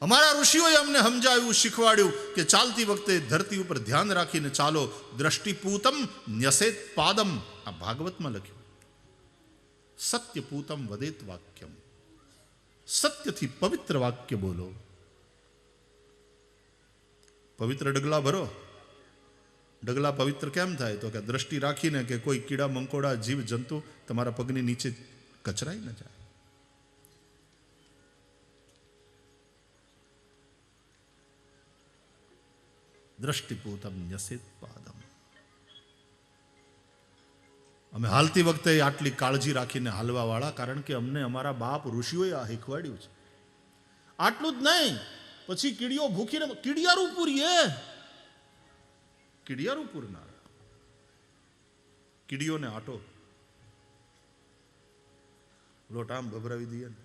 અમારા ઋષિઓએ અમને સમજાવ્યું, શીખવાડ્યું કે ચાલતી વખતે ધરતી ઉપર ધ્યાન રાખીને ચાલો. દ્રષ્ટિપૂતમ ન્યસેત પાદમ, આ ભાગવતમાં લખ્યું. સત્યપૂતમ વદેત વાક્યમ, સત્યથી પવિત્ર વાક્ય બોલો. પવિત્ર ડગલા ભરો. ડગલા પવિત્ર કેમ થાય? તો કે દ્રષ્ટિ રાખીને કે કોઈ કીડા મંકોડા જીવ જંતુ તમારા પગની નીચે કચરાઈ ન જાય. દ્રષ્ટિપૂતમ ન્યસેત પાદમ. અમે હાલતી વખતે આટલી કાળજી રાખીને હાલવા વાળા, કારણ કે અમને અમારા બાપ ઋષિઓએ આ શીખવાડ્યું છે. આટલું જ નહીં, પછી કીડીઓ ભૂખીને કીડિયારું પૂરીએ, કીડિયારું પૂરનાર કીડીઓને આટો લોટામ ભભરાવી દઈએ ને.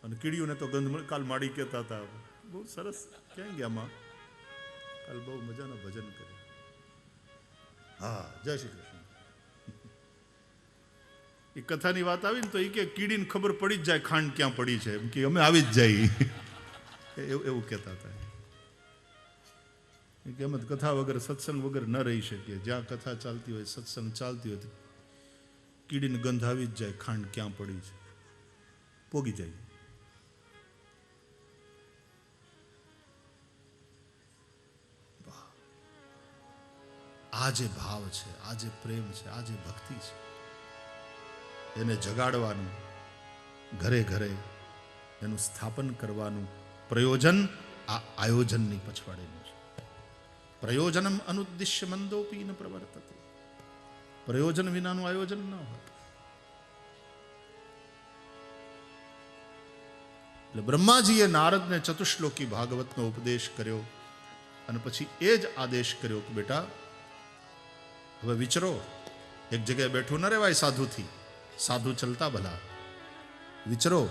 અને કીડીઓને તો ગંધ મળે. કાલ માડી કહેતા હતા, બહુ સરસ, ક્યાં ગયા માં? કાલ બહુ મજાના ભજન કરે. હા, જય શ્રી કૃષ્ણ. એ કથાની વાત આવી ને તો એ કે કીડીને ખબર પડી જ જાય ખાંડ ક્યાં પડી છે, એમ કે અમે આવી જ જાય. એવું કહેતા હતા. કે અમે કથા વગર સત્સંગ વગર ન રહી શકીએ. જ્યાં કથા ચાલતી હોય, સત્સંગ ચાલતી હોય, કીડીને ગંધ આવી જ જાય ખાંડ ક્યાં પડી છે, પોગી જાય. આ જે ભાવ છે, આ જે પ્રેમ છે, આ જે ભક્તિ છે, એને જગાડવાનું, ઘરે ઘરે એનું સ્થાપન કરવાનું પ્રયોજન આ આયોજનની પછવાડેનું છે. પ્રયોજનમ અનુદ્દિશ્ય મંદોપી ન પ્રવર્તતે. પ્રયોજન વિનાનું આયોજન ન હોય. એટલે બ્રહ્માજીએ નારદને ચતુશ્લોકી ભાગવતનો ઉપદેશ કર્યો અને પછી એ જ આદેશ કર્યો કે બેટા હવે વિચરો. એક જગ્યાએ બેઠું ન રહેવાય સાધુથી, સાધુ ચલતા ભલા. વિચરો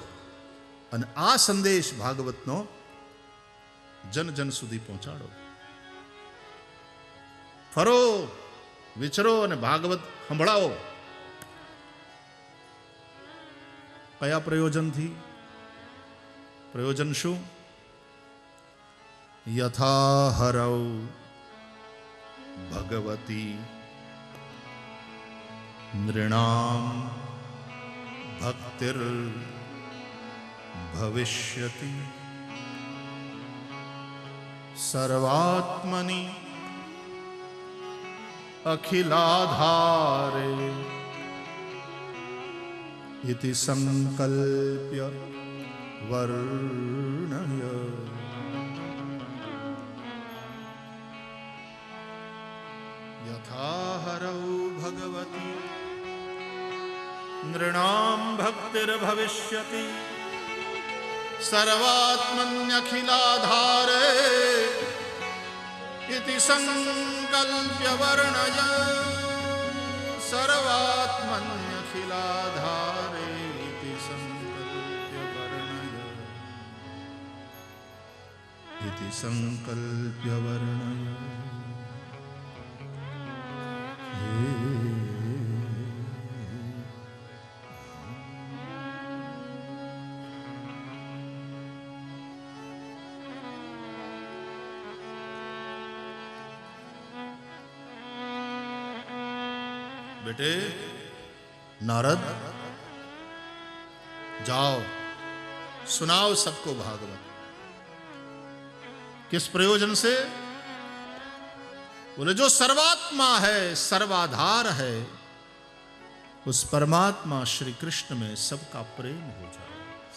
અને આ સંદેશ ભાગવતનો જન જન સુધી પહોંચાડો. ફરો, વિચરો અને ભાગવત સંભળાવો. કયા પ્રયોજનથી? પ્રયોજન શું? યથા હરૌ ભગવતી નૃણામ ભક્તિર ભવિષ્યતિ સર્વાત્મની અખિલાધારે ઇતિ સંકલ્પ્ય વર્ણય. યથા હરૌ ભગવતી નૃણામ ભક્તિર્ભવિષ્યતિ સર્વાત્મન્યખિલાધારે ઇતિ સંકલ્પ્ય વર્ણય. સર્વાત્મન્યખિલાધારે ઇતિ સંકલ્પ્ય વર્ણય. ઇતિ સંકલ્પ્ય વર્ણય. बेटे नारद जाओ सुनाओ सबको भागवत. किस प्रयोजन से? बोले जो सर्वात्मा है, सर्वाधार है, उस परमात्मा श्री कृष्ण में सबका प्रेम हो जाए,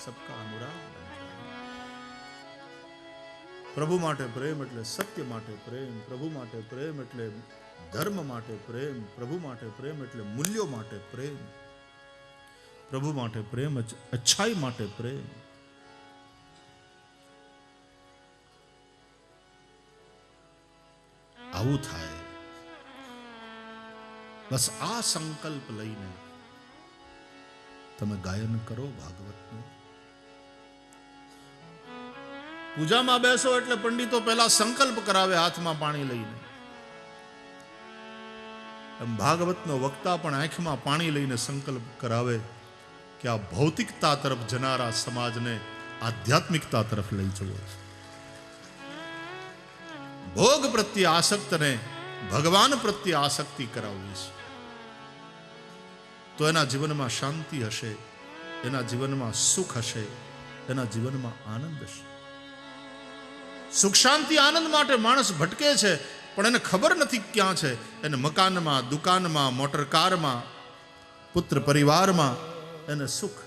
सबका अनुराग बन जाए. प्रभु माटे प्रेम એટલે સત્ય માટે પ્રેમ, પ્રભુ માટે પ્રેમ એટલે ધર્મ માટે પ્રેમ, પ્રભુ માટે પ્રેમ એટલે મૂલ્યો માટે પ્રેમ, પ્રભુ માટે પ્રેમ અચ્છાઈ માટે પ્રેમ. આવું થાય. બસ આ સંકલ્પ લઈને તમે ગાયન કરો ભાગવતનું. પૂજામાં બેસો એટલે પંડિતો પહેલા સંકલ્પ કરાવે હાથમાં પાણી લઈને. ભાગવતનો વક્તા પણ આંખમાં પાણી લઈને સંકલ્પ કરાવે કે કે આ ભૌતિકતા તરફ જનારા સમાજને આધ્યાત્મિકતા તરફ લઈ જવો છે. ભોગ પ્રત્યે આસક્તને ભગવાન પ્રત્યે આસક્તિ કરાવવી છે. તો એના જીવનમાં શાંતિ હશે, એના જીવનમાં સુખ હશે, એના જીવનમાં આનંદ હશે. સુખ શાંતિ આનંદ માટે માણસ ભટકે છે, પણ એને ખબર નથી ક્યાં છે. એને મકાનમાં, દુકાનમાં, મોટરકારમાં, પુત્ર પરિવારમાં એને સુખ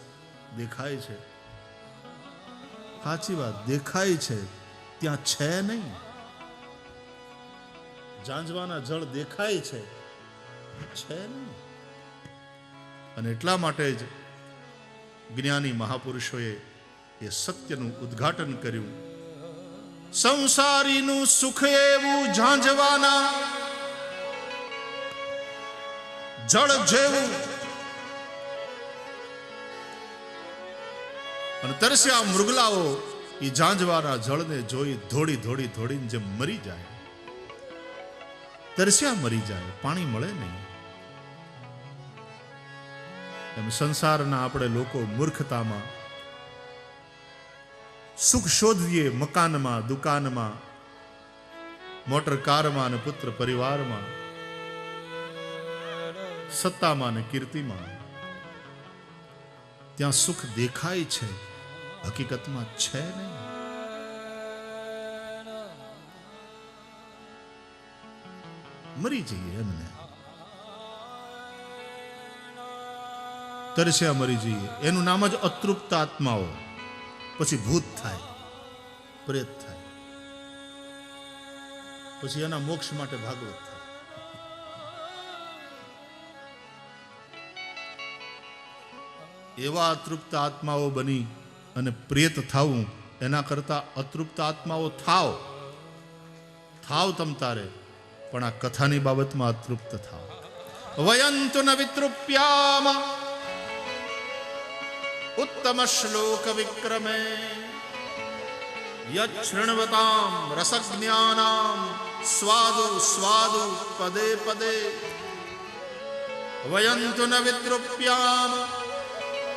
દેખાય છે. સાચી વાત, દેખાય છે, ત્યાં છે નહીં. ઝાંઝવાના જળ દેખાય છે નહીં. અને એટલા માટે જ જ્ઞાની મહાપુરુષોએ એ સત્યનું ઉદ્ઘાટન કર્યું. સંસારીનું સુખ એવું ઝાંઝવાના જળ જેવું. અને તરસ્યા મૃગલાઓ એ ઝાંઝવાના જળને જોઈ ધોડીને જેમ મરી જાય, તરસ્યા મરી જાય, પાણી મળે નહીં. એમ સંસારના આપણે લોકો મૂર્ખતામાં સુખ શોધીએ મકાનમાં, દુકાનમાં, મોટર કારમાં અને પુત્ર પરિવારમાં, સત્તામાં અને કીર્તિમાં. ત્યાં સુખ દેખાય છે, હકીકતમાં છે નહીં. મરી જઈએ એમને, તરસ્યા મરી જઈએ. એનું નામ જ અતૃપ્ત આત્માઓ. પછી ભૂત થાય, પ્રેત થાય, પછી એના મોક્ષ માટે ભાગવત થાય. એવા અતૃપ્ત આત્માઓ બની અને પ્રેત થાવું એના કરતા અતૃપ્ત આત્માઓ થાવ તમ તારે, પણ આ કથાની બાબતમાં અતૃપ્ત થાવ. વયંતુ ન વિતૃપ્યામ ઉત્તમ શ્લોક વિક્રમે યૃણવતામ રસજ્ઞાનામ સ્વાદુ સ્વાદુ પદે પદે. વયંતુ ન વિતૃપ્યામ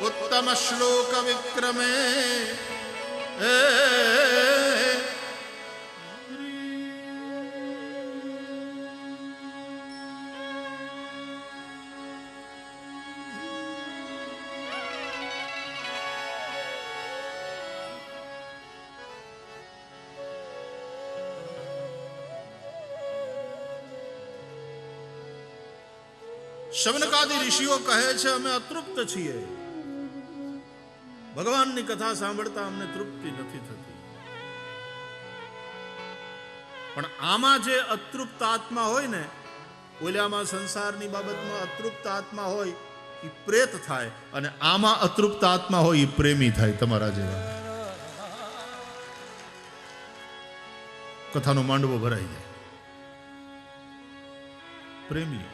ઉત્તમ શ્લોક વિક્રમે. શૌનકાદી ઋષિઓ કહે છે અમે અતૃપ્ત છીએ, ભગવાનની કથા સાંભળતા અમને તૃપ્તિ નથી થતી. પણ આમાં જે અતૃપ્ત આત્મા હોય ને, ઓલામાં સંસારની બાબતમાં અતૃપ્ત આત્મા હોય એ પ્રેત થાય, અને આમાં અતૃપ્ત આત્મા હોય એ પ્રેમી થાય. તમારા જેવા કથાનો માંડવો ભરાઈ જાય. પ્રેમી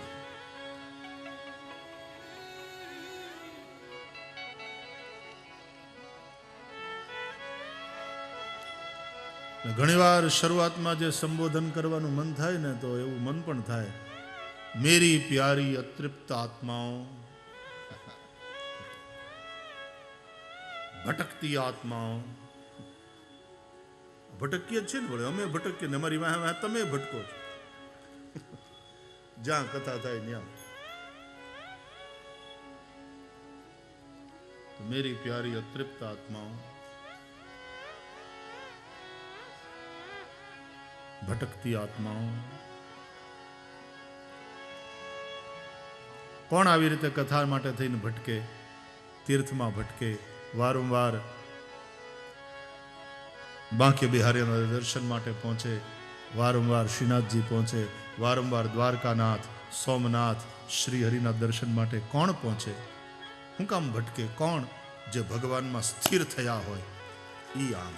ઘણીવાર શરૂઆતમાં જે સંબોધન કરવાનું મન થાય ને, તો એવું મન પણ થાય, મેરી પ્યારી અતૃપ્ત આત્માઓ, ભટકતી આત્માઓ. ભટકીએ છે ને, વળે અમે ભટકીએ ને, અમારી વાહ તમે ભટકો છો. જ્યાં કથા થાય ત્યાં મેરી પ્યારી અતૃપ્ત આત્માઓ, ભટકતી આત્માઓ. કોણ આવી રીતે કથા માટે થઈને ભટકે, તીર્થમાં ભટકે, વારંવાર બાંકે બિહારીના દર્શન માટે પહોંચે, વારંવાર શ્રીનાથજી પહોંચે, વારંવાર દ્વારકાનાથ, સોમનાથ, શ્રી હરિના દર્શન માટે કોણ પહોંચે? હું કામ ભટકે? કોણ? જે ભગવાનમાં સ્થિર થયા હોય ઈ આમ.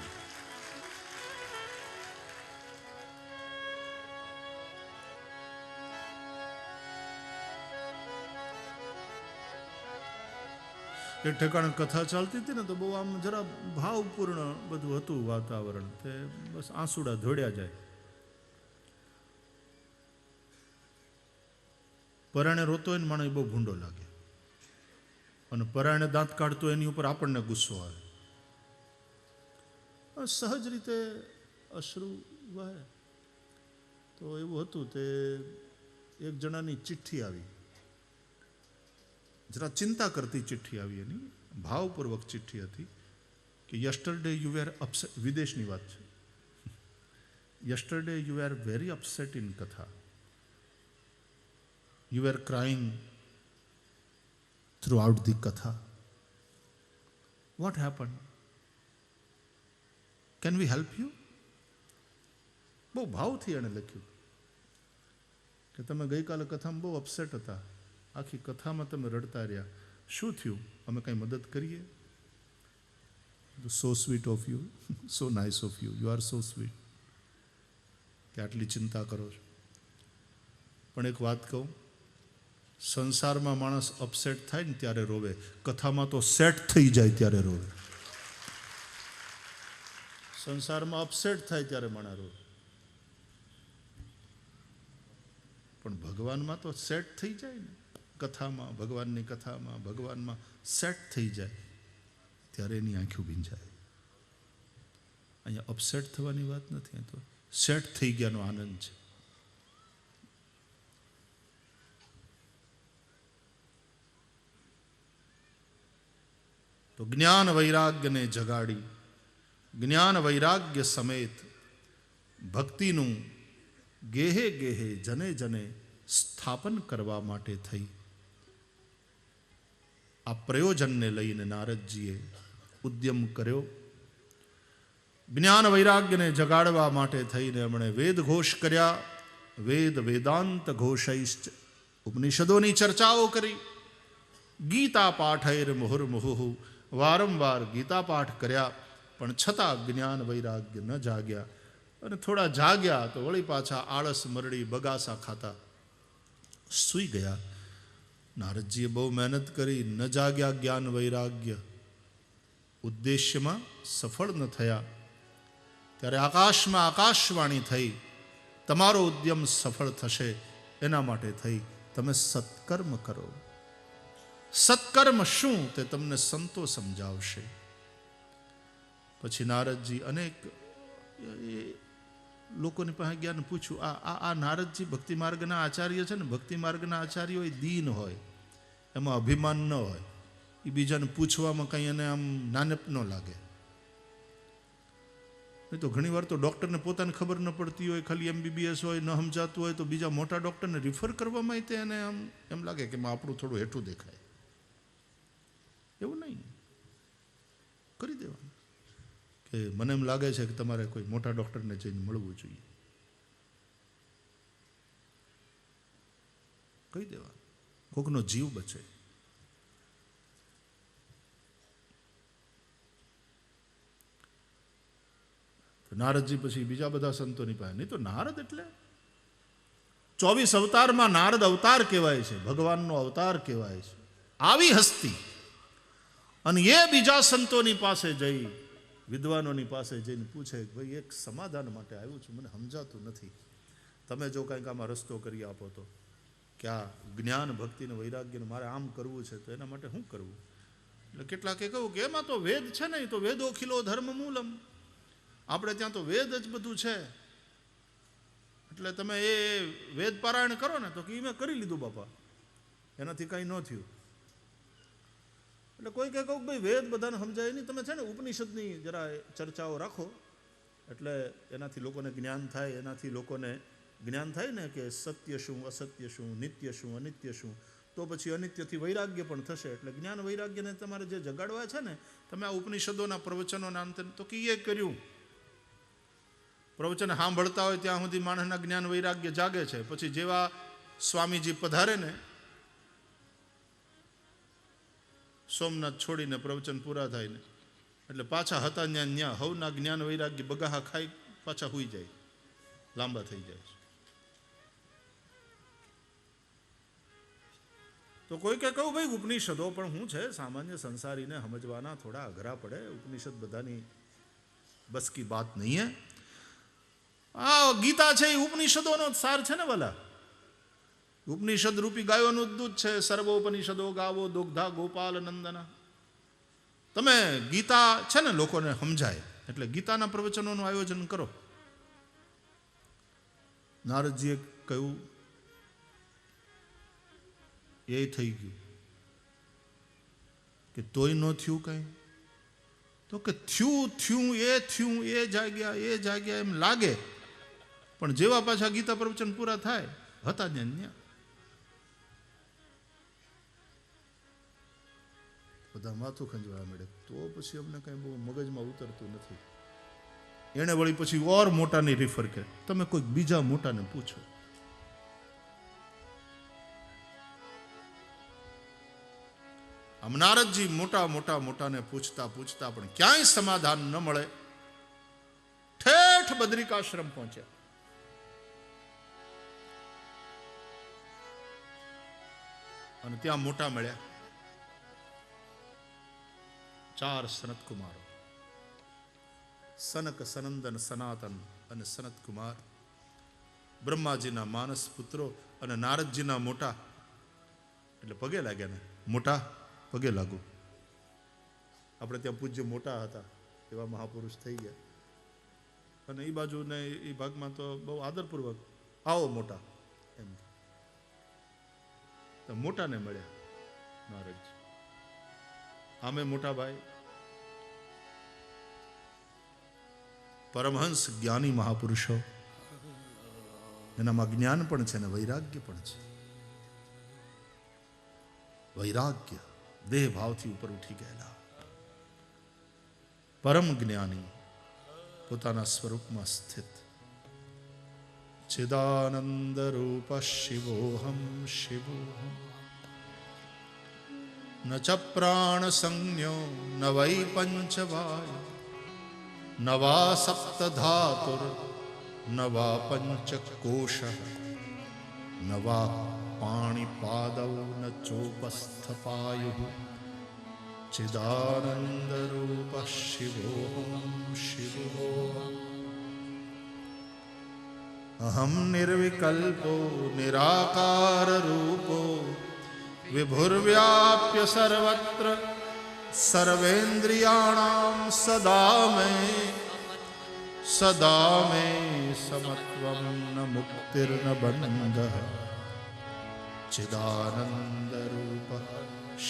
એક ઠેકાણે કથા ચાલતી હતી ને, તો બહુ આમ જરા ભાવપૂર્ણ બધું હતું વાતાવરણ. તે બસ આંસુડા ધોડ્યા જાય. પરાણે રોતો હોય ને માણસ બહુ ભૂંડો લાગે. અને પરાયણે દાંત કાઢતો એની ઉપર આપણને ગુસ્સો આવે. સહજ રીતે અશ્રુ વહે. તો એવું હતું તે એક જણાની ચિઠ્ઠી આવી, જરા ચિંતા કરતી ચિઠ્ઠી આવી, એની ભાવપૂર્વક ચિઠ્ઠી હતી કે યસ્ટરડે યુ વેર અપસેટ, વિદેશની વાત છે. Yesterday you were very upset in katha, you were crying throughout the katha. What happen? Can we help you? બહુ ભાવથી એણે લખ્યું કે તમે ગઈકાલે કથામાં બહુ અપસેટ હતા, આખી કથામાં તમે રડતા રહ્યા, શું થયું? અમે કંઈ મદદ કરીએ? So sweet of you, so nice of you, you are so sweet કે આટલી ચિંતા કરો છો. પણ એક વાત કહું, સંસારમાં માણસ અપસેટ થાય ને ત્યારે રોવે, કથામાં તો સેટ થઈ જાય ત્યારે રોવે. સંસારમાં અપસેટ થાય ત્યારે માણસ રોવે, પણ ભગવાનમાં તો સેટ થઈ જાય ને. કથામાં, ભગવાનની કથામાં, ભગવાનમાં સેટ થઈ જાય ત્યારે એની આંખો ભીંજાય. અહીંયા અપસેટ થવાની વાત નથી, અહીં તો સેટ થઈ ગયાનો આનંદ છે. તો જ્ઞાન વૈરાગ્યને જગાડી, જ્ઞાન વૈરાગ્ય સમેત ભક્તિનું ગેહે ગેહે જને જને સ્થાપન કરવા માટે થઈ આ પ્રયોજનને લઈને નારદજીએ ઉદ્યમ કર્યો. જ્ઞાન વૈરાગ્યને જગાડવા માટે થઈને એમણે વેદ ઘોષ કર્યા, વેદ વેદાંત ઘોષૈશ્ચ, ઉપનિષદોની ચર્ચાઓ કરી, ગીતા પાઠૈર મુહુર્મુહુ, વારંવાર ગીતા પાઠ કર્યા, પણ છતાં જ્ઞાન વૈરાગ્ય ન જાગ્યા. અને થોડા જાગ્યા તો વળી પાછા આળસ મરડી બગાસા ખાતા સૂઈ ગયા. નારદજીએ બહુ મહેનત કરી, ન જાગ્યા જ્ઞાન વૈરાગ્ય, ઉદ્દેશ્યમાં સફળ ન થયા. ત્યારે આકાશમાં આકાશવાણી થઈ, તમારો ઉદ્યમ સફળ થશે એના માટે થઈ તમે સત્કર્મ કરો. સત્કર્મ શું તે તમને સંતો સમજાવશે. પછી નારદજી અનેક લોકોની પાસે ગયા ને પૂછ્યું, આ નારદજી ભક્તિ માર્ગના આચાર્ય છે ને, ભક્તિ માર્ગના આચાર્યો એ દીન હોય, એમાં અભિમાન ન હોય, એ બીજાને પૂછવામાં કંઈ એને આમ નાનપ ન લાગે. નહીં તો ઘણી વાર તો ડૉક્ટરને પોતાને ખબર ન પડતી હોય, ખાલી MBBS હોય, ન સમજાતું હોય તો બીજા મોટા ડૉક્ટરને રિફર કરવામાં તે એને આમ એમ લાગે કે આપણું થોડું હેઠું દેખાય. એવું નહીં, કરી દેવાનું કે મને એમ લાગે છે કે તમારે કોઈ મોટા ડૉક્ટરને જઈને મળવું જોઈએ, કહી દેવાનું, કોકનો જીવ બચે. નારદજી પછી બીજા બધા સંતોની પાસે, નહીં તો નારદ એટલે 24 અવતારમાં નારદ અવતાર કહેવાય છે, ભગવાનનો અવતાર કહેવાય છે. આવી હસ્તી અને એ બીજા સંતોની પાસે જઈ, વિદ્વાનોની પાસે જઈને પૂછે કે ભાઈ એક સમાધાન માટે આવ્યું છું, મને સમજાતું નથી, તમે જો કંઈક આમાં રસ્તો કરી આપો તો. કે આ જ્ઞાન ભક્તિને વૈરાગ્યને મારે આમ કરવું છે તો એના માટે શું કરવું? એટલે કેટલાકે કહ્યું કે એમાં તો વેદ છે ને, તો વેદો ખીલો ધર્મ મૂલમ, આપણે ત્યાં તો વેદ જ બધું છે, એટલે તમે એ વેદ પારાયણ કરો ને. તો કે મેં કરી લીધું બાપા, એનાથી કાંઈ ન થયું. એટલે કોઈ કહે કહું ભાઈ વેદ બધાને સમજાય નહીં, તમે છે ને ઉપનિષદની જરા ચર્ચાઓ રાખો, એટલે એનાથી લોકોને જ્ઞાન થાય, એનાથી લોકોને જ્ઞાન થાય ને કે સત્ય શું, અસત્ય શું, નિત્ય શું, અનિત્ય શું. તો પછી અનિત્યથી વૈરાગ્ય પણ થશે. એટલે જ્ઞાન વૈરાગ્યને તમારે જે જગાડવા છે ને, તમે આ ઉપનિષદોના પ્રવચનોના અંતે તો કે એ કર્યું. પ્રવચન સાંભળતા હોય ત્યાં સુધી માણસના જ્ઞાન વૈરાગ્ય જાગે છે. પછી જેવા સ્વામીજી પધારે ને, સોમનાથ છોડીને પ્રવચન પૂરા થાય ને, એટલે પાછા હતા ત્યાં હવના જ્ઞાન વૈરાગ્ય બગાહા ખાઈ પાછા હુઈ જાય, લાંબા થઈ જાય છે. તો કોઈ કે કહું ભાઈ ઉપનિષદો પણ શું છે, સામાન્ય સંસારીને સમજવાના થોડા અઘરા પડે, ઉપનિષદ બધાની બસ કી બાત નહીં હે. આ ગીતા છે એ ઉપનિષદોનો સાર છે ને વાલા. ઉપનિષદ રૂપી ગાયોનું જ દૂધ છે. સર્વોપનિષદો ગાવો દુગ્ધા ગોપાલ નંદના. તમે ગીતા છે ને લોકોને સમજાય એટલે ગીતાના પ્રવચનોનું આયોજન કરો. નારદજીએ કહ્યું એ થઈ ગયું કે તોય ન થયું કઈ. તો કે થયું એ જાગ્યા એમ લાગે, પણ જેવા પાછા ગીતા પ્રવચન પૂરા થાય હતા ન્યા બધા માથું ખંજવાળા મળે. તો પછી અમને કઈ બહુ મગજમાં ઉતરતું નથી. એને વળી પછી ઓર મોટાને રિફર કરે, તમે કોઈક બીજા મોટાને પૂછો. આમ નારદજી મોટાને પૂછતા પણ ક્યાંય સમાધાન ન મળે. ઠેઠ બદ્રિકાશ્રમ પહોંચ્યા. અને ત્યાં મોટા મળ્યા 4 સનત કુમારો, સનક, સનંદન, સનાતન અને સનત કુમાર, બ્રહ્માજીના માનસ પુત્રો અને નારદજીના મોટા. એટલે પગે લાગ્યા ને, મોટા પગે લાગુ. આપણે ત્યાં પૂજ્ય મોટા હતા એવા મહાપુરુષ થઈ ગયા. અને એ બાજુ ને એ ભાગમાં તો બહુ આદરપૂર્વક આવો મોટા એમ. તો મોટાને મળ્યા નારદજી. આમે મોટા ભાઈ પરમહંસ જ્ઞાની મહાપુરુષો, એનામાં જ્ઞાન પણ છે ને વૈરાગ્ય પણ છે. વૈરાગ્ય દેહ ભાવથી ઉપર ઉઠી ગયેલા પરમ જ્ઞાની, પોતાના સ્વરૂપમાં સ્થિત. ચિદાનંદ રૂપ શિવોહમ શિવોહમ ન ચ પ્રાણ સંજ્ઞો ન વૈ પંચવાય ન વા સપ્ત ધાતુર ન વા પંચકોશ ન વા પાણીપાદૌ ન ચોપસ્થ પાયુ ચિદાનંદ રૂપ શિવોહમ શિવોહમ અહમ નિર્વિકલ્પો નિરાકાર રૂપો વિભુર્વ્યાપ્ય સર્વત્ર સર્વેન્દ્રિયાણામ સદા મે સમત્વમ ન મુક્તિર્ન બંધઃ ચિદાનંદ રૂપ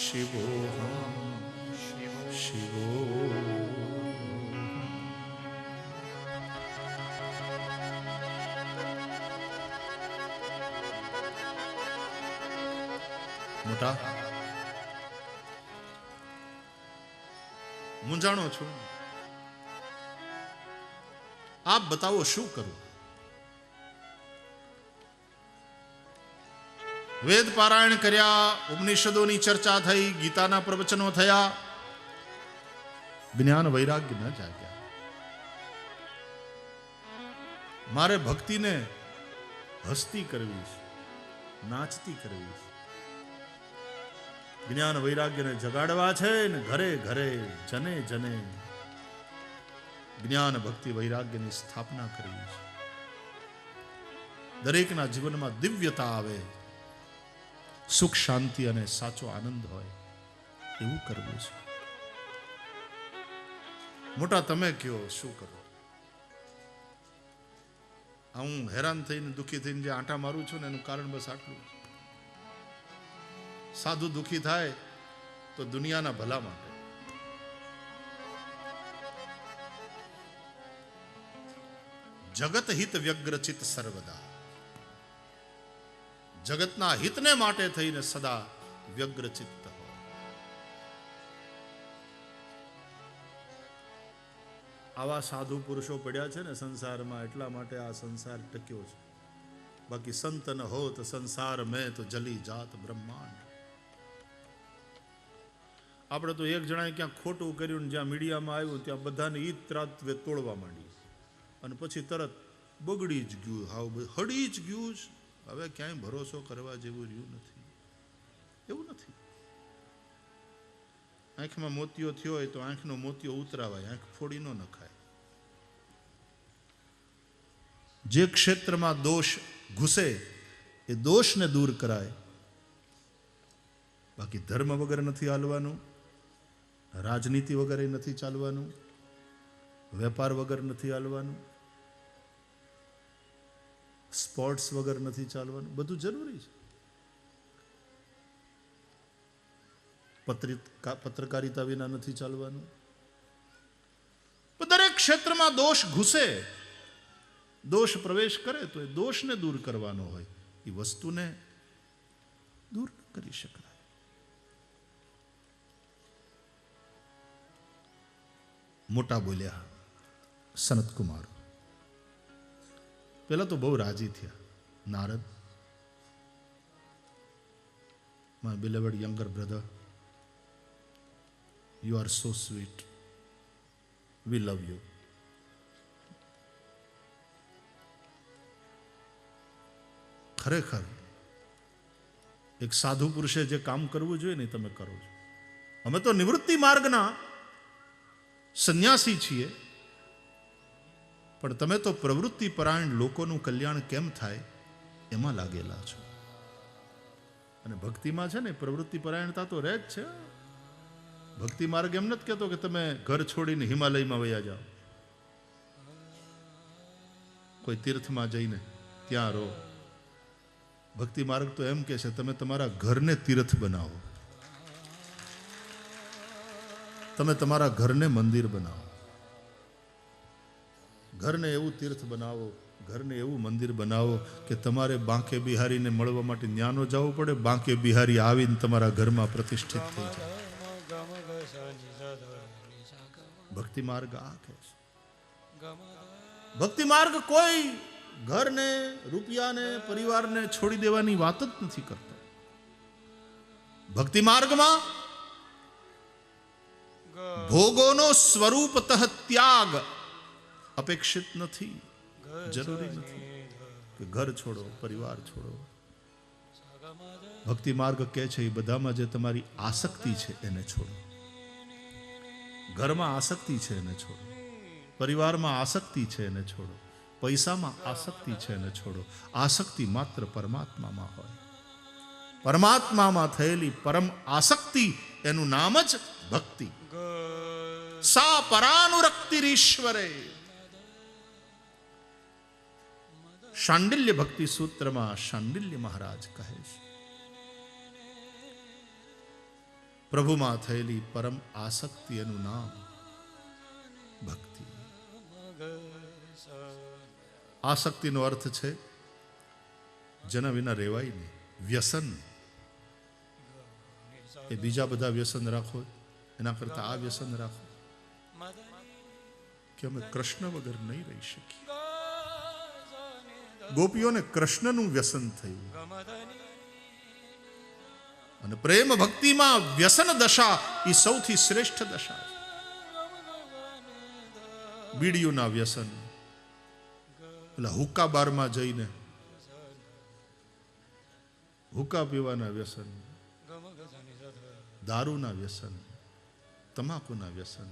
શિવોહમ શિવોહમ. મોટા, મૂંઝાણો છું, આપ બતાવો શું કરું? વેદ પારાયણ કર્યા, ઉપનિષદોની ચર્ચા થઈ, ગીતાના પ્રવચનો થયા, જ્ઞાન વૈરાગ્ય ન જાગ્યા. મારે ભક્તિને હસતી કરવી છે, નાચતી કરવી છે. જ્ઞાન વૈરાગ્યને જગાડવા છે ને ઘરે ઘરે જને જને જ્ઞાન ભક્તિ વૈરાગ્યની સ્થાપના કરવી છે. દરેકના જીવનમાં દિવ્યતા આવે, સુખ શાંતિ અને સાચો આનંદ હોય, એવું કરવું છે. મોટા તમે કયો શું કરો? હું હેરાન થઈને દુઃખી થઈને જે આંટા મારું છું ને એનું કારણ બસ આટલું. સાધુ દુઃખી થાય તો દુનિયાના ભલા માટે. જગત હિત વ્યગ્રચિત સર્વદા, જગતના હિતને માટે થઈને સદા વ્યગ્રચિત્ત હો. આવા સાધુ પુરુષો પડ્યા છે ને સંસારમાં, એટલા માટે આ સંસાર ટક્યો છે. બાકી સંત ન હોત સંસાર મેં તો જલી જાત બ્રહ્માંડ. આપણે તો એક જણાએ ક્યાં ખોટું કર્યું, જ્યાં મીડિયામાં આવ્યું ત્યાં બધાને ઈ ત્રાત્વે તોડવા માંડી, અને પછી તરત બગડી જ ગયું, હાવ હળી જ ગયું. હવે ક્યાંય ભરોસો કરવા જેવું રહ્યું નથી. એવું નથી. આંખમાં મોતિયો થયો હોય તો આંખનો મોતિયો ઉતરાવાય, આંખ ફોડી ન નખાય. જે ક્ષેત્રમાં દોષ ઘૂસે એ દોષને દૂર કરાય. બાકી ધર્મ વગર નથી હાલવાનું, રાજનીતિ વગર નથી ચાલવાનું, વેપાર વગર નથી હાલવાનું, સ્પોર્ટ્સ વગર નથી ચાલવાનું. બધું જરૂરી છે. પત્રકારિતા વિના નથી ચાલવાનું. દરેક ક્ષેત્રમાં દોષ ઘૂસે, દોષ પ્રવેશ કરે તો એ દોષને દૂર કરવાનો હોય, એ વસ્તુને દૂર ન કરી શકાય. મોટા બોલ્યા સનત કુમાર. પેલા તો બહુ રાજી થયા. Narad, my beloved younger brother, you are so sweet, we love you. ખરેખર એક સાધુ પુરુષે જે કામ કરવું જોઈએ ને તમે કરો છો. અમે તો નિવૃત્તિ માર્ગના સંન્યાસી છીએ, પણ તમે તો પ્રવૃત્તિ પરાયણ લોકોનું કલ્યાણ કેમ થાય એમાં લાગેલા છો. અને ભક્તિમાં છે ને પ્રવૃત્તિ પરાયણતા તો રહે જ છે. ભક્તિ માર્ગ એમ નથી કહેતો કે તમે ઘર છોડીને હિમાલયમાં વયા જાઓ, કોઈ તીર્થમાં જઈને ત્યાં રહો. ભક્તિ માર્ગ તો એમ કહે છે તમે તમારા ઘરને તીર્થ બનાવો, તમે તમારા ઘરને મંદિર બનાવો, ઘરને એવું તીર્થ બનાવો, ઘરને એવું મંદિર બનાવો કે તમારે બાંકે બિહારીને મળવા માટે ન્યા ન જવું પડે, બાંકે બિહારી આવીને તમારા ઘરમાં પ્રતિષ્ઠિત થઈ જાય. ભક્તિ માર્ગ આ કહે છે. ભક્તિ માર્ગ કોઈ ઘરને, રૂપિયાને, પરિવારને છોડી દેવાની વાત જ નથી કરતો. ભક્તિ માર્ગમાં ભોગોનો સ્વરૂપતઃ ત્યાગ અપેક્ષિત નથી, જરૂરી નથી કે ઘર છોડો, પરિવાર છોડો. ભક્તિ માર્ગ કહે છે એ બધામાં જે તમારી આસક્તિ છે એને છોડો. ઘરમાં આસક્તિ છે એને છોડો, પરિવારમાં આસક્તિ છે એને છોડો, પૈસામાં આસક્તિ છે એને છોડો. આસક્તિ માત્ર પરમાત્મામાં હોય. પરમાત્મામાં થયેલી પરમ આસક્તિ એનું નામ જ ભક્તિ. સા પરાનુરક્તિરીશ્વરે. શાંડિલ્ય ભક્તિ સૂત્રમાં શાંડિલ્ય મહારાજ કહે છે પ્રભુમાં થયેલી પરમ આસક્તિ એનું નામ ભક્તિ. આસક્તિનો અર્થ છે જેના વિના રહેવાય નહીં. વ્યસન એ બીજા બધા વ્યસન રાખો એના કરતા આ વ્યસન રાખો કે અમે કૃષ્ણ વગર નહીં રહી શકીએ. ગોપીઓને કૃષ્ણનું વ્યસન થયું અને પ્રેમ ભક્તિમાં વ્યસન દશા એ સૌથી શ્રેષ્ઠ દશા છે. બીડીઓના વ્યસન, પેલા હુક્કા બારમાં જઈને હુક્કા પીવાના વ્યસન, દારૂના વ્યસન, તમાકુના વ્યસન,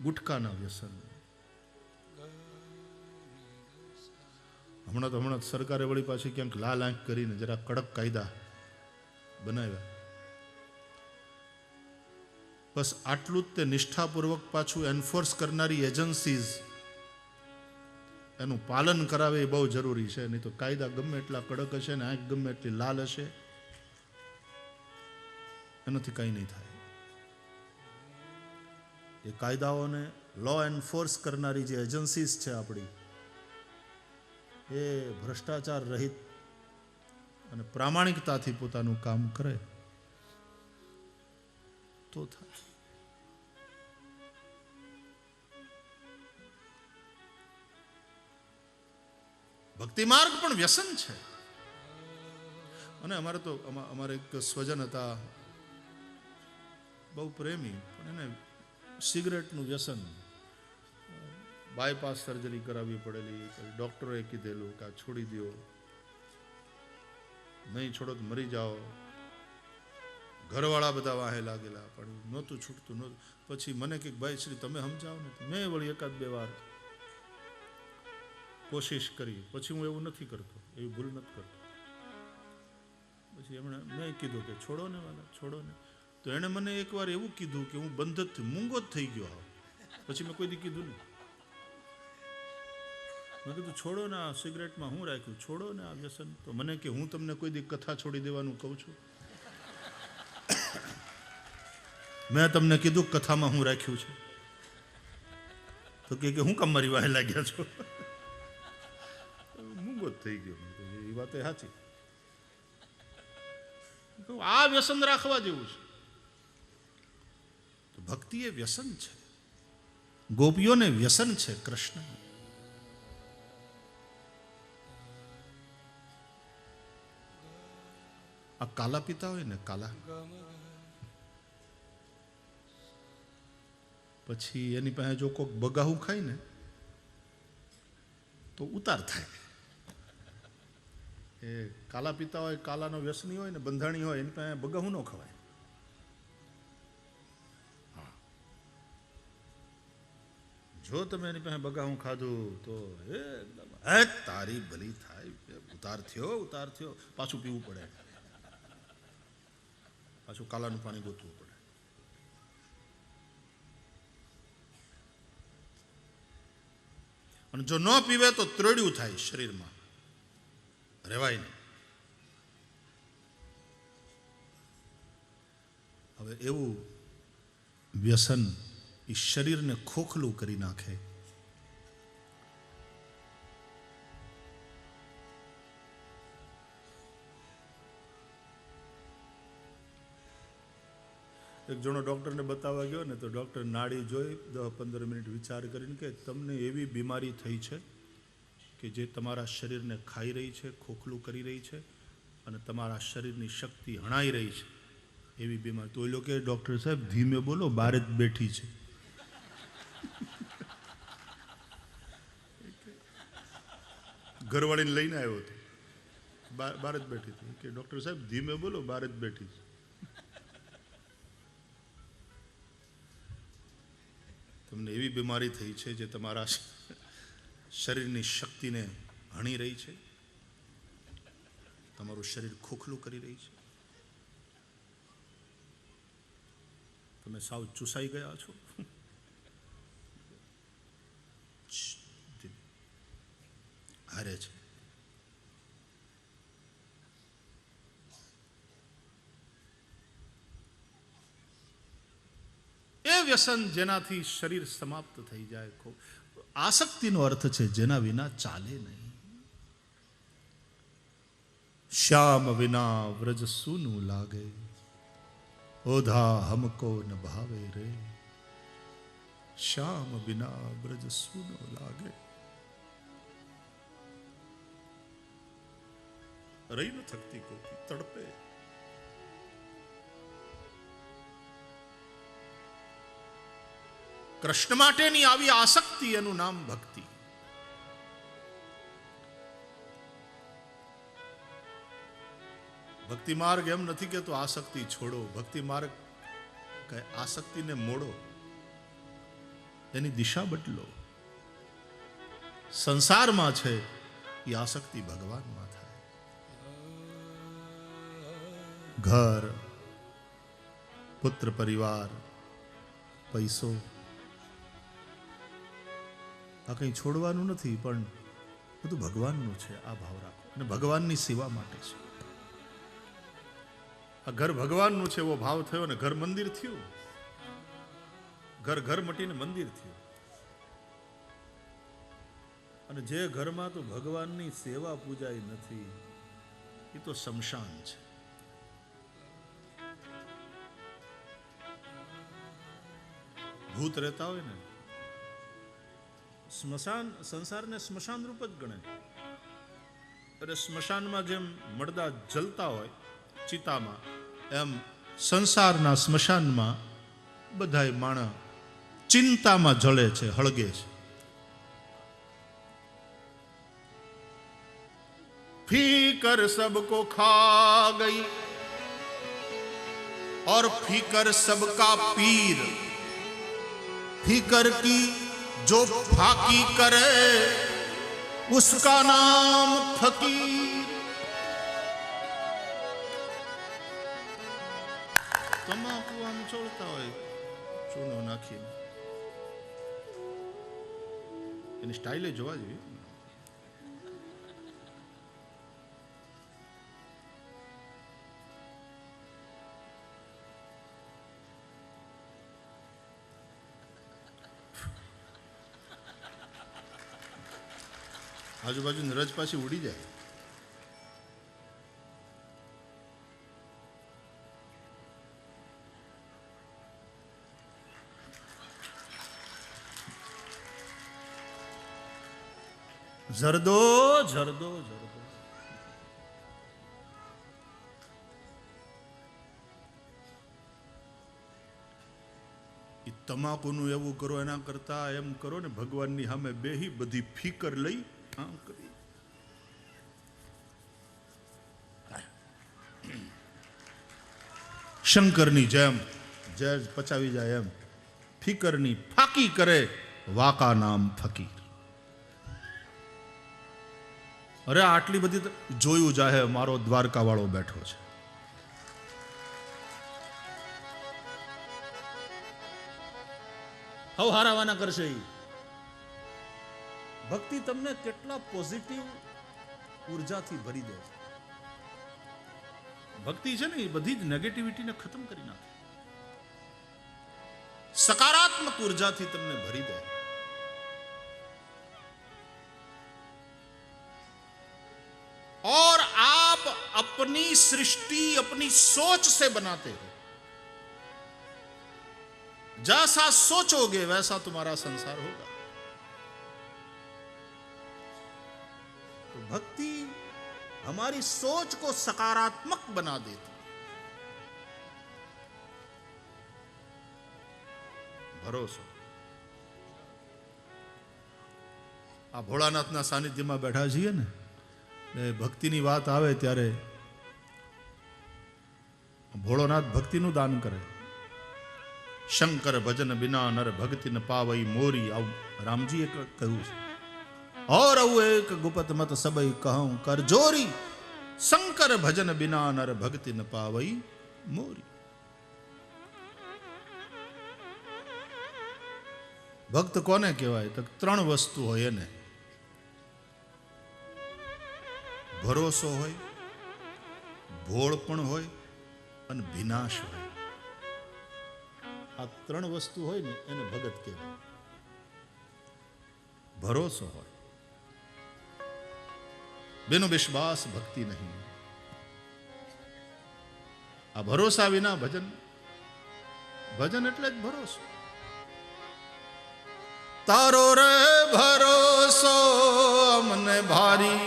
ગુટકાના વ્યસન. હમણાં સરકારે વળી પાછી ક્યાંક લાલ આંખ કરીને જરા કડક કાયદા બનાવ્યા. બસ આટલું જ તે નિષ્ઠાપૂર્વક પાછું એન્ફોર્સ કરનારી એજન્સીઝ એનું પાલન કરાવે એ બહુ જરૂરી છે. નહીં તો કાયદા ગમે એટલા કડક હશે ને આંખ ગમે એટલી લાલ હશે, એનાથી કંઈ નહીં થાય. એ કાયદાઓને લો એન્ફોર્સ કરનારી જે એજન્સીઝ છે આપણી, એ ભ્રષ્ટાચાર રહિત અને પ્રામાણિકતાથી પોતાનું કામ કરે તો થાય. ભક્તિ માર્ગ પણ વ્યસન છે. અને અમારે એક સ્વજન હતા, બહુ પ્રેમી, પણ એને સિગરેટનું વ્યસન. બાયપાસ સર્જરી કરાવવી પડેલી, ડોક્ટરોએ કીધેલું કે આ છોડી દો, નહીં છોડો તો મરી જાઓ. ઘરવાળા બધા વાહે લાગેલા, પણ નહોતું છૂટતું નહોતું. પછી મને કે ભાઈ શ્રી તમે સમજાવો ને. મેં વળી એકાદ બે વાર કોશિશ કરી, પછી હું એવું નથી કરતો, એવી ભૂલ નથી કરતો. પછી એમણે મેં કીધું કે છોડો ને વાલા, છોડો ને. તો એણે મને એકવાર એવું કીધું કે હું બંધ મૂંગો જ થઈ ગયો આવ. પછી મેં કોઈ દી કીધું નહીં. મેં કીધું છોડો ને આ સિગરેટમાં હું રાખ્યું, છોડો ને આ વ્યસન. તો મને કે હું તમને કોઈ દી કથા છોડી દેવાનું કહું છું? મેં તમને કીધું કથામાં હું રાખ્યું છે? તો કે હું કામ મારી વાહે લાગ્યા છો? મૂંગો જ થઈ ગયો. એ વાત સાચી. આ વ્યસન રાખવા જેવું છે. તો ભક્તિ એ વ્યસન છે. ગોપીઓને વ્યસન છે કૃષ્ણ. આ કાલા પીતા હોય ને, કાલા, પછી એની પાસે જો કોઈક બગાહું ખાય ને તો ઉતાર થાય. એ કાલા પીતા હોય, કાલાનો વ્યસની હોય ને, બંધાણી હોય, એની પાસે બગાહું ન ખવાય. હા, જો તમે એની પાસે બગાહું ખાધું તો એકદમ તારી ભલી થાય, ઉતાર થયો, પાછું પીવું પડે, પાછું કાલાનું પાણી ગોતવું પડે. અને જો ન પીવે તો ત્રોડ્યું થાય શરીરમાં, રહેવાય નહીં. હવે એવું વ્યસન એ શરીરને ખોખલું કરી નાખે. એક જણો ડૉક્ટરને બતાવવા ગયો ને, તો ડૉક્ટર નાડી જોઈ 10-15 મિનિટ વિચાર કરીને કે તમને એવી બીમારી થઈ છે કે જે તમારા શરીરને ખાઈ રહી છે, ખોખલું કરી રહી છે, અને તમારા શરીરની શક્તિ હણાઈ રહી છે, એવી બીમારી. તો એ લોકો, ડૉક્ટર સાહેબ ધીમે બોલો, બહાર જ બેઠી છે. ઘરવાળીને લઈને આવ્યો હતો, બહાર જ બેઠી હતી. કે ડૉક્ટર સાહેબ ધીમે બોલો, બહાર જ બેઠી છે. તમને એવી બીમારી થઈ છે જે તમારા શરીરની શક્તિને હણી રહી છે, તમારું શરીર ખોખલું કરી રહી છે, તમે સાવ ચૂસાઈ ગયા છો. હારે છે. એ વ્યસન જેનાથી શરીર સમાપ્ત થઈ જાય. આસક્તિનો અર્થ છે જેના વિના ચાલે નહીં. શ્યામ વિના વ્રજ સૂનું લાગે, ઓધા હમકો ન ભાવે રે. શ્યામ વિના વ્રજ સૂનો લાગે. રહી ન થકતી કોકી તડપે. કૃષ્ણ માટેની આવી આસક્તિ, એનું નામ ભક્તિ. ભક્તિ માર્ગ એમ નથી કેતો આસક્તિ છોડો. ભક્તિ માર્ગ કહે આસક્તિને મોડો, એની દિશા બદલો. સંસારમાં છે એ આસક્તિ ભગવાનમાં થાય. ઘર, પુત્ર, પરિવાર, પૈસો, આ કંઈ છોડવાનું નથી, પણ બધું ભગવાનનું છે. આ ભાવ રાખો, અને ભગવાનની સેવા માટે છે. આ ઘર ભગવાનનું છે એવો ભાવ થયો ને ઘર મંદિર થયું. ઘર મટીને મંદિર થયું. અને જે ઘરમાં તો ભગવાનની સેવા પૂજાઈ નથી, એ તો શમશાન છે. ભૂત રહેતા હોય ને, સ્મશાન, સંસારને સ્મશાન રૂપ જ ગણે. અરે સ્મશાનમાં જેમ મડદા જલતા હોય ચિતામાં, એમ સંસારના સ્મશાનમાં બધાય માણસ ચિંતામાં જળે છે, હળગે છે. फीकर सबको खा गई और फीकर सबका पीर. फीकर की जो फाकी करे उसका नाम फकीर. ચોળતા હોય ચૂનો નાખીને. એની સ્ટાઇલે જોવા જોઈએ. આજુબાજુ રજ પાછી ઉડી જાય. જરદો જરદો જરદો. એ તમાકુનું એવું કરો એના કરતા એમ કરો ને ભગવાનની સામે બેહી બધી ફિકર લઈ આમ કરી. શંકરની જેમ જે પચાવી જાય એમ ફિકરની ફાકી કરે વાકા નામ ફકીર. અરે આટલી બધી જોયું જાહે મારો દ્વારકા વાળો બેઠો છે. હવ હારાવાના કરશે. ભક્તિ તમને કેટલા પોઝિટિવ ઉર્જાથી ભરી દે છે. ભક્તિ છે ને એ બધી જ નેગેટિવિટીને ખતમ કરી નાખે. સકારાત્મક ઉર્જાથી તમને ભરી દે. और आप अपनी सृष्टि अपनी सोच से बनाते हो. जैसा सोचोगे वैसा तुम्हारा संसार होगा. तो भक्ति हमारी सोच को सकारात्मक बना देती. भरोसा. આ ભોળાનાથના સાનિધ્યમાં બેઠા છીએ ને, ભક્તિની વાત આવે ત્યારે ભોળોનાથ ભક્તિનું દાન કરે. શંકર ભજન બિના નર ભક્તિ ન પાવઈ મોરી. આવું રામજીએ કહ્યું છે. और આવું એક ગુપત મત સબઈ કહું કર જોરી. શંકર ભજન બિના નર ભક્તિ ન પાવઈ મોરી. ભક્ત કોને કહેવાય? તો ત્રણ વસ્તુ હોય એને. ભરોસો હોય, ભોળપણ હોય અને વિનાશ હોય. આ ત્રણ વસ્તુ હોય ને એને ભગત કહેવાય. ભરોસો હોય, બેનો વિશ્વાસ ભક્તિ નહીં. આ ભરોસા વિના ભજન. ભજન એટલે જ ભરોસો. તારો રે ભરોસો મને ભારી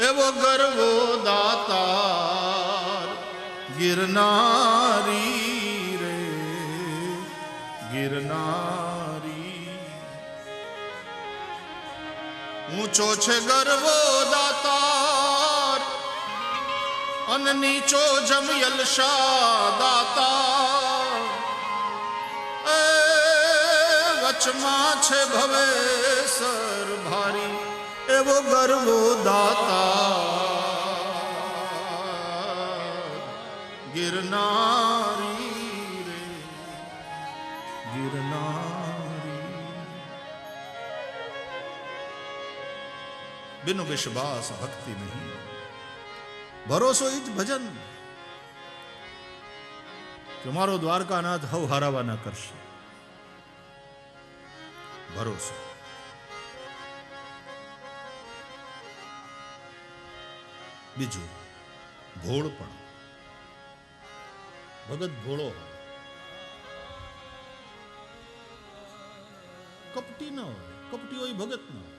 એવો ગર્વો દાતાર ગિરનારી રે ગિરનારી. ઊંચો છે ગર્વો દાતાર અને નીચો જમિયલ શાહ દાતાર. એ વચમાં છે ભવેસર ભારી એવો ગર્વો દાતાર ગિરનારી રે ગિરનારી. બિન વિશ્વાસ ભક્તિ નહીં. ભરોસો એ જ ભજન કે મારો દ્વારકાનાથ હવ હારાવાના કરશે. ભરોસો. બીજું ભોળપણ. ભગત ભોળો હોય, કપટી ન હોય. કપટી હોય ભગત ન હોય.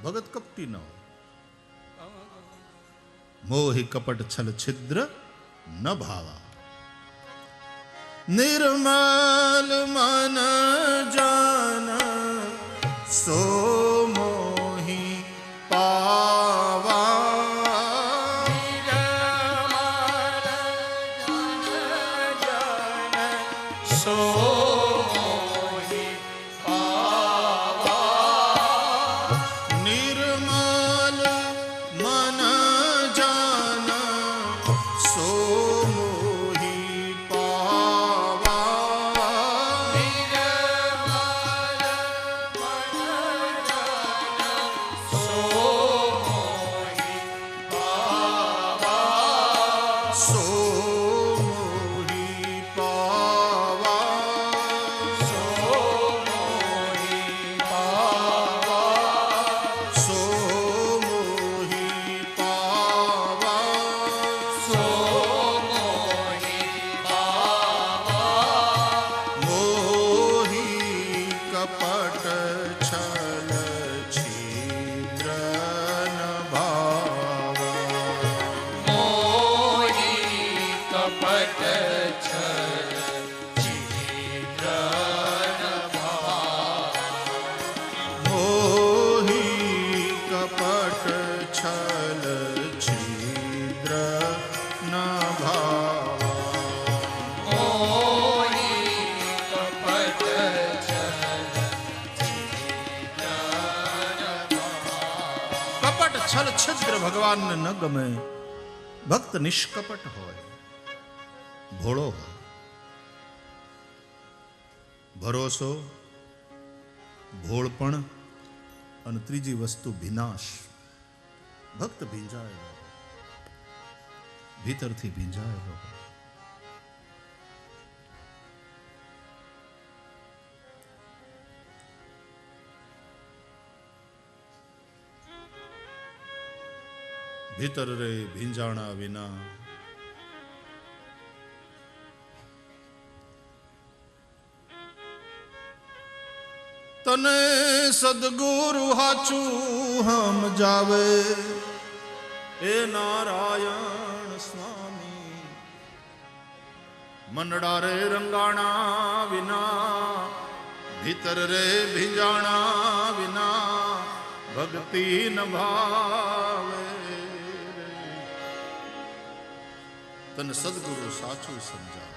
ભગત કપટી ન હોય. મોહી કપટ છલ છિદ્ર ન ભાવા. નિર્મલ મન જન સો મોહી પાવા. સો મોહી પા ભગવાનને ન ગમે. ભક્ત નિષ્કપટ હોય, ભોળો હોય. ભરોસો, ભોળપણ અને ત્રીજી વસ્તુ વિનાશ. ભક્ત ભીંજાયેલો હોય, ભીતરથી ભીંજાયેલો હોય. ભીતર રે ભીંજાણા વિના તને સદગુરુ હાચું હમ જાવે. એ નારાયણ સ્વામી મનડા રે રંગાણા વિના, ભીતર રે ભીંજાણા વિના ભક્તિ ન ભાવે. તને સદગુરુ સાચું સમજાવે.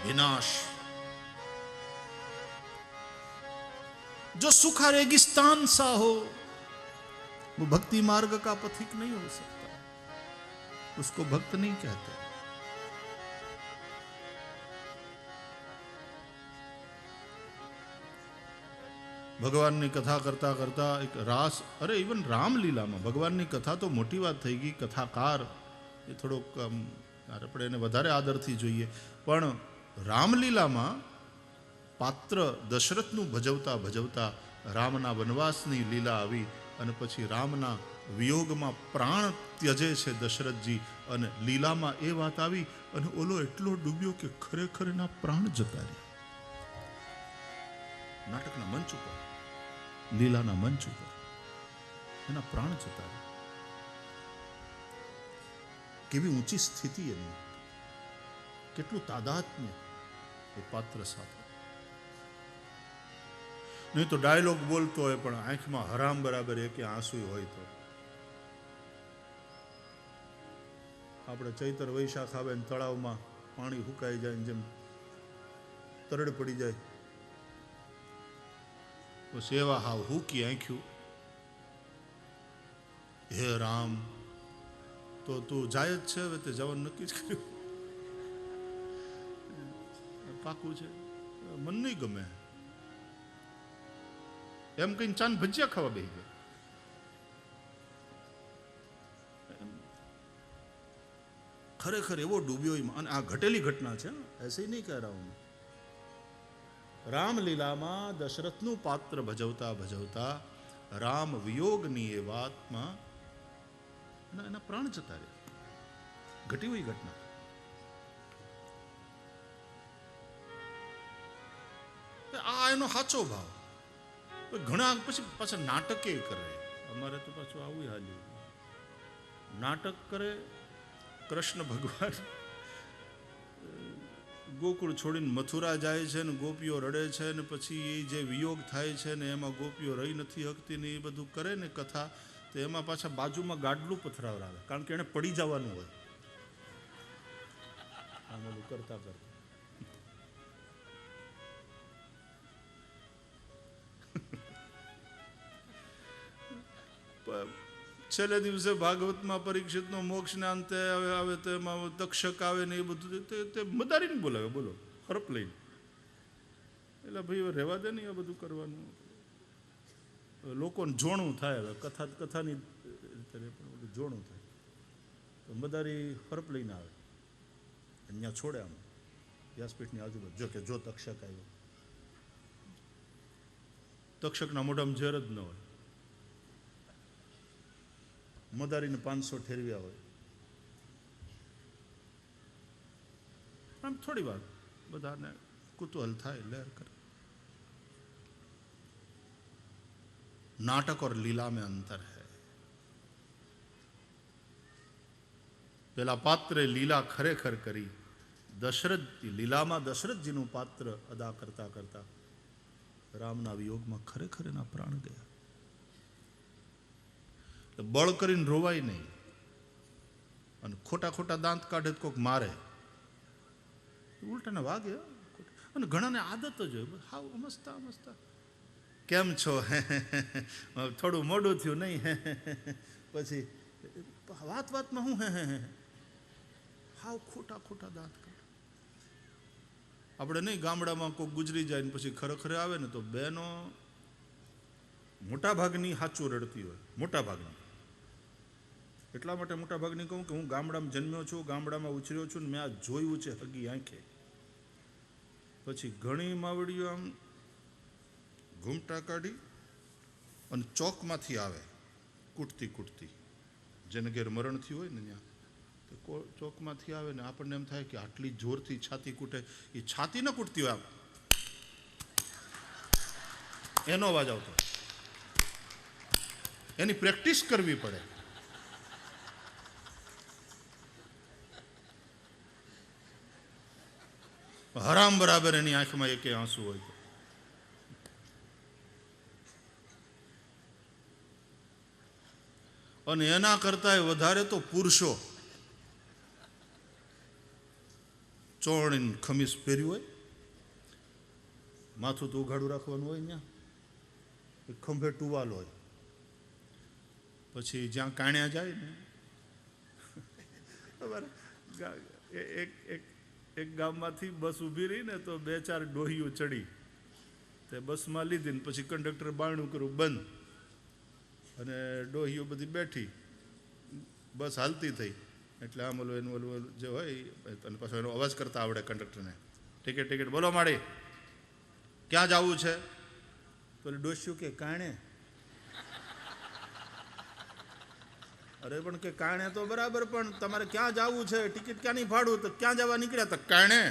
विनाश जो सूखा रेगिस्तान सा हो वो भक्ति मार्ग का पथिक नहीं हो सकता, उसको भक्त नहीं कहते. भगवान की कथा करता करता एक रास, अरे इवन रामलीला में भगवान की कथा तो मोटी बात थी गई. कथाकार ये थोड़ो આપણે એને વધારે આદરથી જોઈએ, પણ રામલીલામાં પાત્ર દશરથનું ભજવતા ભજવતા રામના વનવાસની લીલા આવી અને પછી રામના વિયોગમાં પ્રાણ ત્યજે છે દશરથજી અને લીલામાં એ વાત આવી અને ઓલો એટલો ડૂબ્યો કે ખરેખર એના પ્રાણ જતા રહ્યા. નાટકના મંચ ઉપર, લીલાના મંચ ઉપર એના પ્રાણ જતા રહ્યા. કેવી ઊંચી સ્થિતિ એની, કેટલું તાદાત્મ્ય એ પાત્ર સાથે. નહીં તો ડાયલોગ બોલતો હોય પણ આંખમાં હરામ બરાબર એક આંસુ હોય તો આપણે ચૈતર વૈશાખ આવે ને તળાવમાં પાણી હુકાઈ જાય જેમ તરડ પડી જાય, તો સેવા હાવ હુકી આંખ્યું. હે રામ, તો તું જાય જ છે, હવે તે જવાનું નક્કી જ કર્યું, પાકું છે, મન નહીં ગમે એમ કઈ ચાંદ ભજીયા ખાવા બેસી ગયા. ખરેખર એવો ડૂબ્યો. અને આ ઘટેલી ઘટના છે, એસે નહીં કહ રહા હું. રામલીલામાં દશરથનું પાત્ર ભજવતા ભજવતા રામ વિયોગની એ વાતમાં એના પ્રાણ જતા રહ્યા. ઘટી હોય ઘટના. આ એનો સાચો ભાવ. ઘણા પછી પાછા નાટકે કરે. અમારે તો પાછું આવું હાલ્યું. નાટક કરે. કૃષ્ણ ભગવાન ગોકુળ છોડીને મથુરા જાય છે ને ગોપીઓ રડે છે ને પછી એ જે વિયોગ થાય છે ને એમાં ગોપીઓ રહી નથી શકતી ને એ બધું કરે ને કથા, તો એમાં પાછા બાજુમાં ગાડલું પથરાવરાવે, કારણ કે એને પડી જવાનું હોય આમ બધું કરતા કરતા. છેલ્લે દિવસે ભાગવતમાં પરીક્ષિતનો મોક્ષના અંતે આવે તો એમાં તક્ષક આવે ને એ બધું તે મદારીને બોલાવે, બોલો હરપ લઈને. એટલે ભાઈ રહેવા દે નહીં આ બધું કરવાનું. લોકોને જોણું થાય, હવે કથાની પણ બધું જોણું થાય તો મદારી હરપ લઈને આવે, અહીંયા છોડે આમ વ્યાસપીઠની આજુબાજુ. જો કે જો તક્ષક આવ્યો, તક્ષકના મોઢામાં ઝેર જ ન હોય, મદારીને 500 ઠેરવ્યા હોય. આમ થોડી વાર બધાને કુતૂહલ થાય, લહેર કરે. नाटक और लीला में अंतर है. પેલા પાત્રે લીલા ખરેખર કરી. દશરથ લીલામાં દશરથજીનું પાત્ર અદા કરતા કરતા રામના વિયોગમાં ખરેખર એના પ્રાણ ગયા. બળ કરીને રોવાય નહીં અને ખોટા ખોટા દાંત કાઢે તો કોઈક મારે, ઉલટાને વાગે. અને ઘણાને આદત જ હોય હાવ અમસ્તા અમસ્તા કેમ છો? થોડું મોડું થયું નહીં? પછી વાત વાતમાં હું હાવ ખોટા ખોટા દાંત કાઢે. આપણે નહીં, ગામડામાં કોઈ ગુજરી જાય ને પછી ખરેખરે આવે ને તો બહેનો મોટા ભાગની સાચું રડતી હોય, મોટા ભાગની. એટલા માટે મોટા ભાગની કહું કે હું ગામડામાં જન્મ્યો છું, ગામડામાં ઉછર્યો છું ને મેં આ જોયું છે હગી આંખે. પછી ઘણી માવડીઓ આમ ઘૂમટા કાઢી અને ચોકમાંથી આવે કૂટતી કૂટતી, જેને ઘેર મરણ થયું હોય ને ત્યાં તો ચોકમાંથી આવે ને આપણને એમ થાય કે આટલી જોરથી છાતી કૂટે. એ છાતી ન કૂટતી હોય, એનો અવાજ આવતો, એની પ્રેક્ટિસ કરવી પડે. હરામ બરાબર એની આંખમાં એકે આંસુ હોય તો. અને એના કરતા વધારે તો પુરુષો ચોળીને ખમીસ પહેર્યું હોય, માથું તો ઉઘાડું રાખવાનું હોય, ત્યાં ખંભે ટુવાલ હોય, પછી જ્યાં કાણ્યા જાય ને એક ગામમાંથી બસ ઊભી રહી ને તો 2-4 ડોહીઓ ચડી, તે બસમાં લીધી ને પછી કંડક્ટર બારણું કર્યું બંધ અને ડોહીઓ બધી બેઠી, બસ હાલતી થઈ. એટલે આમ એનું ઓલું જે હોય અને પાછો એનો અવાજ કરતા આવડે કંડક્ટરને, ટિકિટ ટિકિટ બોલો માડી, ક્યાં જવું છે? તો ડોસ્યું કે કાણે. અરે પણ કે કાણે તો બરાબર, પણ તમારે ક્યાં જવું છે? ટિકિટ ક્યાં નહીં ફાડવું? તો ક્યાં જવા નીકળ્યા? તો કાણે.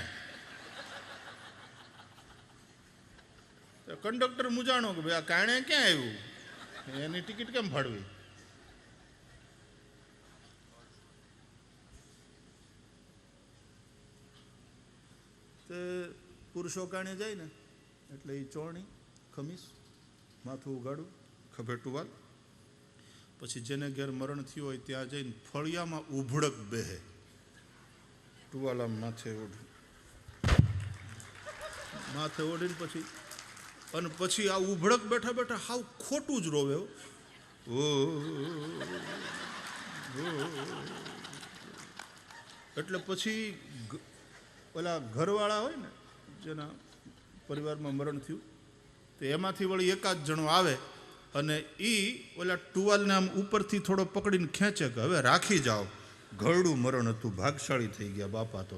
કંડક્ટર મૂંઝાણો કે ભાઈ આ કાણે ક્યાં આવ્યું, એની ટિકિટ કેમ ફાડવી? તે પુરુષો કાણે જાય ને એટલે એ ચોરણી ખમીસ, માથું ઉગાડું, ખભે ટુવાલ. પછી જેને ઘેર મરણ થયું હોય ત્યાં જઈને ફળિયામાં ઉભડક બેહે, ટુવાલા માથે ઓઢીને પછી અને પછી આ ઉભડક બેઠા બેઠા હાવ ખોટું જ રોવે. એટલે પછી ઓલા ઘરવાળા હોય ને જેના પરિવારમાં મરણ થયું તો એમાંથી વળી એકાદ જણો આવે અને એ ઓલા ટુવાલને આમ ઉપરથી થોડો પકડીને ખેંચે કે હવે રાખી જાઓ, ઘરડું મરણ હતું, ભાગશાળી થઈ ગયા બાપા તો.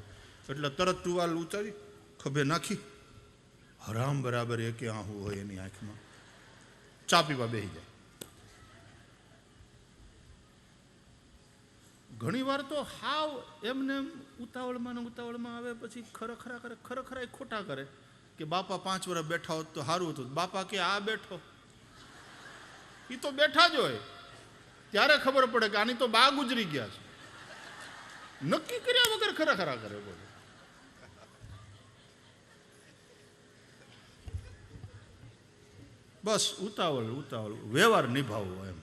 એટલે તરત ટુવાલ ઉતારી ખભે નાખી, હરામ બરાબર એકે આહું હોય એની આંખમાં, ચા પીવા બેસી જાય. ઘણી વાર તો હાવ એમને ઉતાવળમાં આવે, પછી ખરેખરા કરે, ખરેખરા ખોટા કરે કે બાપા 5 વર્ષ બેઠા હોત તો સારું હતું. બાપા કે આ બેઠો, એ તો બેઠા જ હોય, ત્યારે ખબર પડે કે આની તો બા ગુજરી ગયા છે. નક્કી કર્યા વગર ખરેખરા કરે. બોલો, બસ ઉતાવળ વ્યવહાર નિભાવવો એમ.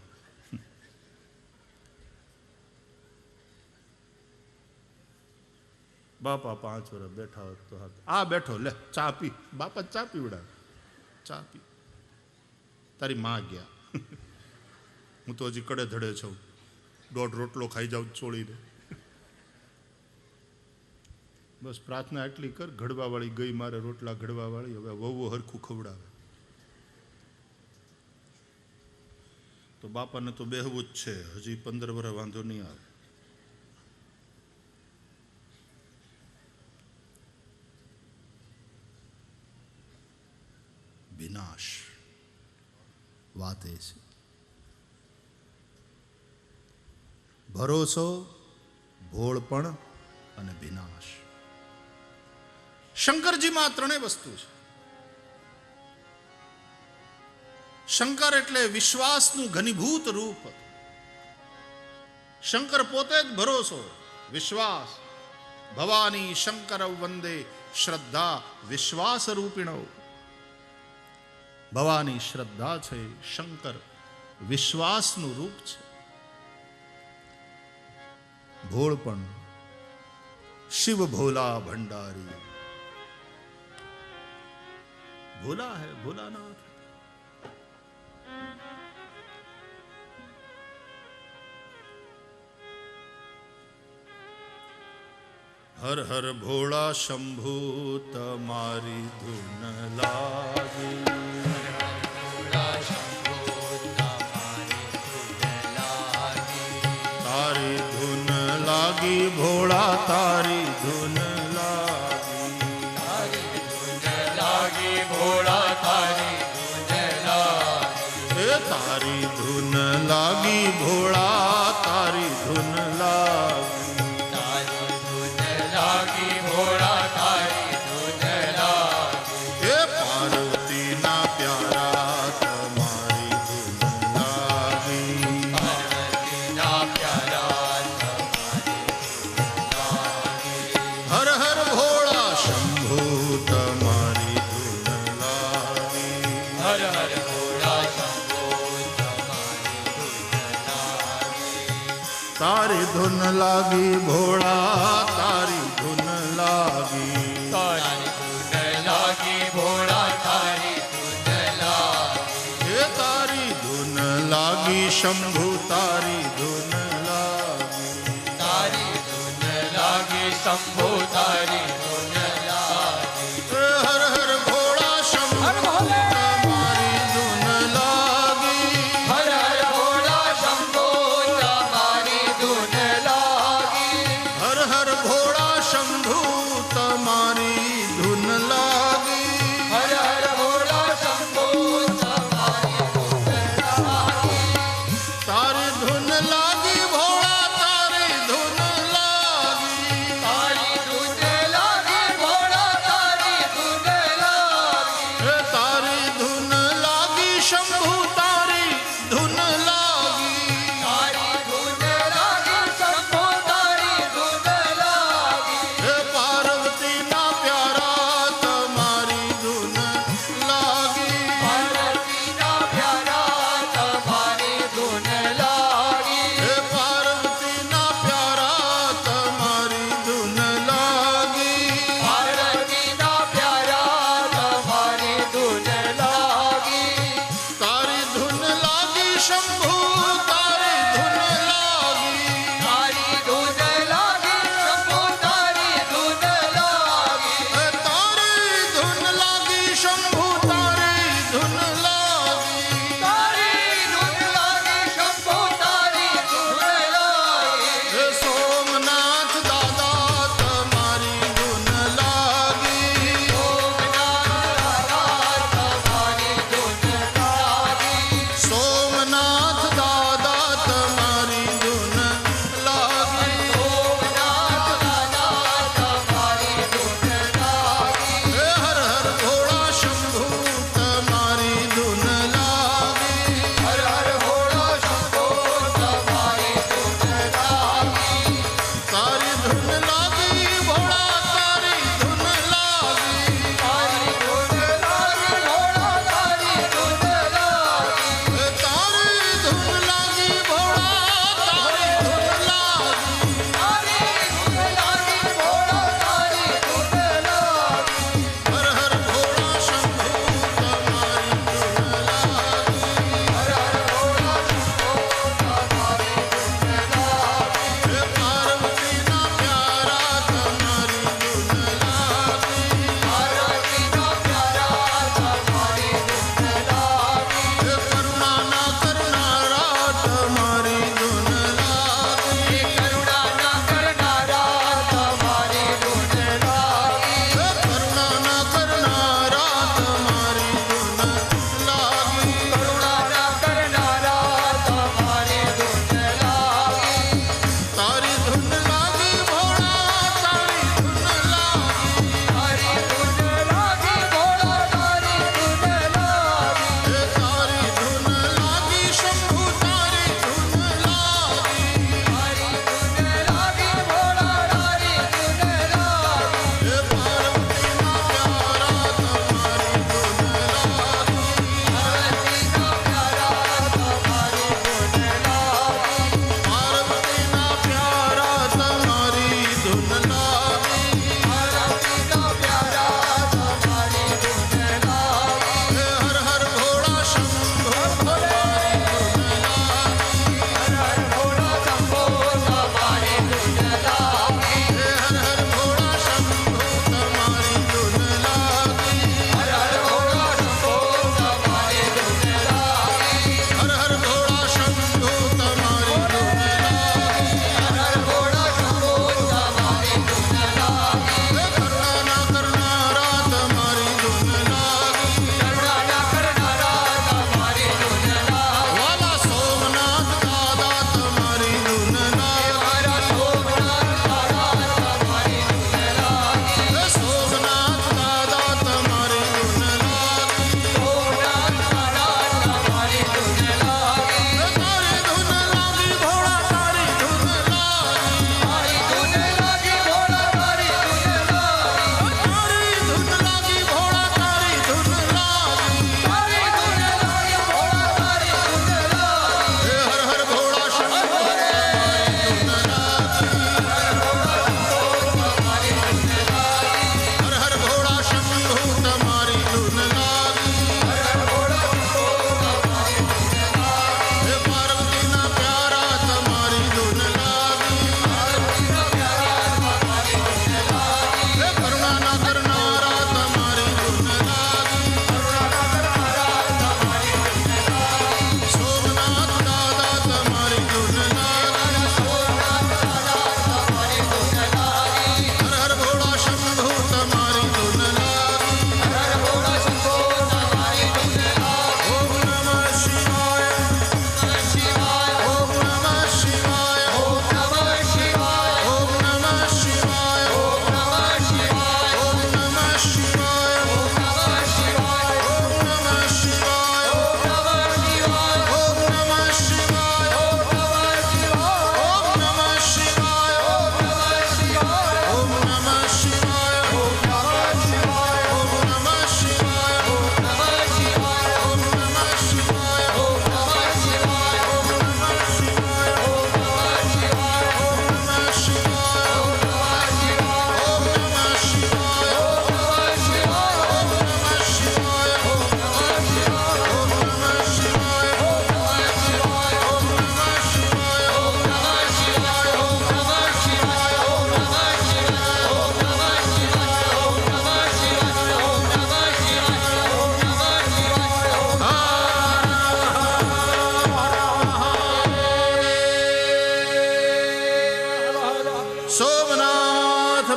બાપા 5 વર્ષ બેઠા હોત તો આ બેઠો, લે ચા પી. બાપા ચા પીવડાવે, ચા પી. તારી માં ગયા, હું તો હજી કડે ધડે છું, 1.5 રોટલો ખાઈ જાઉં છોડીને. બસ પ્રાર્થના એટલી કર, ઘડવાવાળી ગઈ મારે રોટલા ઘડવાવાળી, હવે વહુ હરખું ખવડાવે. તો બાપાને તો બેહવું જ છે, હજી 15 વર્ષ વાંધો નહીં આવે. વિનાશ વાત એ છે. ભરોસો, ભોળપણ અને વિનાશ. શંકરજીમાં આ ત્રણેય વસ્તુ છે. શંકર એટલે વિશ્વાસનું ઘનીભૂત રૂપ. શંકર પોતે જ ભરોસો, વિશ્વાસ. ભવાની શંકર વંદે શ્રદ્ધા વિશ્વાસ રૂપિણો. ભવાની શ્રદ્ધા છે, શંકર વિશ્વાસનું રૂપ છે. ભોળપણ, શિવ ભોલા ભંડારી. ભોલા હૈ ભોલાનાથ. હર હર ભોળા શંભુ તમારી ધૂન લાગી. તારી ધૂન લાગી ભોળા તારી ધૂન લાગી. લાગી ભોળા તારી ધૂન લાગી. એ તારી ધૂન લાગી ભોળા તારી ધૂન લાગી. તારી ધૂન લાગી ભોળા તારી ધૂન લાગી. એ પાર્વતીના પ્યારા તમારી ધૂન લાગી. પાર્વતીના પ્યારા તમારી ધૂન લાગી. હર હર ભોળા શંભુ તમારી ધૂન લાગી. હર હર ભોળા શંભો તમારી ધૂન લાગી. તારી ધૂન લાગી ભોળા તારી ધૂન લાગી. તારી ધૂન લાગી ભોળા તારી ધૂન લાગી. એ તારી ધૂન લાગી શંભુ તારી ધૂન લાગી. તારી ધૂન લાગી શંભો તારી ધૂન લાગી. એ હર હર ભોળા શંભુ તમારી ધૂન લાગી. હર હર ભોળા શંભો તમારી ધૂન લાગી. હર હર ભોળા શંભુ તમારી ધૂન લાગી. હર હર ભોળા શંભો તમારી ધૂન લાગી. તારી ધૂન લાગી ભોળા તારી ધૂન લાગી. તારી ધૂન લાગી ભોળા તારી ધૂન લાગી. એ તારી ધૂન લાગી શંભુ તારી ધૂન લાગી. તારી ધૂન લાગી શંભો તારી ધૂન લાગી. હે પાર્વતીના પ્યારા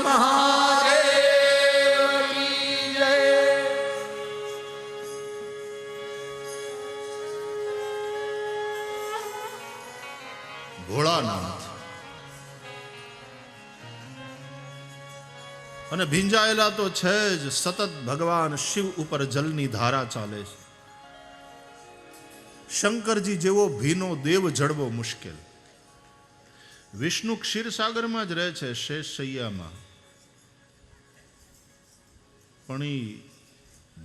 મહાદેવ કી જય. ભોળાનાથ અને ભીંજાયેલા તો છે જ, સતત ભગવાન શિવ ઉપર જલની ધારા ચાલે છે. શંકરજી જેવો ભીનો દેવ જડવો મુશ્કેલ. વિષ્ણુ ક્ષીરસાગરમાં જ રહે છે, શેષ શૈયામાં, પણ એ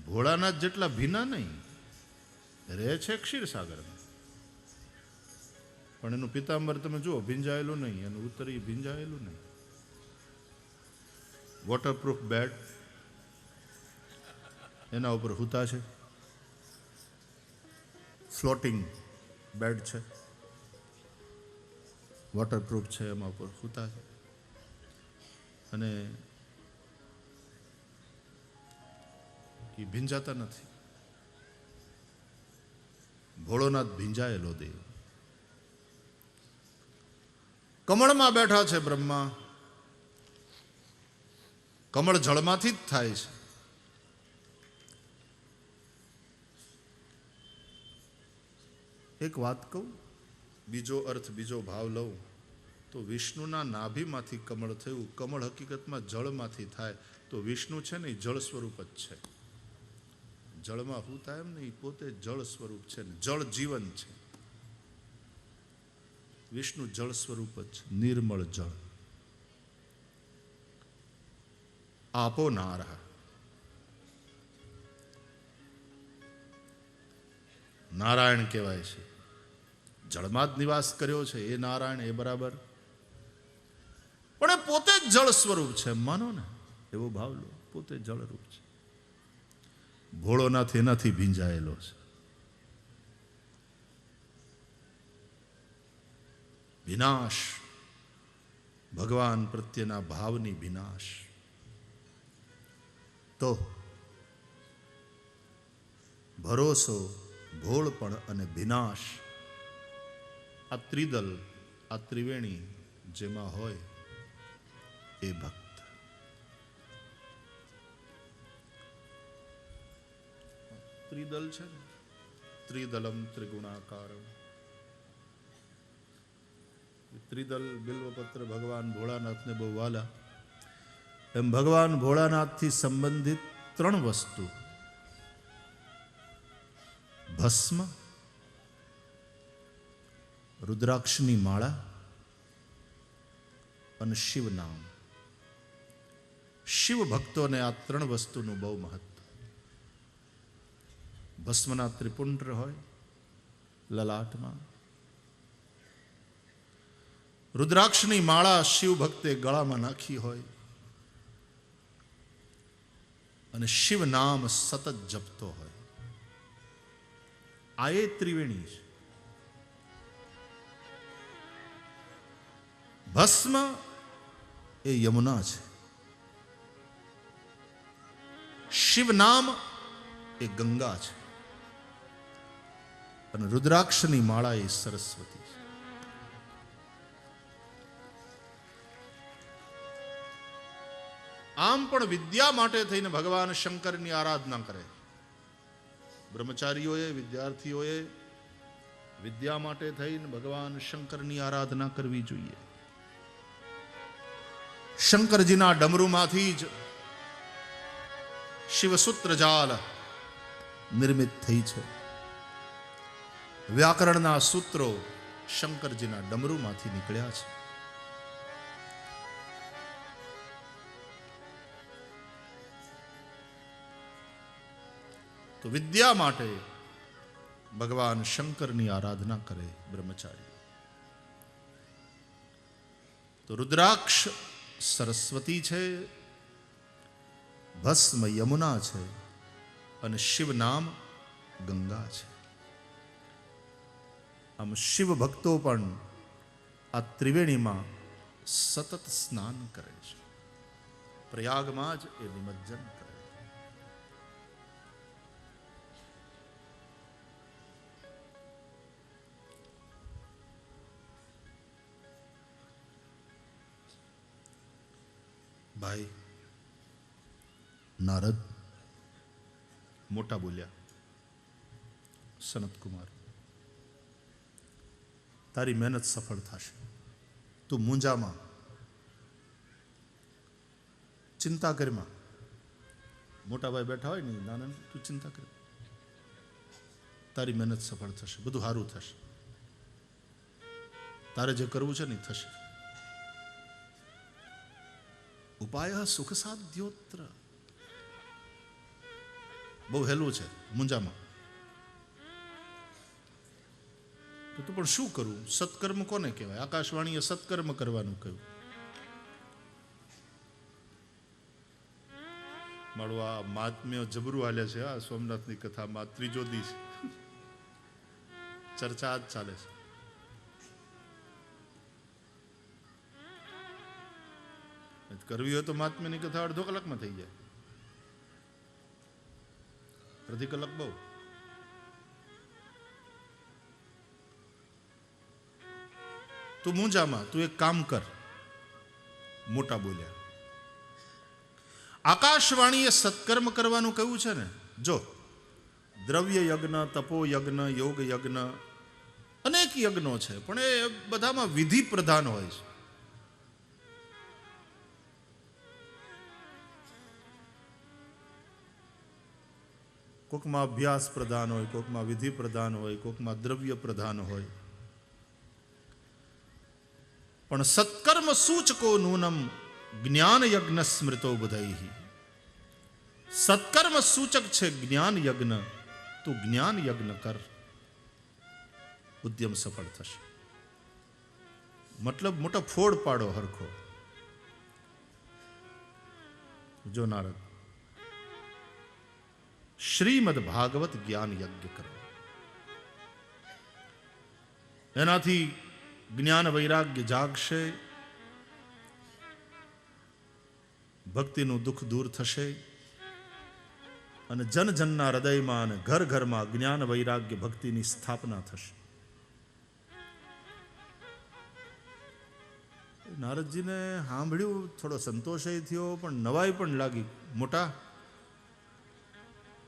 ભોળાનાથ જેટલા ભીના નહીં, રહે છે ક્ષીરસાગરમાં. પણ એનું પિતાંબર તમે જુઓ, ભીંજાયેલું નહીં, એનું ઉત્તરી ભીંજાયેલું નહીં. વોટરપ્રૂફ બેડ એના ઉપર હુતા છે, ફ્લોટિંગ બેડ છે, વોટરપ્રૂફ છે, એમાં ઉપર હુતા છે. અને એ ભીંજાતા નથી. ભોળોનાથ ભીંજાયેલો દેવ. કમળમાં બેઠા છે બ્રહ્મા. કમળ જળમાંથી જ થાય છે. એક વાત કહું, બીજો અર્થ, બીજો ભાવ લઉં તો વિષ્ણુના નાભીમાંથી કમળ થયું. કમળ હકીકતમાં જળમાંથી થાય, તો વિષ્ણુ છે ને એ જળ સ્વરૂપ જ છે. જળમાં શું થાય એમ ને, એ પોતે જળ સ્વરૂપ છે ને, જળ જીવન છે. વિષ્ણુ જળ સ્વરૂપ જ છે, નિર્મળ જળ. આપો નારા, નારાયણ કહેવાય છે. જળમાં જ નિવાસ કર્યો છે એ નારાયણ, એ બરાબર. પણ એ પોતે જ જળ સ્વરૂપ છે, માનો ને, એવો ભાવ લો. પોતે જળરૂપ છે. ભોળોનાથ એનાથી ભીંજાયેલો છે. વિનાશ, ભગવાન પ્રત્યેના ભાવની વિનાશ. તો ભરોસો, ભોળપણ અને વિનાશ, આ ત્રિદલ, આ ત્રિવેણી જેમાં હોય એ ભક્ત. ત્રિદલ છે ને, ત્રિદલમ ત્રિગુણાકારમ. ત્રિદલ બિલ્વપત્ર ભગવાન ભોળાનાથને બહુ વાલા. એમ ભગવાન ભોળાનાથથી સંબંધિત ત્રણ વસ્તુ: ભસ્મ, રુદ્રાક્ષની માળા અને શિવ નામ. શિવ ભક્તોને આ ત્રણ વસ્તુનું બહુ મહત્વ. ભસ્મના ત્રિપુંડ્ર હોય લલાટમાં, રુદ્રાક્ષની માળા શિવ ભક્તે ગળામાં નાખી હોય, અને શિવ નામ સતત જપતો હોય. આ એ ત્રિવેણી છે. ભસ્મ એ યમુના છે, શિવ નામ એ ગંગા છે, અને રુદ્રાક્ષની માળા એ સરસ્વતી છે. આમ પણ વિદ્યા માટે થઈને ભગવાન શંકરની આરાધના કરે. બ્રહ્મચારીઓએ, વિદ્યાર્થીઓએ વિદ્યા માટે થઈને ભગવાન શંકરની આરાધના કરવી જોઈએ. શંકરજીના ડમરુમાંથી જ શિવસૂત્ર જાલ નિર્મિત થઈ છે. વ્યાકરણના સૂત્રો શંકરજીના ડમરુમાંથી નીકળ્યા છે. તો વિદ્યા માટે ભગવાન શંકરની આરાધના કરે બ્રહ્મચારી. તો રુદ્રાક્ષ સરસ્વતી છે, ભસ્મ યમુના છે, અને શિવ નામ ગંગા છે. આમ શિવ ભક્તો પણ આ ત્રિવેણીમાં સતત સ્નાન કરે છે. પ્રયાગમાં જ એ નિમજ્જન કરે. ભાઈ નારદ મોટા બોલ્યા, સનત કુમાર, તારી મહેનત સફળ થશે. તું મૂંઝામાં, ચિંતા કરમાં. મોટા ભાઈ બેઠા હોય ને, નાના, તું ચિંતા કર, તારી મહેનત સફળ થશે, બધું સારું થશે, તારે જે કરવું છે ને એ થશે. ઉપાય સુખ સાધ્યોત્ર. બહુ હેલું છે મુંજામાં. તો પણ શું કરવું? સત્કર્મ કોને કહેવાય? આકાશવાણીએ સત્કર્મ કરવાનું કહ્યું. મારું આ મહાત્મ્ય જબરું હાલે છે. આ સોમનાથની કથામાં ત્રીજો દી છે, ચર્ચા જ ચાલે છે. કરવી હોય તો મહાત્મ્યની કથા અડધો કલાકમાં થઈ જાય, અડધી કલાક બહુ. તું મૂંઝામાં, તું એક કામ કર. મોટા બોલ્યા, આકાશવાણીએ સત્કર્મ કરવાનું કહ્યું છે ને. જો દ્રવ્ય યજ્ઞ, તપો યજ્ઞ, યોગ યજ્ઞ, અનેક યજ્ઞો છે, પણ એ બધામાં વિધિ પ્રધાન હોય છે. કોકમાં અભ્યાસ પ્રધાન હોય, કોકમાં વિધિ પ્રધાન હોય, કોકમાં દ્રવ્ય પ્રધાન હોય. પણ સત્કર્મ સૂચકો નૂનમ જ્ઞાન યજ્ઞ સ્મૃતો બધાઈ. સત્કર્મ સૂચક છે જ્ઞાન યજ્ઞ. તું જ્ઞાન યજ્ઞ કર, ઉદ્યમ સફળ થશે. મતલબ મોટો ફોડ પાડો હરખો. જો નારદ, શ્રીમદ ભાગવત જ્ઞાન યજ્ઞ કરો. એનાથી જ્ઞાન વૈરાગ્ય જાગશે, ભક્તિનું દુઃખ દૂર થશે, અને જન જનના હૃદયમાં અને ઘર ઘરમાં જ્ઞાન વૈરાગ્ય ભક્તિની સ્થાપના થશે. નારદજીને સાંભળ્યું, થોડો સંતોષ થયો, પણ નવાઈ પણ લાગી. મોટા,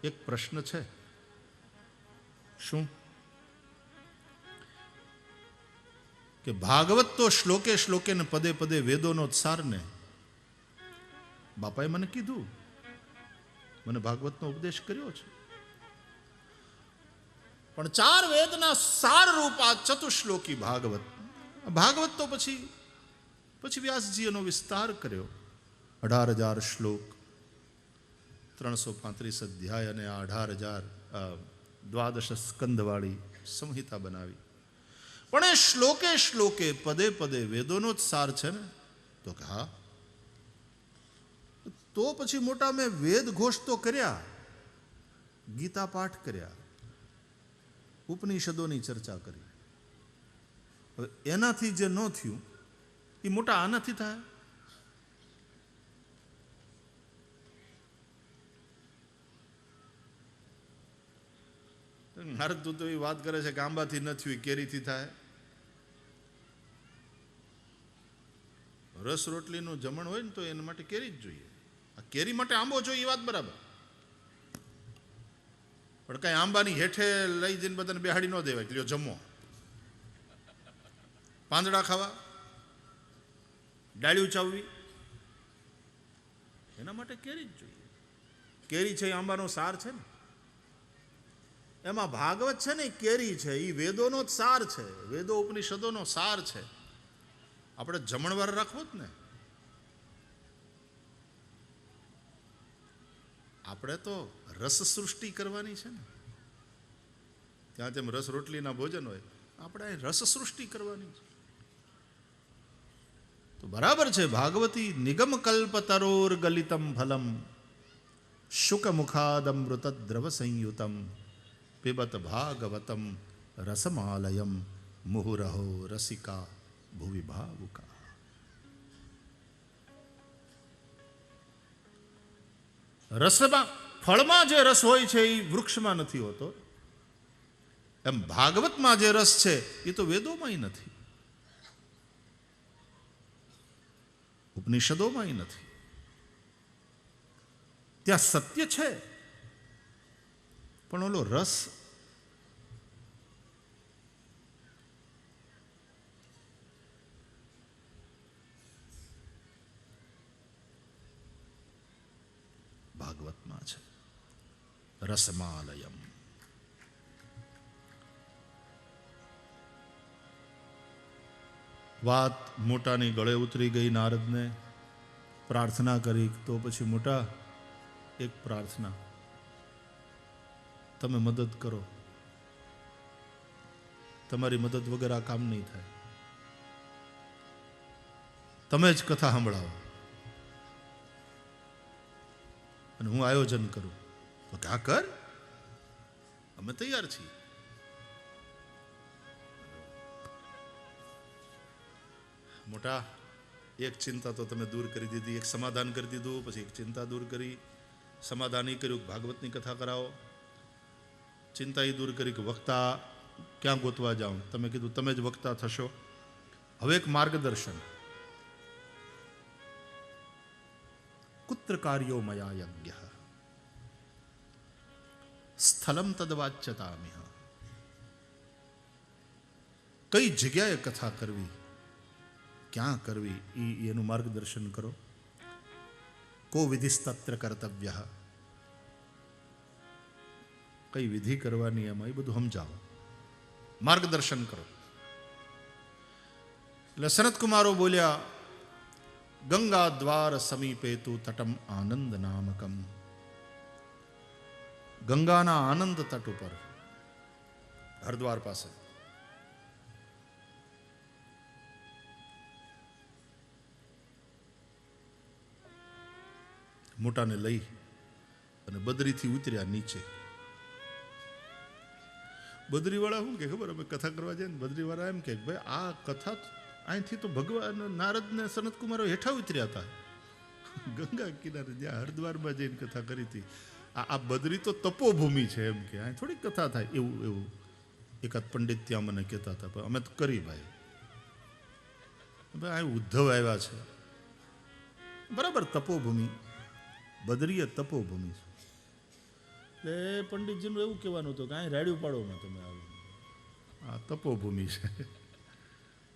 એક પ્રશ્ન છે. શું? કે ભાગવત તો શ્લોકે શ્લોકે ને પદે પદે વેદોનો સાર ને. બાપાએ મને કીધું, મને ભાગવતનો ઉપદેશ કર્યો છે, પણ 4 વેદના સાર રૂપ આ ચતુશ્લોકી ભાગવત. ભાગવત તો પછી વ્યાસજી એનો વિસ્તાર કર્યો. 18,000 શ્લોક, 335 અધ્યાય અને 18,000 દ્વાદશ સ્કંદવાળી સંહિતા બનાવી. પણ એ શ્લોકે શ્લોકે પદે પદે વેદોનો જ સાર છે ને? તો કે હા. તો પછી મોટા મેં વેદ ઘોષ તો કર્યા, ગીતા પાઠ કર્યા, ઉપનિષદોની ચર્ચા કરી. હવે એનાથી જે ન થયું એ મોટા આનાથી થાય. નારદ તું તો એ વાત કરે છે કે આંબાથી ન થયું, કેરીથી થાય. રસ રોટલીનું જમણ હોય ને તો એના માટે કેરી જ જોઈએ. આ કેરી માટે આંબો જોઈએ એ વાત બરાબર, પણ કઈ આંબાની હેઠે લઈ જઈને બધાને બેહાડી ન દેવાય કે લ્યો જમો. પાંદડા ખાવા, ડાળિયું ચાવવી, એના માટે કેરી જ જોઈએ. કેરી છે એ આંબાનો સાર છે ને. એમાં ભાગવત છે ને કેરી છે, એ વેદોનો જ સાર છે, વેદો ઉપનિષદોનો સાર છે. આપણે જમણવાર રાખવો જ ને. આપણે તો રસ સૃષ્ટિ કરવાની છે ને. ત્યાં જેમ રસ રોટલીના ભોજન હોય, આપણે અહીં રસ સૃષ્ટિ કરવાની છે. તો બરાબર છે. ભાગવતી નિગમ કલ્પતરોર ગલિતમ ફલમ શુક મુખાદમૃત દ્રવ સંયુતમ પિબત ભાગવતમ રસમાલયમ મુહુરહો રસિકા ભુવિ ભાવુકા. રસમાં, ફળમાં જે રસ હોય છે એ વૃક્ષમાં નથી હોતો. એમ ભાગવતમાં જે રસ છે એ તો વેદોમાંય નથી, ઉપનિષદોમાંય નથી. ત્યાં સત્ય છે, પણ ઓલો રસ ભાગવતમાં છે. રસમાલયમ. વાત મોટાની ગળે ઉતરી ગઈ. નારદને પ્રાર્થના કરી. તો પછી મોટા, એક પ્રાર્થના, તમે મદદ કરો. તમારી મદદ વગર આ કામ નહીં થાય. તમે જ કથા સંભળાવો અને હું આયોજન કરું. તો ક્યાં કર, અમે તૈયાર છીએ. મોટા, એક ચિંતા તો તમે દૂર કરી દીધી, એક સમાધાન કરી દીધું, પછી એક ચિંતા દૂર કરી. સમાધાન એ કર્યું કે ભાગવતની કથા કરાવો. ચિંતા એ દૂર કરી કે વક્તા ક્યાં ગોતવા જાઉં. તમે કીધું તમે જ વક્તા થશો. હવે એક માર્ગદર્શન. કુત્ર કાર્યો મયા યજ્ઞ સ્થલમ તદવાચ્યતામિહ. કઈ જગ્યાએ કથા કરવી, ક્યાં કરવી, એનું માર્ગદર્શન કરો. કો વિધિસ્તત્ર કર્તવ્ય, કઈ વિધિ કરવાની, એમાં એ બધું સમજાવો, માર્ગદર્શન કરો. એટલે સનત કુમારો બોલ્યા, ગંગા દ્વાર સમીપે તુ તટમ આનંદ નામકમ. ગંગાના આનંદ તટ ઉપર, હરદ્વાર પાસે મોટાને લઈ અને બદરીથી ઉતર્યા નીચે. બદરીવાળા શું કે ખબર, અમે કથા કરવા જાય ને, બદરીવાળા એમ કે ભાઈ આ કથા અહીંથી તો ભગવાન નારદ ને સનત કુમારો હેઠા ઉતર્યા હતા ગંગા કિનારે, જ્યાં હરદ્વારમાં જઈને કથા કરી હતી. આ બદરી તો તપોભૂમિ છે એમ કે અહીં થોડીક કથા થાય. એવું એકાદ પંડિત ત્યાં મને કહેતા હતા. પણ અમે તો કરી ભાઈ અહીં ઉદ્ધવ આવ્યા છે, બરાબર, તપોભૂમિ. બદરી એ તપોભૂમિ છે. એટલે પંડિતજીનું એવું કહેવાનું હતું કે અહીં રાડ્યું પાડોમાં તમે આવી, આ તપોભૂમિ છે,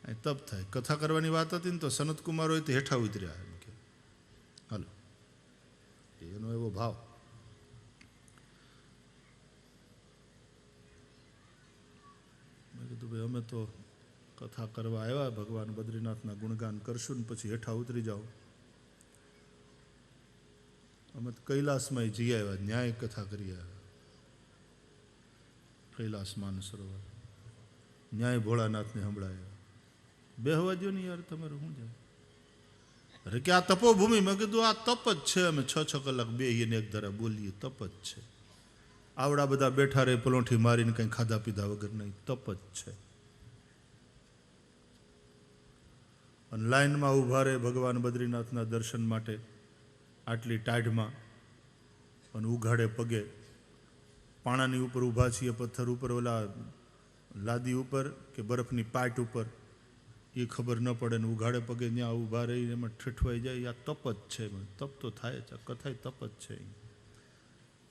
અહીં તપ થાય. કથા કરવાની વાત હતી ને તો સનત કુમારો હોય તો હેઠા ઉતર્યા એમ કે હાલો, એનો એવો ભાવ. મેં કીધું ભાઈ અમે તો કથા કરવા આવ્યા, ભગવાન બદ્રીનાથના ગુણગાન કરશું ને પછી હેઠા ઉતરી જાઓ. અમે તો કૈલાસમાં જઈ આવ્યા, ન્યાય કથા કરી આવ્યા. કૈલાસ માનસરોવર ન્યાય ભોળાનાથને સંભળાયા. બેહવા દો ને યાર, તમારું શું જાય? અરે કે આ તપોભૂમિ. મેં કીધું આ તપ જ છે. અમે 6 કલાક બેહીને એક ધારા બોલીએ, તપ જ છે. આવડા બધા બેઠા રહે પલોઠી મારીને કંઈ ખાધા પીધા વગર નહીં, તપ જ છે. અને લાઈનમાં ઊભા રહે ભગવાન બદ્રીનાથના દર્શન માટે આટલી ટાઢમાં, અને ઉઘાડે પગે પાણાની ઉપર ઊભા છીએ, પથ્થર ઉપર, ઓલા લાદી ઉપર કે બરફની પાટ ઉપર, એ ખબર ન પડે ને ઉઘાડે પગે ત્યાં ઊભા રહીને એમાં ઠઠવાઈ જાય. આ તપ જ છે. તપ તો થાય જ, આ કથા તપ જ છે.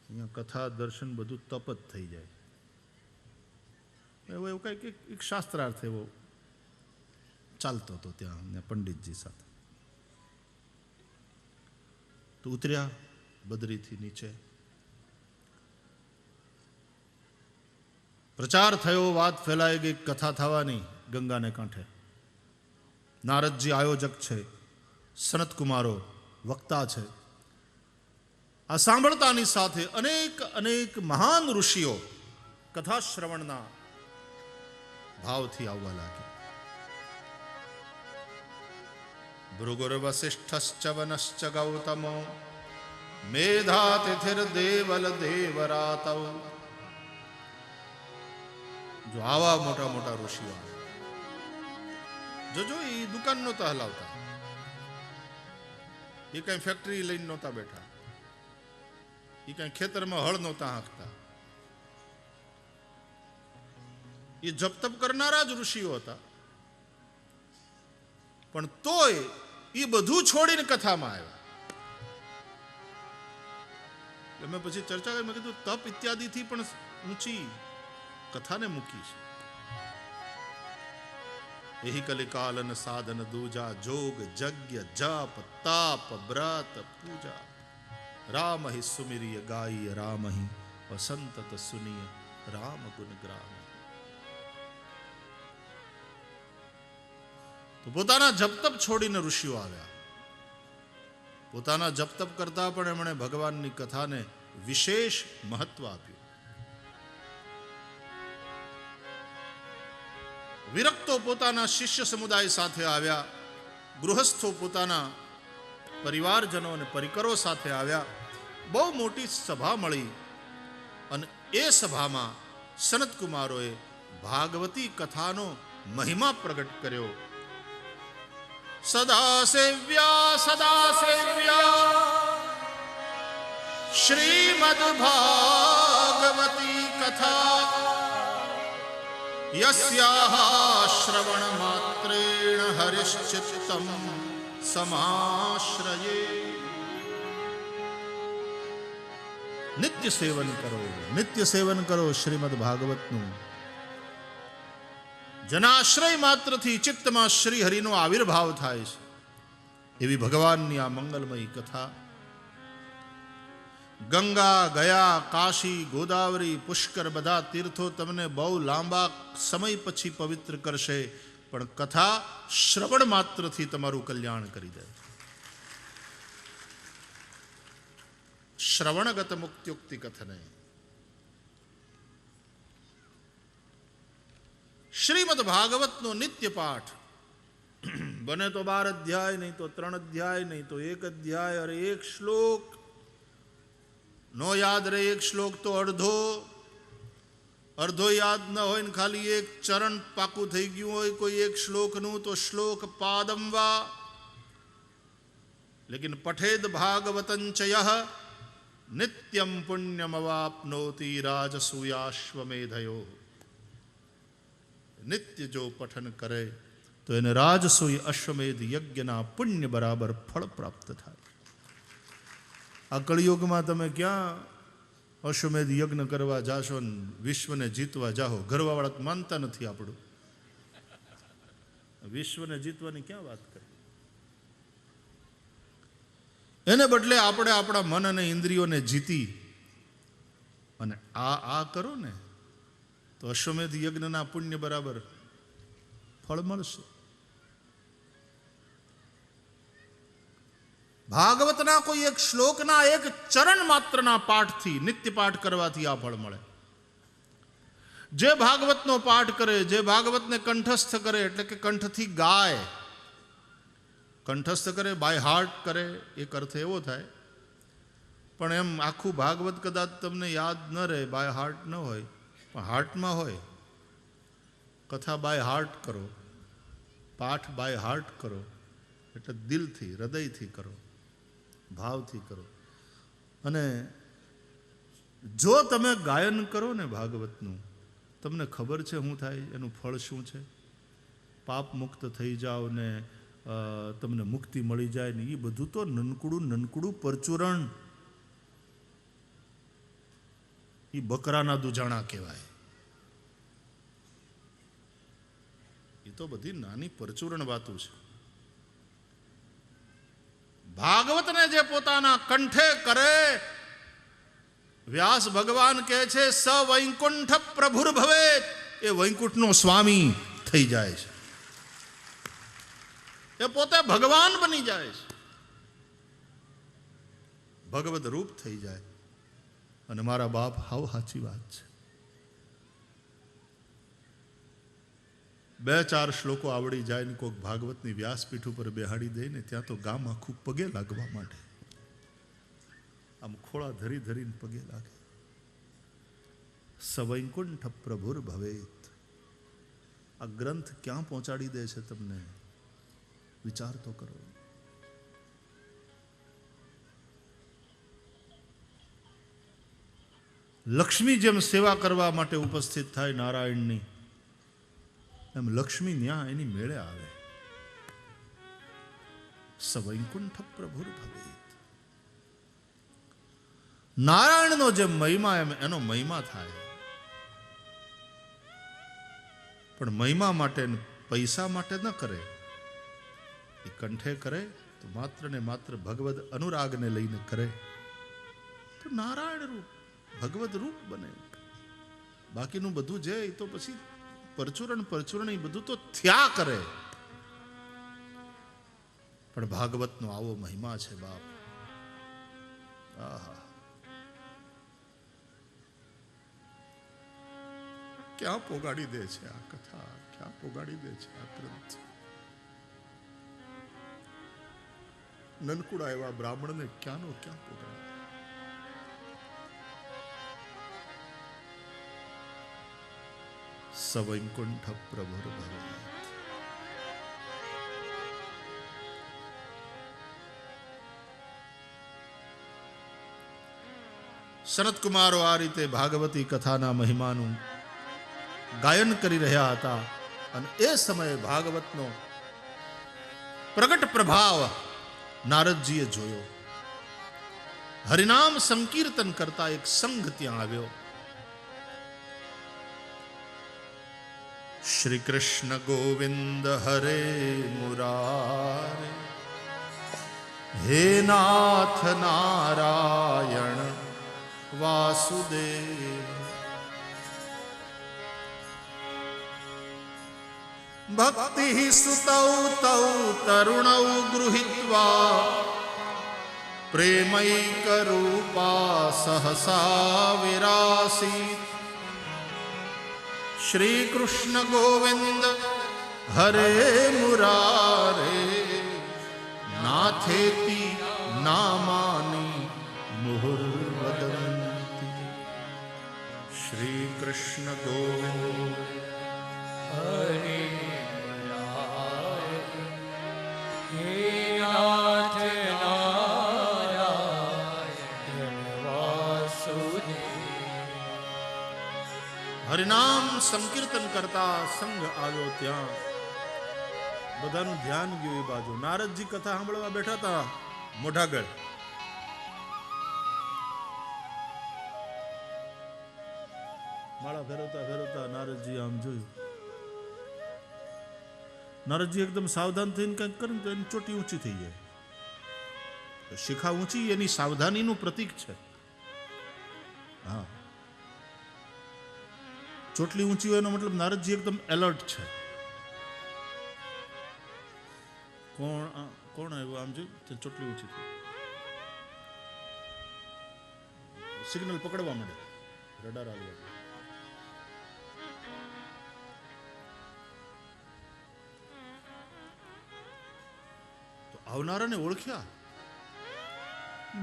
અહીંયા કથા દર્શન બધું તપ જ થઈ જાય. એવું કંઈક એક શાસ્ત્રાર્થ એવો ચાલતો હતો ત્યાં પંડિતજી સાથે. તો ઉતર્યા બદરીથી નીચે. પ્રચાર થયો, વાત ફેલાઈ ગઈ, કથા થવાની ગંગાને કાંઠે. નારદજી આયોજક છે, સનત કુમારો વક્તા છે. આ સાંભળતાની સાથે અનેક અનેક મહાન ઋષિઓ કથા શ્રવણના ભાવથી આવવા લાગ્યા. ભૃગુર્વસિષ્ઠશ્ચ વનશ્ચ ગૌતમો મેધાતિથિર દેવલ દેવરાતૌ. જો આવા મોટા મોટા ઋષિઓ, જોજો એ દુકાન નહોતા હલાવતા, એ કઈ ફેક્ટરી લઈને નહોતા બેઠા, એ કઈ ખેતરમાં હળ નહોતા હાંકતા. એ જપ તપ કરનારા જ ઋષિઓ હતા. પણ તોય એ બધું છોડીને કથામાં આવ્યા. મેં પછી ચર્ચા કરી, મેં કીધું તપ ઇત્યાદિથી પણ ઊંચી કથાને મૂકી છે. એહી કલિકાલન સાધન દૂજા, જોગ જગ્ય જપ તાપ વ્રત પૂજા, રામ હિ સુમિરિય ગાય રામ હિ વસંતત સુનિય રામ ગુણ ગ્રામ. તો પોતાના જપતપ છોડીને ઋષિઓ આવ્યા. પોતાના જપતપ કરતા પણ એમણે ભગવાનની કથાને વિશેષ મહત્વ આપ્યું. વિરક્તો પોતાના શિષ્ય સમુદાય સાથે આવ્યા, ગૃહસ્થો પોતાના પરિવારજનો અને પરિકરો સાથે આવ્યા. બહુ મોટી સભા મળી અને એ સભામાં સનત કુમારોએ ભાગવતી કથાનો મહિમા પ્રગટ કર્યો. સદા સેવ્યા શ્રીમદ ભાગવતી કથા, યસ્યાહ શ્રવણ માત્રેણ હરિશ્ચિત્તમ સમાશ્રયે. નિત્ય સેવન કરો શ્રીમદ ભાગવતનું. જનાશ્રય માત્રથી ચિત્તમાં શ્રી હરિનો આવિર્ભાવ થાય છે. એવી ભગવાનની આ મંગલમયી કથા. ગંગા ગયા, કાશી, ગોદાવરી, પુષ્કર બધા તીર્થો તમને બહુ લાંબા સમય પછી પવિત્ર કરશે, પણ કથા શ્રવણ માત્રથી તમારું કલ્યાણ કરી દે. શ્રવણગત મુક્ત્યુક્તિ કથને. શ્રીમદ ભાગવતનો નિત્ય પાઠ બને તો 12 અધ્યાય, નહીં તો 3 અધ્યાય, નહીં તો 1 અધ્યાય. અરે એક શ્લોક નો યાદ રહે, એક શ્લોક તો અડધો યાદ ન હોય ને ખાલી એક ચરણ પાકું થઈ ગયું હોય કોઈ એક શ્લોકનું, તો શ્લોક પાદમ વા. લેકિન પઠેદ ભાગવતંચયઃ નિત્યમ પુણ્યમવાપ્નોતિ રાજસૂયાશ્વમેધયો. નિત્ય જો પઠન કરે તો એને રાજસૂય અશ્વમેધ યજ્ઞના પુણ્ય બરાબર ફળ પ્રાપ્ત થાય. આ કળિયુગમાં તમે ક્યાં અશ્વમેધ યજ્ઞ કરવા જાશો ને વિશ્વને જીતવા જાઓ? ઘરવાળા માનતા નથી આપણું. વિશ્વને જીતવાની ક્યાં વાત કરે? એને બદલે આપણે આપણા મન અને ઇન્દ્રિયોને જીતી અને આ કરો ને તો અશ્વમેધ યજ્ઞના પુણ્ય બરાબર ફળ મળશે. ભાગવતના કોઈ એક શ્લોકના એક ચરણ માત્રના પાઠથી, નિત્ય પાઠ કરવાથી આ ફળ મળે. જે ભાગવતનો પાઠ કરે, જે ભાગવતને કંઠસ્થ કરે, એટલે કે કંઠથી ગાય, કંઠસ્થ કરે, બાય હાર્ટ કરે, એક અર્થ એવો થાય. પણ એમ આખું ભાગવત કદાચ તમને યાદ ન રહે, બાય હાર્ટ ન હોય, પણ હાર્ટમાં હોય. કથા બાય હાર્ટ કરો, પાઠ બાય હાર્ટ કરો, એટલે દિલથી, હૃદયથી કરો, ભાવથી કરો. અને જો તમે ગાયન કરો ને ભાગવતનું, તમને ખબર છે શું થાય, એનું ફળ શું છે? પાપ મુક્ત થઈ જાઓ ને તમને મુક્તિ મળી જાય ને. એ બધું તો નનકડું પરચુરણ, એ બકરાના દુજાણા કહેવાય. એ તો બધી નાની પરચુરણ વાતો છે. ભાગવતને જે પોતાના કંઠે કરે, વ્યાસ ભગવાન કહે છે સ વૈકુંઠ પ્રભુર ભવે, એ વૈકુંઠનો સ્વામી થઈ જાય છે. એ પોતે ભગવાન બની જાય છે, ભગવદ રૂપ થઈ જાય. અને મારા બાપ, હાવ સાચી વાત છે. 2-4 શ્લોકો આવડી જાય ને કોઈક ભાગવતની વ્યાસપીઠ ઉપર બેહાડી દે ને, ત્યાં તો ગામ આખું પગે લાગવા માંડે. આમ ખોળા ધરીને પગે લાગે. સવૈકુંઠ પ્રભુર ભવેત. આ ગ્રંથ ક્યાં પહોંચાડી દે છે તમને? વિચાર તો કરો. લક્ષ્મી જેમ સેવા કરવા માટે ઉપસ્થિત થાય નારાયણની, એમ લક્ષ્મી ન્યા એની મેળે આવે. સવૈકુંઠ પ્રભુર ભવેત. નારાયણનો જે મહિમા એમ એનો મહિમા થાય. પણ મહિમા માટે પૈસા માટે ન કરે. એ કંઠે કરે તો માત્ર ને માત્ર ભગવદ અનુરાગને લઈને કરે તો નારાયણ રૂપ ભગવદ રૂપ બને. બાકીનું બધું જે તો પછી પરચુરણ એ બધું તો થયા કરે. પણ ભાગવતનો આવો મહિમા છે બાપ. આહા, ક્યાં પોગાડી દે છે આ કથા, ક્યાં પોગાડી દે છે આ ગ્રંથ. નનકુડા એવા બ્રાહ્મણને ક્યાંનો ક્યાં પોગાડે. સવૈકુંઠ પ્રભુર ભગવત. સનત કુમારો આ રીતે ભાગવતી કથાના મહિમાનું ગાયન કરી રહ્યા હતા. અને એ સમયે ભાગવતનો પ્રગટ પ્રભાવ નારદજીએ જોયો. હરિનામ સંકીર્તન કરતા એક સંઘ ત્યાં આવ્યો. શ્રી કૃષ્ણ ગોવિંદ હરે મુરારે, હે નાથ નારાયણ વાસુદેવ. ભક્તિ સુતૌ તૌ તરુણૌ ગૃહીત્વા, પ્રેમૈક રૂપા સહસા વિરાસીત. શ્રી કૃષ્ણ ગોવિંદ હરે મુરારે, નાથેતિ નામાની મુહુર્વદંતિ. શ્રી કૃષ્ણ ગોવિંદ હરે હે નાથ નારાયણ વાસુદેવ. હરિનામ સંકીર્તન કરતા સંઘ આવ્યો. ત્યાં બધાનું ધ્યાન ગયું એ બાજુ. નારદજી કથા સાંભળવા બેઠા હતા મોઢાગઢ. માળા ફેરવતા ફેરવતા નારદજી આમ જોયું. નારદજી એકદમ સાવધાન થઈને કંઈક કરે તો એની ચોટી ઊંચી થઈ જાય. શિખા ઊંચી એની સાવધાનીનું પ્રતીક છે. હા, ચોટલી ઊંચી હોય એનો મતલબ નારદજી એકદમ એલર્ટ છે. કોણ આવ્યું આમ જોયું તે ચોટલી ઊંચી થઈ. સિગ્નલ પકડવા માંડે, રડાર આવ્યો. તો આવનારાને ઓળખ્યા.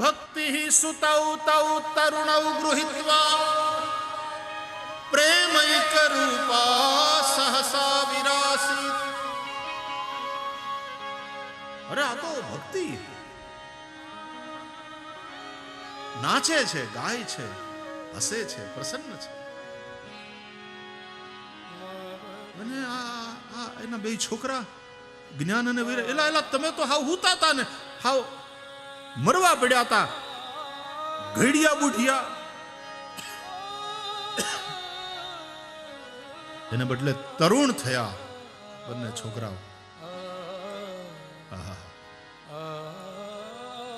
ભક્તિ સુતૌ તૌ તરુણૌ ગૃહીત્વા, પ્રેમૈક રૂપા સહસા વિરાસીત. અરે આ તો ભક્તિ નાચે છે, ગાય છે, હસે છે, પ્રસન્ન છે. અને આ એના બે છોકરા જ્ઞાન અને વીર, એલા તમે તો હાવ હુતા હતા ને, હાવ મરવા પડ્યા હતા, ઘડિયા બુઢિયા. એને બદલે તરુણ થયા બંને છોકરાઓ.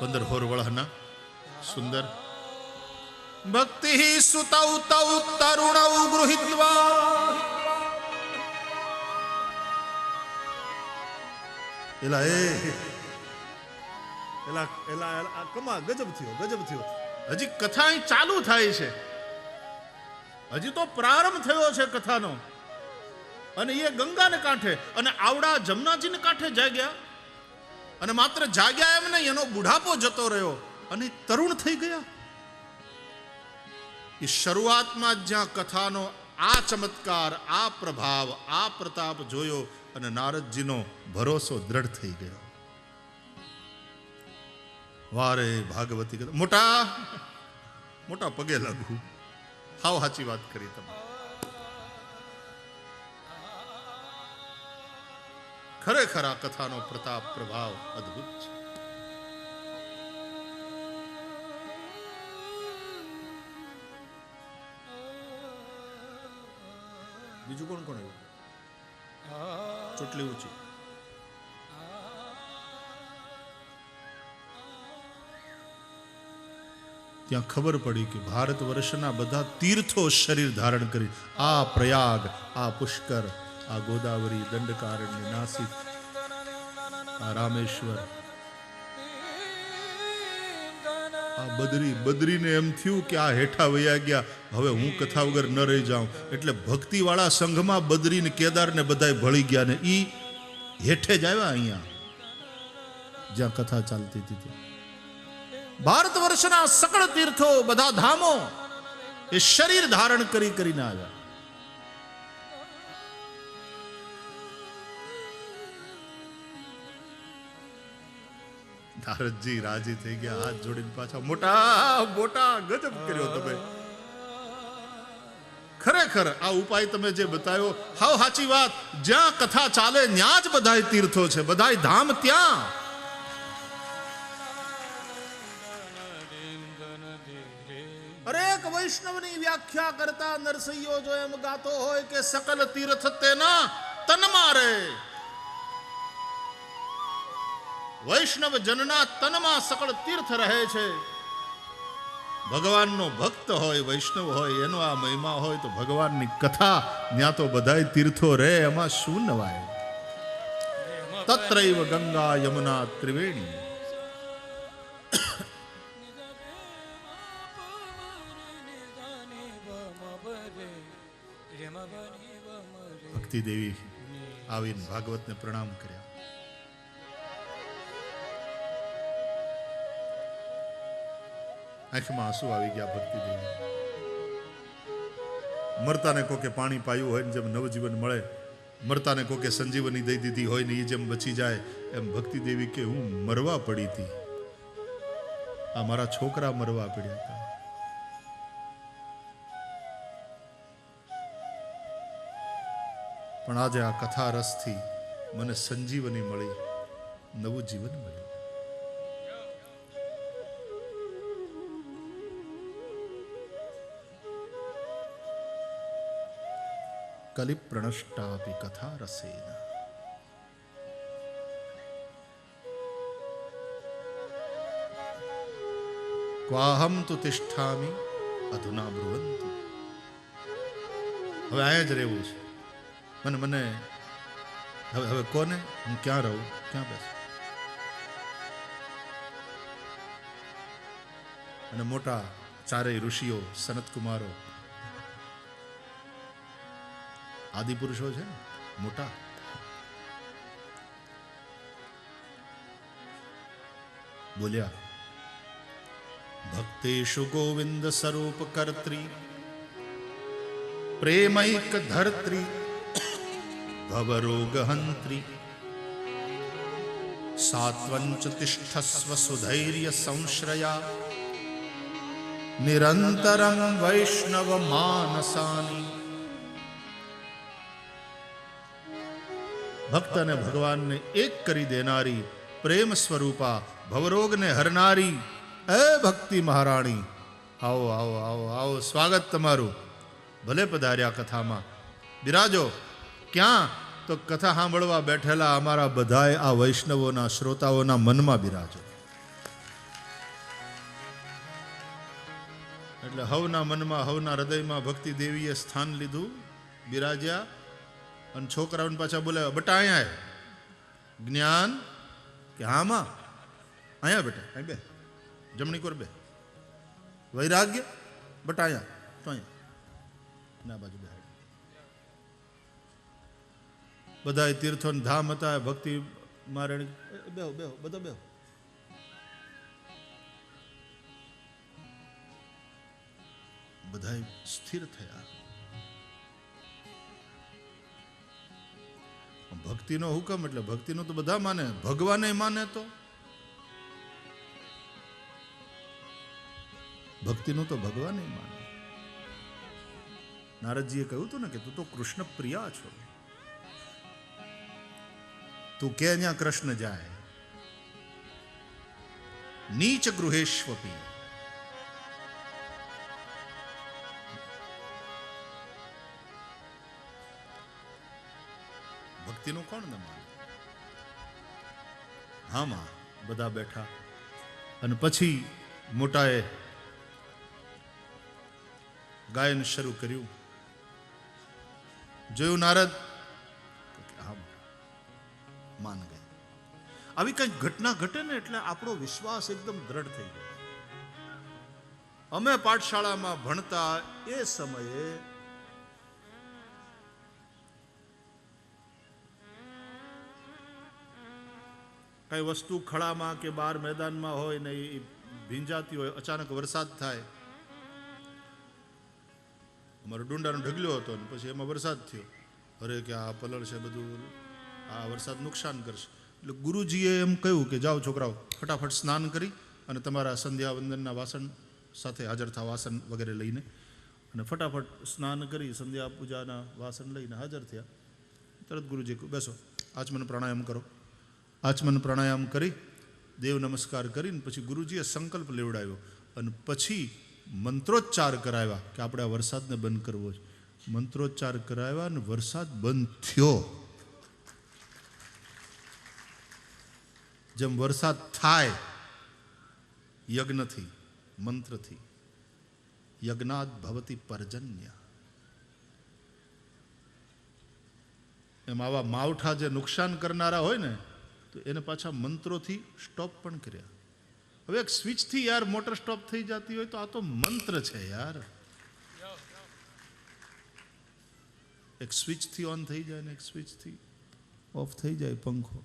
15 વર્ષના સુંદર. ભક્તિ સુતૌ તૌ તરુણૌ ગૃહીત્વા, એલા કમા ગજબ થયો. હજી કથા અહીં ચાલુ થાય છે. હજી તો પ્રારંભ થયો છે કથાનો. અને એ ગંગાને કાંઠે અને આવડા જમનાજીને કાંઠે જાગ્યા. અને માત્ર જાગ્યા એમ નહીં, એનો બુઢાપો જતો રહ્યો અને તરુણ થઈ ગયા. એ શરૂઆતમાં જ્યાં કથાનો આ ચમત્કાર, આ પ્રભાવ, આ પ્રતાપ જોયો અને નારદજીનો ભરોસો દ્રઢ થઈ ગયો. વારે ભાગવતી કથા મોટા પગે લાગુ. હાવ સાચી વાત કરી તમે. ખરેખર આ કથાનો પ્રતાપ પ્રભાવ અદ્ભુત છે. બીજું કોણ કોણ આવ્યું? ચોટલી ઊંચી. ત્યાં ખબર પડી કે ભારત વર્ષના બધા તીર્થો શરીર ધારણ કરી, આ પ્રયાગ, આ પુષ્કર, આ ગોદાવરી, દંડકારણ્ય, નાસિક, આ રામેશ્વર, આ બદરીને એમ થયું કે આ હેઠા વયા ગયા, હવે હું કથા વગર ન રહી જાઉં. એટલે ભક્તિવાળા સંઘમાં બદરી ને કેદાર ને બધાય ભળી ગયા ને ઈ હેઠે જ આવ્યા અહીંયા જ્યાં કથા ચાલતી હતી. ભારત વર્ષના સકળ તીર્થો, બધા ધામો એ શરીર ધારણ કરીને આવ્યા. નારદજી રાજી થઈ ગયા, હાથ જોડીને પાછા મોટા મોટા ગજબ કર્યો તમે. ખરેખર આ ઉપાય તમે જે બતાવ્યો હાવ સાચી વાત. જ્યાં કથા ચાલે ત્યાં જ બધાય તીર્થો છે, બધાય ધામ ત્યાં. અરેક વૈષ્ણવની વ્યાખ્યા કરતા નરસૈયો જો એમ ગાતો હોય કે સકલ તીર્થ તેના તનમાં રહે. વૈષ્ણવ જનના તનમાં સકળ તીર્થ રહે છે. ભગવાનનો ભક્ત હોય, વૈષ્ણવ હોય, એનો આ મહિમા હોય તો ભગવાનની કથા ત્યાં તો બધાય તીર્થો રહે. એમાં શું નવાય? તત્રૈવ ગંગા યમુના ત્રિવેણી. ભક્તિ દેવી આવીને ભાગવતને પ્રણામ કર્યા. આંખમાં આંસુ આવી ગયા ભક્તિ દેવી. મરતાને કોકે પાણી પાયું હોય ને જેમ નવજીવન મળે, મરતાને કોકે સંજીવની દઈ દીધી હોય ને એ જેમ બચી જાય, એમ ભક્તિ દેવી કે હું મરવા પડી હતી, આ મારા છોકરા મરવા પડ્યા હતા. પણ આજે આ કથા રસથી મને સંજીવની મળી, નવું જીવન મળ્યું. કલિ પ્રણષ્ટાપી કથા રસેન. ક્વાહમ તુ તિષ્ઠામિ અધુના બ્રુવંતુ. હવે અહીંયા જ રહેવું છે. મને હવે કોને હું ક્યાં રહું, ક્યાં બેસ? અને મોટા ચારેય ઋષિઓ, સનત કુમારો, આદિ પુરુષો છે ને મોટા, બોલ્યા ભક્તેષુ ગોવિંદ સ્વરૂપ કર્ત્રી પ્રેમૈક ધર્ત્રી ભવરોગહંત્રી સાત્વંચ તિષ્ઠસ્વ સુધૈર્ય સંશ્રયા નિરંતરં વૈષ્ણવ માનસાની. ભક્ત અને ભગવાનને એક કરી દેનારી, પ્રેમ સ્વરૂપા, ભવરોગને હરનારી એ ભક્તિ મહારાણી, આવો આવો આવો આવો, સ્વાગત તમારું. ભલે પધાર્યા કથામાં, બિરાજો. ક્યાં? તો કથા સાંભળવા બેઠેલા અમારા બધાય આ વૈષ્ણવોના, શ્રોતાઓના મનમાં બિરાજો. એટલે હવના મનમાં, હવના હૃદયમાં ભક્તિ દેવીએ સ્થાન લીધું, બિરાજ્યા. અને છોકરાઓને પાછા બોલાવ્યા, બટા અહીંયા જ્ઞાન કે હામાં અહીંયા બેટા, અહીં બે, જમણી કોર બે. વૈરાગ્ય બટા અહીંયા, તો અહીંયા ના બાજુ બે. બધા તીર્થો ધામ હતા, ભક્તિ મારે બેહો બેહો, બધા બેહો. બધા સ્થિર થયા. ભક્તિનો હુકમ એટલે ભક્તિનો તો બધા માને, ભગવાને માને તો ભક્તિનું તો ભગવાને માને. નારદજીએ કહ્યું હતું ને કે તું તો કૃષ્ણ પ્રિયા છો, તું કે ત્યાં કૃષ્ણ જાય. નીચ ગૃહેશ્વપી. ભક્તિનું કોણ ન માને? હામાં બધા બેઠા અને પછી મોટાએ ગાયન શરૂ કર્યું. જોયું નારદ? હા માન ગયા. આવી કંઈક ઘટના ઘટે ને એટલે આપણો વિશ્વાસ એકદમ દ્રઢ થઈ ગયો. અમે પાઠશાળામાં ભણતા એ સમયે કઈ વસ્તુ ખળામાં કે બહાર મેદાનમાં હોય ને એ ભીંજાતી હોય, અચાનક વરસાદ થાય. અમારો ડુંડાનો ઢગલ્યો હતો ને પછી એમાં વરસાદ થયો. અરે કે આ પલળ છે બધું, આ વરસાદ નુકસાન કરશે. એટલે ગુરુજીએ એમ કહ્યું કે જાઓ છોકરાઓ, ફટાફટ સ્નાન કરી અને તમારા સંધ્યા વંદનના વાસણ સાથે હાજર થાવ, વાસણ વગેરે લઈને. અને ફટાફટ સ્નાન કરી સંધ્યા પૂજાના વાસણ લઈને હાજર થયા. તરત ગુરુજી બેસો, આચમન પ્રાણાયામ કરો. આચમન પ્રાણાયામ કરી દેવ નમસ્કાર કરીને પછી ગુરુજીએ સંકલ્પ લેવડાવ્યો અને પછી મંત્રોચ્ચાર કરાવ્યા કે આપણે આ વરસાદને બંધ કરવો છે. મંત્રોચ્ચાર કરાવ્યા અને વરસાદ બંધ થયો. જેમ વરસાદ થાય યજ્ઞથી, મંત્રથી, યજ્ઞાદ ભવતી પર્જન્ય, એમ આવા માવઠા જે નુકસાન કરનારા હોય ને તો એને પાછા મંત્રોથી સ્ટોપ પણ કર્યા. હવે એક સ્વિચથી યાર મોટર સ્ટોપ થઈ જતી હોય તો આ તો મંત્ર છે યાર. એક સ્વિચથી ઓન થઈ જાય ને એક સ્વિચથી ઓફ થઈ જાય પંખો.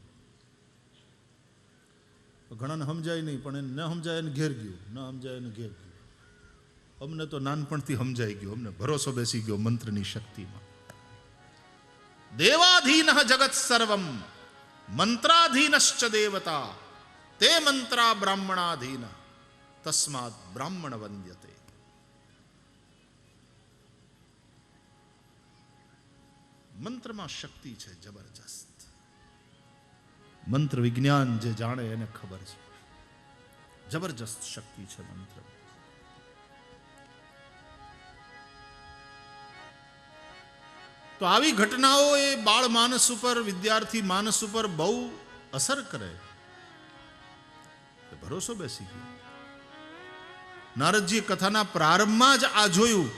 ઘણાને સમજાય નહીં, પણ એને ન સમજાય એને ઘેર ગયું, ન સમજાય એને ઘેર ગયું. અમને તો નાનપણથી સમજાઈ ગયું, અમને ભરોસો બેસી ગયો મંત્રની શક્તિમાં. દેવાધીન જગત સર્વમ મંત્રાધીનશ્ચ દેવતા તે મંત્રા બ્રાહ્મણાધીન તસ્માત બ્રાહ્મણ વંદ્યતે. મંત્રમાં શક્તિ છે જબરજસ્ત. મંત્ર વિજ્ઞાન જે જાણે એને ખબર છે, જબરજસ્ત શક્તિ છે મંત્ર. તો આવી ઘટનાઓ એ બાળ માનસ ઉપર, વિદ્યાર્થી માનસ ઉપર બહુ અસર કરે. ભરોસો બેસી ગયો. નારદજી કથાના પ્રારંભમાં જ આ જોયું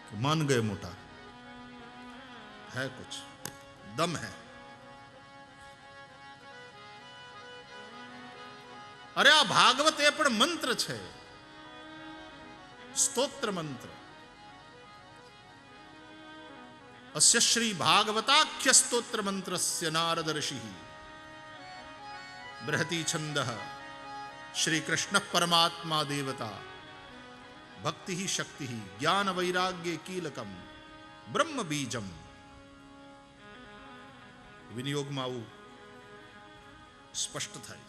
કે માન ગયે મોટા, હૈ કુછ દમ હૈ. અરે આ ભાગવત એ પણ મંત્ર છે, સ્તોત્ર મંત્ર. અસ્ય શ્રી ભાગવતાખ્ય સ્તોત્ર મંત્રસ્ય નારદ ઋષિ બૃહતિ છંદ શ્રી કૃષ્ણ પરમાત્મા દેવતા ભક્તિ શક્તિ જ્ઞાન વૈરાગ્ય કીલકમ બ્રહ્મ બીજમ. વિનિયોગમાં આવું સ્પષ્ટ થાય.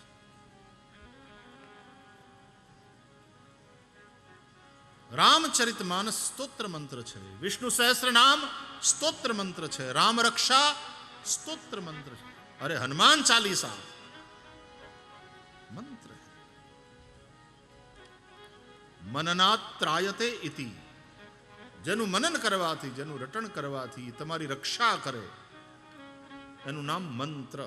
રામચરિત માનસ સ્તોત્ર મંત્ર છે, વિષ્ણુ સહસ્ત્ર નામ સ્તોત્ર મંત્ર છે, રામ રક્ષા સ્તોત્ર મંત્ર છે. અરે હનુમાન ચાલીસા મંત્ર. મનનાત ત્રાયતે ઇતિ, જેનું મનન કરવાથી, જેનું રટણ કરવાથી તમારી રક્ષા કરે એનું નામ મંત્ર.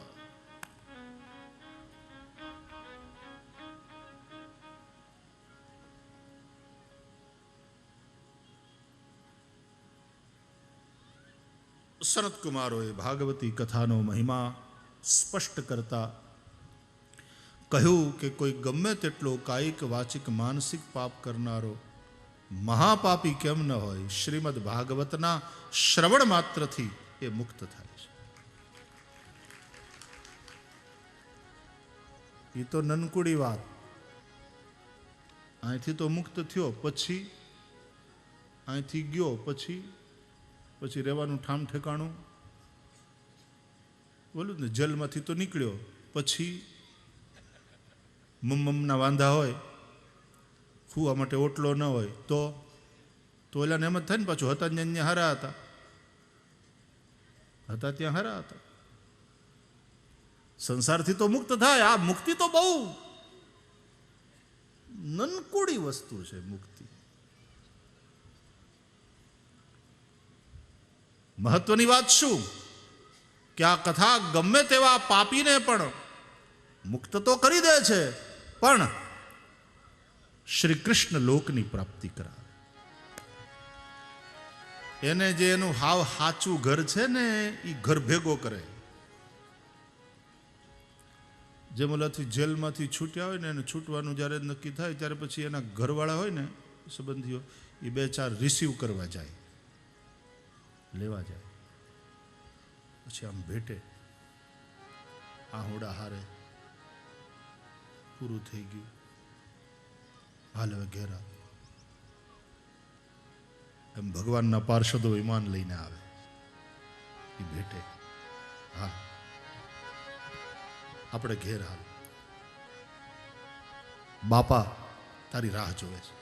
સનત કુમારોએ ભાગવતી કથાનો મહિમા સ્પષ્ટ કરતા કહ્યું કે કોઈ ગમે તેટલો કાયિક વાચિક માનસિક પાપ કરનારો મહાપાપી કેમ ન હોય, શ્રીમદ ભાગવતના શ્રવણ માત્રથી એ મુક્ત થાય છે. એ તો નનકુડી વાત. અહીંથી તો મુક્ત થયો, પછી અહીંથી ગયો, પછી રહેવાનું ઠામ ઠેકાણું બોલું ને, જેલમાંથી તો નીકળ્યો, પછી મમ્મના વાંધા હોય, ખુવા માટે ઓટલો ન હોય તો ઓલાને એમ જ થાય ને પાછું હતા ત્યાં હારા હતા ત્યાં હારા હતા. સંસારથી તો મુક્ત થાય. આ મુક્તિ તો બહુ નનકુડી વસ્તુ છે. મુક્તિ મહત્વની વાત શું? કે આ કથા ગમે તેવા પાપીને પણ મુક્ત તો કરી દે છે, પણ શ્રી કૃષ્ણ લોકની પ્રાપ્તિ કરાવે. એને જે એનું હાવ હાચું ઘર છે ને એ ઘર ભેગો કરે. જેમ ઓલાથી જેલમાંથી છૂટ્યા હોય ને એને છૂટવાનું જ્યારે નક્કી થાય ત્યારે પછી એના ઘરવાળા હોય ને સંબંધીઓ એ બે ચાર રિસીવ કરવા જાય, લેવા જાય, પછી આમ ભેટે, આહોડા હારે પૂરું થઈ ગયું, હાલ હવે ઘેરા. એમ ભગવાનના પાર્ષદો વિમાન લઈને આવે, એ ભેટે, હા આપણે ઘેર હાલ, બાપા તારી રાહ જોવે છે.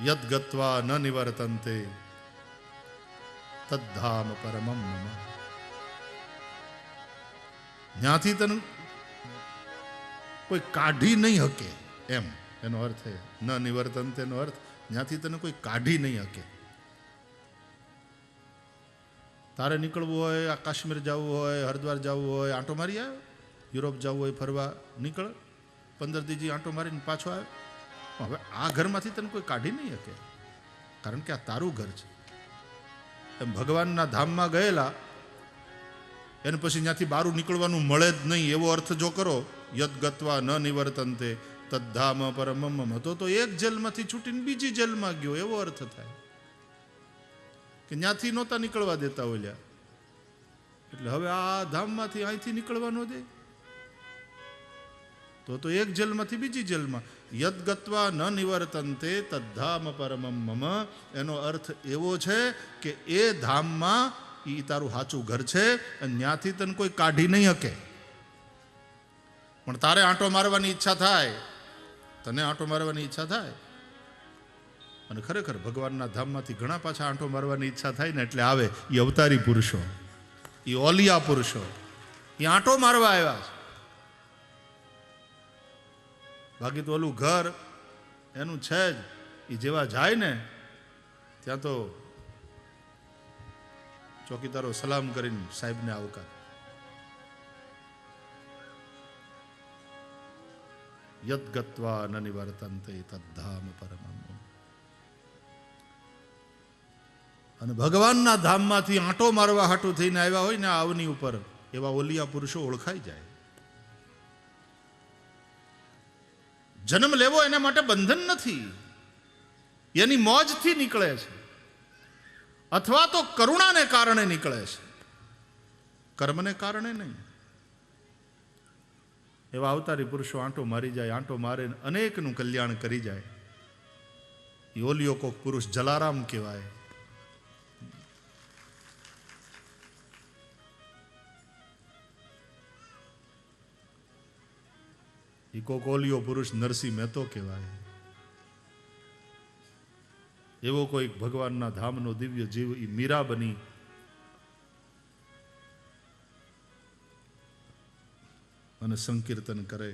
યદ ગત્વા ન નિવર્તન્તે તદ્ધામ પરમમ મમ. ત્યાંથી તને કોઈ કાઢી નહીં હકે, એમ એનો અર્થ છે ન નિવર્તન્તે નો અર્થ ત્યાંથી તને કોઈ કાઢી નહીં હકે. તારે નીકળવું હોય, આ કાશ્મીર જવું હોય, હરિદ્વાર જવું હોય, આંટો મારી આવે, યુરોપ જવું હોય ફરવા નીકળ, 15 દીજી આંટો મારીને પાછો આવે. હવે આ ઘરમાંથી તને કોઈ કાઢી નહીં શકે, કારણ કે આ તારું ઘર છે. એમ ભગવાનના ધામમાં ગયેલા એને પછી ત્યાંથી બહાર નીકળવાનું મળે જ નહીં એવો અર્થ જો કરો, યદ ગત્વા ન નિવર્તન્તે તદ્ધામ પરમમ, તો એક જેલમાંથી છૂટીને બીજી જેલમાં ગયો એવો અર્થ થાય કે ત્યાંથી નહોતા નીકળવા દેતા ઓલ્યા, એટલે હવે આ ધામમાંથી અહીંથી નીકળવા ન દે, તો એક જેલમાંથી બીજી જેલમાં. યદ ગત્વા ન નિવર્તન્તે તદ્ધામ પરમમ મમ, એનો અર્થ એવો છે કે એ ધામમાં એ તારું સાચું ઘર છે અને ત્યાંથી તને કોઈ કાઢી નહીં શકે. પણ તારે આંટો મારવાની ઈચ્છા થાય, તને આંટો મારવાની ઈચ્છા થાય, અને ખરેખર ભગવાનના ધામમાંથી ઘણા પાછા આંટો મારવાની ઈચ્છા થાય ને એટલે આવે એ અવતારી પુરુષો, એ ઓલિયા પુરુષો, એ આંટો મારવા આવ્યા છે. બાકી તો ઓલું ઘર એનું છે જ, એ જેવા જાય ને ત્યાં તો ચોકીદારો સલામ કરીને સાહેબને આવકાર. યદ ગત્વા ન નિવર્તન્તે તદ્ધામ પરમમ. અને ભગવાનના ધામમાંથી આંટો મારવા હાટું થઈને આવ્યા હોય ને આવની ઉપર, એવા ઓલિયા પુરુષો ઓળખાઈ જાય. જન્મ લેવો એના માટે બંધન નથી, એની મોજથી નીકળે છે, અથવા તો કરુણાને કારણે નીકળે છે, કર્મને કારણે નહીં. એવા અવતારી પુરુષો આંટો મારી જાય, આંટો મારે અનેકનું કલ્યાણ કરી જાય. એ ઓલિયો કોક પુરુષ જલારામ કહેવાય. એ કોક ઓલિયો પુરુષ નરસિંહ મહેતો કહેવાય. એવો કોઈ ભગવાનના ધામનો દિવ્ય જીવ એ મીરા બની અને સંકીર્તન કરે.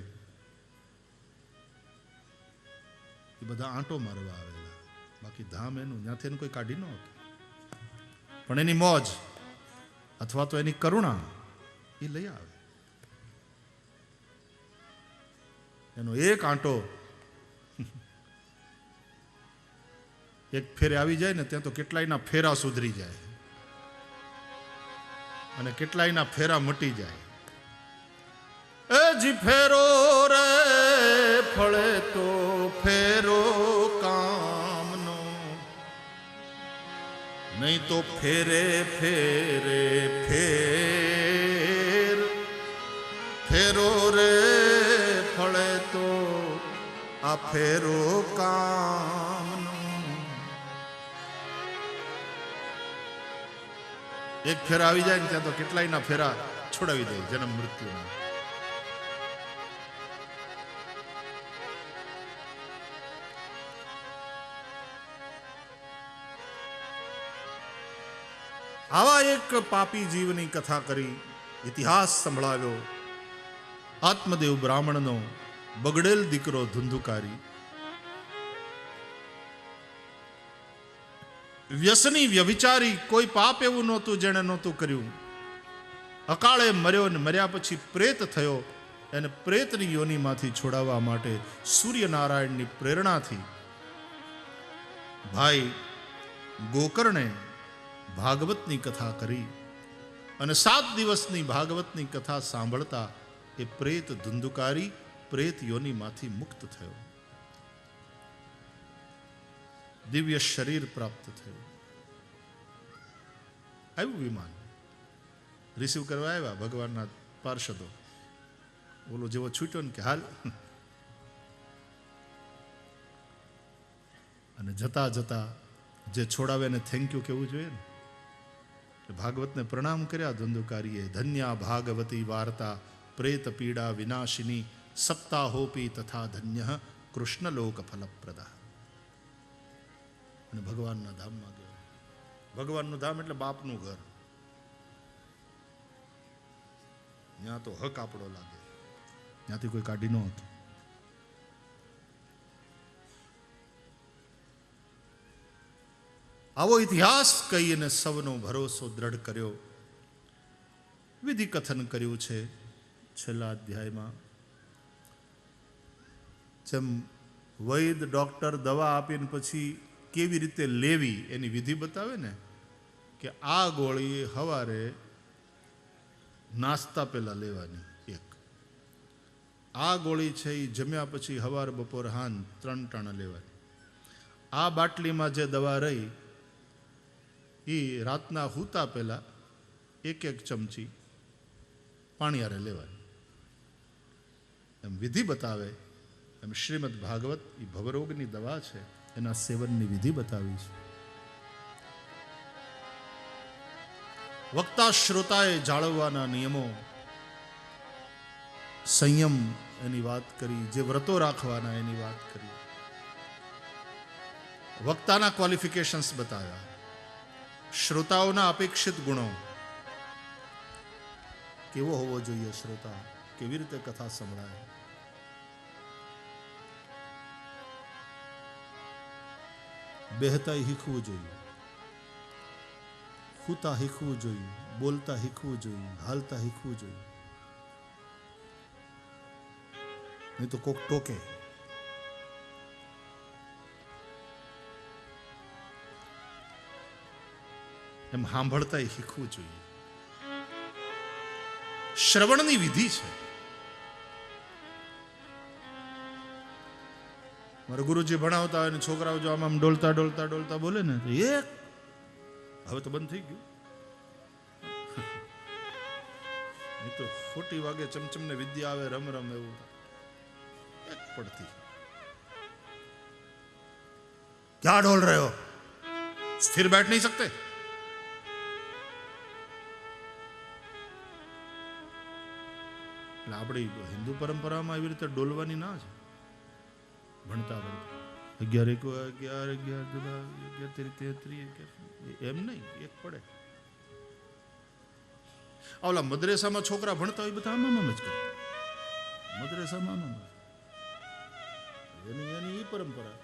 એ બધા આંટો મારવા આવેલા, બાકી ધામ એનું, ત્યાંથી એને કોઈ કાઢી ન હતું. પણ એની મોજ અથવા તો એની કરુણા એ લઈ આવે. એનો એક આંટો એક ફેરે આવી જાય ને ત્યાં તો કેટલાયના ફેરા સુધરી જાય અને કેટલાયના ફેરા મટી જાય. એ જી ફેરો રે ફળે તો ફેરો કામનો, નહીં તો ફેરે ફેરે ફેર. ફેરો રે ફળે તો આ ફેરો કામનો. એક ફેરા આવી જાય ને ત્યાં તો કેટલાયના ફેરા છોડાવી દે જન્મ મૃત્યુના. આવા એક પાપી જીવની કથા કરી, ઇતિહાસ સંભળાવ્યો. આત્મદેવ બ્રાહ્મણનો બગડેલ દીકરો ધુંધુકારી વ્યસની વ્યભિચારી કોઈ પાપ એવું નહોતું જેણે નહોતું કર્યું. અકાળે મર્યો ને મર્યા પછી પ્રેત થયો. એને પ્રેતની યોનિમાંથી છોડાવવા માટે સૂર્યનારાયણની પ્રેરણાથી ભાઈ ગોકર્ણે ભાગવતની કથા કરી અને 7 દિવસની ભાગવતની કથા સાંભળતા એ પ્રેત ધુંધુકારી પ્રેત યોનિમાંથી મુક્ત થયો. દિવ્ય શરીર પ્રાપ્ત થયું. આવ્યું વિમાન રિસીવ કરવા આવ્યા ભગવાનના પાર્ષદો. બોલો જેવો છૂટ્યો ને કે હાલ. અને જતા જતા જે છોડાવે એને થેન્ક યુ કહેવું જોઈએ ને. ભાગવતને પ્રણામ કર્યા ધુંધુકારીએ. ધન્યા ભાગવતી વાર્તા પ્રેત પીડા વિનાશિની સપ્તાહોપી તથા ધન્ય કૃષ્ણલોક ફલપ્રદા. અને ભગવાનના ધામમાં ગયો. ભગવાનનું ધામ એટલે બાપનું ઘર. ત્યાં તો હક આપણો લાગે. ત્યાંથી કોઈ કાઢી ન હતું. આવો ઇતિહાસ કહીને સૌનો ભરોસો દ્રઢ કર્યો. વિધિ કથન કર્યું છે છેલ્લા અધ્યાયમાં. જેમ વૈદ ડોક્ટર દવા આપીને પછી કેવી રીતે લેવી એની વિધિ બતાવે ને, કે આ ગોળી સવારે નાસ્તા પહેલા લેવાની એક. આ ગોળી છે એ જમ્યા પછી સવાર બપોર હાંજ 3 ટાણા લેવાની. આ બાટલીમાં જે દવા રહી એ રાતના સૂતા પહેલા 1 ચમચી પાણી હારે લેવાની. એમ વિધિ બતાવે એમ શ્રીમદ ભાગવત એ ભવરોગની દવા છે, એના સેવનની વિધિ બતાવી છે. વક્તા શ્રોતાએ જાળવવાના નિયમો, સંયમ એની વાત કરી, જે વ્રતો રાખવાના એની વાત કરી, વક્તાના ક્વોલિફિકેશન્સ બતાવ્યા, શ્રોતાઓના અપેક્ષિત ગુણો, કેવો હોવો જોઈએ શ્રોતા, કેવી રીતે કથા સંભળાય. બેહતા શીખવું જોઈએ, સૂતા શીખવું જોઈએ, બોલતા શીખવું જોઈએ, હાલતા શીખવું જોઈએ. નહીં તો કોક ટોકે. એમ સાંભળતા શીખવું જોઈએ. શ્રવણની વિધિ છે. મારા ગુરુજી ભણાવતા હોય ને છોકરાઓ જો આમ ડોલતા ડોલતા ડોલતા બોલે ને તો એક હવે તો બંધ થઈ ગયું. નહીં તો ખોટી વાગે ચમચમ ને વિદ્યા આવે રમ રમ એવું એક પડતી. ક્યાં ડોલ રહ્યો, સ્થિર બેઠ નહીં सकते. એટલે આપણી હિન્દુ પરંપરામાં એવી રીતે ડોલવાની ના છે. ભણતા ભણતા 11 એમ નહીં, એક પડે. ઓલા મદ્રેસામાં છોકરા ભણતા હોય બધા આમ જ કરે. મદ્રેસામાં આમ એની એ પરંપરા.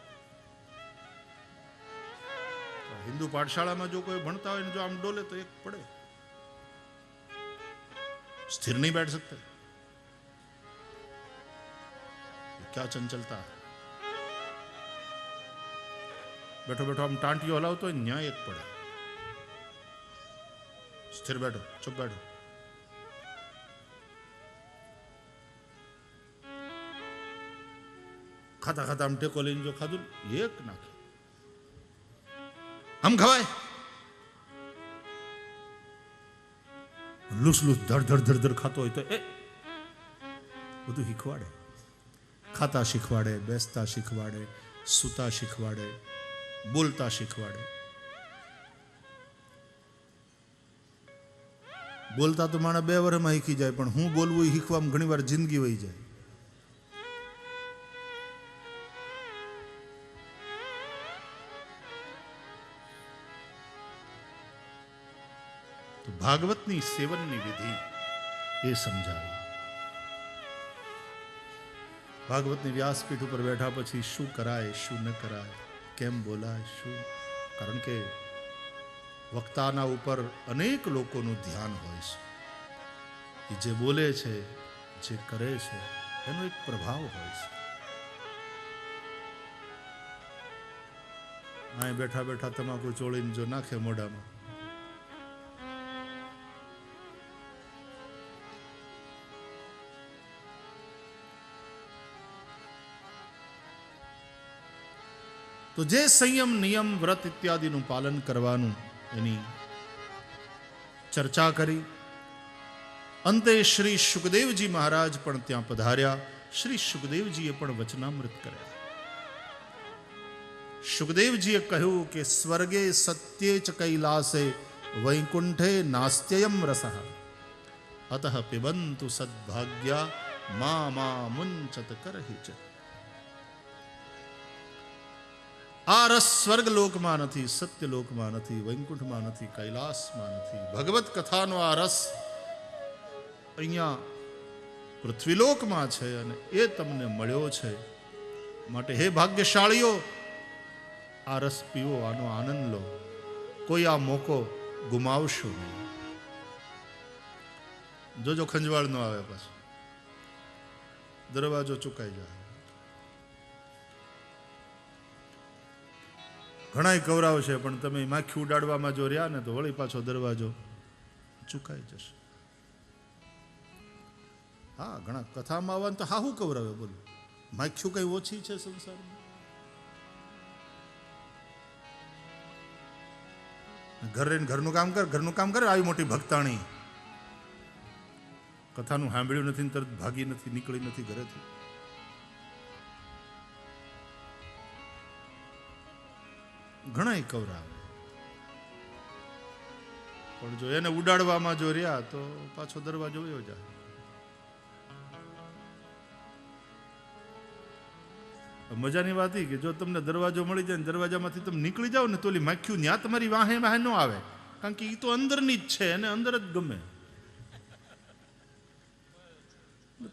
હિન્દુ પાઠશાળામાં જો કોઈ ભણતા હોય ને જો આમ ડોલે તો એક પડે. સ્થિર નહીં बैठ सकते. क्या चंचलता. बैठो बैठो आम टांटियों हलावतो હોય ન્યા એક પડે. સ્થિર બેઠો, ચૂપ બેઠો. ખાતા ખાતા આમ ટેકો લઈને જો ખાધું એક નાખે. આમ ખવાય. લૂસ લૂસ ધડ ધડ ધડ ધડ ખાતો હોય તો એ બધું શીખવાડે. ખાતા શીખવાડે, બેસતા શીખવાડે, સૂતા શીખવાડે, બોલતા શીખવાડે. બોલતા તો માણસ 2 વર્ષમાં શીખી જાય, પણ હું બોલવું એ શીખવામાં ઘણી વાર જિંદગી વહી જાય. તો ભાગવતની સેવનની વિધિ એ સમજાવી. ભાગવતની વ્યાસપીઠ ઉપર બેઠા પછી શું કરાય, શું ન કરાય, કેમ બોલાય, શું. કારણ કે વક્તાના ઉપર અનેક લોકોનું ધ્યાન હોય છે. એ જે બોલે છે, જે કરે છે, એનો એક પ્રભાવ હોય છે. અહીં બેઠા બેઠા તમાકુ ચોળીને જો નાખે મોઢામાં, તો જે સંયમ નિયમ વ્રત ઇત્યાદિનું પાલન કરવાનું એની ચર્ચા કરી. અંતે શ્રી સુખદેવજી મહારાજ પણ ત્યાં પધાર્યા. શ્રી સુખદેવજીએ પણ વચનામૃત કર્યા. સુખદેવજીએ કહ્યું કે સ્વર્ગે સત્યે ચ કૈલાસે વૈકુંઠે નાસ્ત્યયમ રસઃ અતઃ પિબંતુ સદ્ભાગ્યા મા મા મુંચત કરહિ ચ. આ રસ સ્વર્ગલોકમાં નથી, સત્યલોકમાં નથી, વૈકુંઠમાં નથી, કૈલાસમાં નથી. ભગવત કથાનો આ રસ અહીંયા પૃથ્વીલોકમાં છે અને એ તમને મળ્યો છે. માટે હે ભાગ્યશાળીઓ, આ રસ પીવો, આનો આનંદ લો. કોઈ આ મોકો ગુમાવશો નહીં. જોજો ખંજવાળ ન આવે, પાછું દરવાજો ચુકાઈ જાય. ઘણાય કવરાવશે, પણ તમે માખી ઉડાડવામાં જો રહ્યા ને તો વળી પાછો દરવાજો ચુકાઈ જશે. હા, ઘણા કથામાં આવવાનું તો હાહુ કવરાવે. બોલો, માખ્યું કઈ ઓછી છે સંસારમાં? ઘરે ઘરનું કામ કર, ઘરનું કામ કરે. આવી મોટી ભક્તાણી કથાનું સાંભળ્યું નથી ને તરત ભાગી નથી, નીકળી નથી ઘરેથી. ઘણાય કવરાવે, પણ જો એને ઉડાડવામાં જો રહ્યા તો પાછો દરવાજો વયો જાય. મજાની વાત એ કે જો તમને દરવાજો મળી જાય ને દરવાજામાંથી તમે નીકળી જાઓ ને તો ઓલી માખ્યું ત્યાં તમારી વાહે વાહે ન આવે, કારણ કે એ તો અંદરની જ છે, એને અંદર જ ગમે.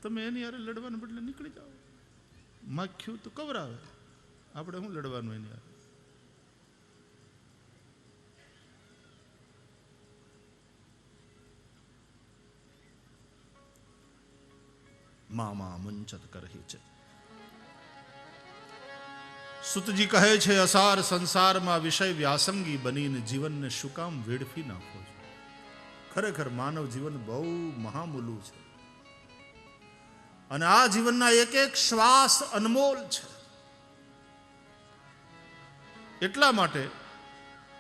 તમે એની હારે લડવાને બદલે નીકળી જાઓ. માખ્યું તો કવરાવે, આપણે શું લડવાનું એની હારે? મામા મુંચત કરહી છે. સુતજી કહે છે, અસાર સંસારમાં વિષય વ્યાસંગી બનીને જીવનને શું કામ વેડફી નાખો છો? ખરેખર માનવ જીવન બહુ મહામૂલું છે અને આ જીવનના એક એક શ્વાસ અનમોલ છે. એટલા માટે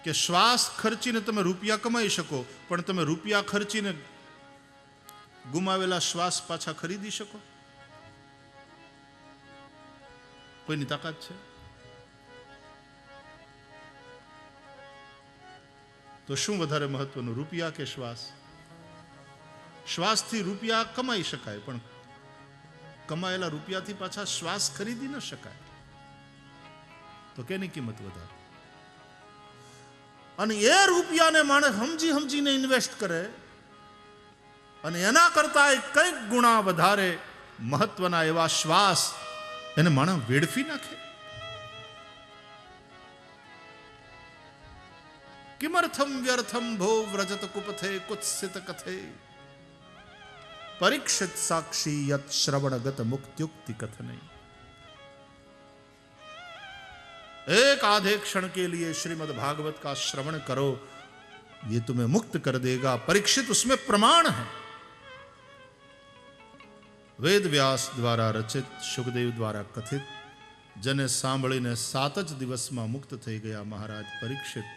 કે શ્વાસ ખર્ચીને તમે રૂપિયા કમાઈ શકો, પણ તમે રૂપિયા ખર્ચીને ગુમાવેલા શ્વાસ પાછા ખરીદી શકો? કોઈની તાકાત છે? તો શું વધારે મહત્વનું, રૂપિયા કે શ્વાસ? શ્વાસથી રૂપિયા કમાઈ શકાય, પણ કમાયેલા રૂપિયાથી પાછા શ્વાસ ખરીદી ન શકાય. તો કેની કિંમત વધારે? અને એ રૂપિયાને માણસ સમજી સમજીને ઇન્વેસ્ટ કરે અને એના કરતા કંઈક ગુણા વધારે મહત્વના એવા શ્વાસ એને માણસ વેડફી નાખે. કિમર્થમ વ્યર્થમ ભો વ્રજત કુપથે કુત્સિત કથે परीक्षित साक्षी यत श्रवणगत मुक्त्युक्ति कथने. एक आधे क्षण के लिए श्रीमद् भागवत का श्रवण करो, ये तुम्हें मुक्त कर देगा. परीक्षित उसमें प्रमाण है. वेद व्यास द्वारा रचित, सुखदेव द्वारा कथित, जने सांभळीने 7 જ દિવસમાં મુક્ત થઈ ગયા મહારાજ પરીક્ષિત.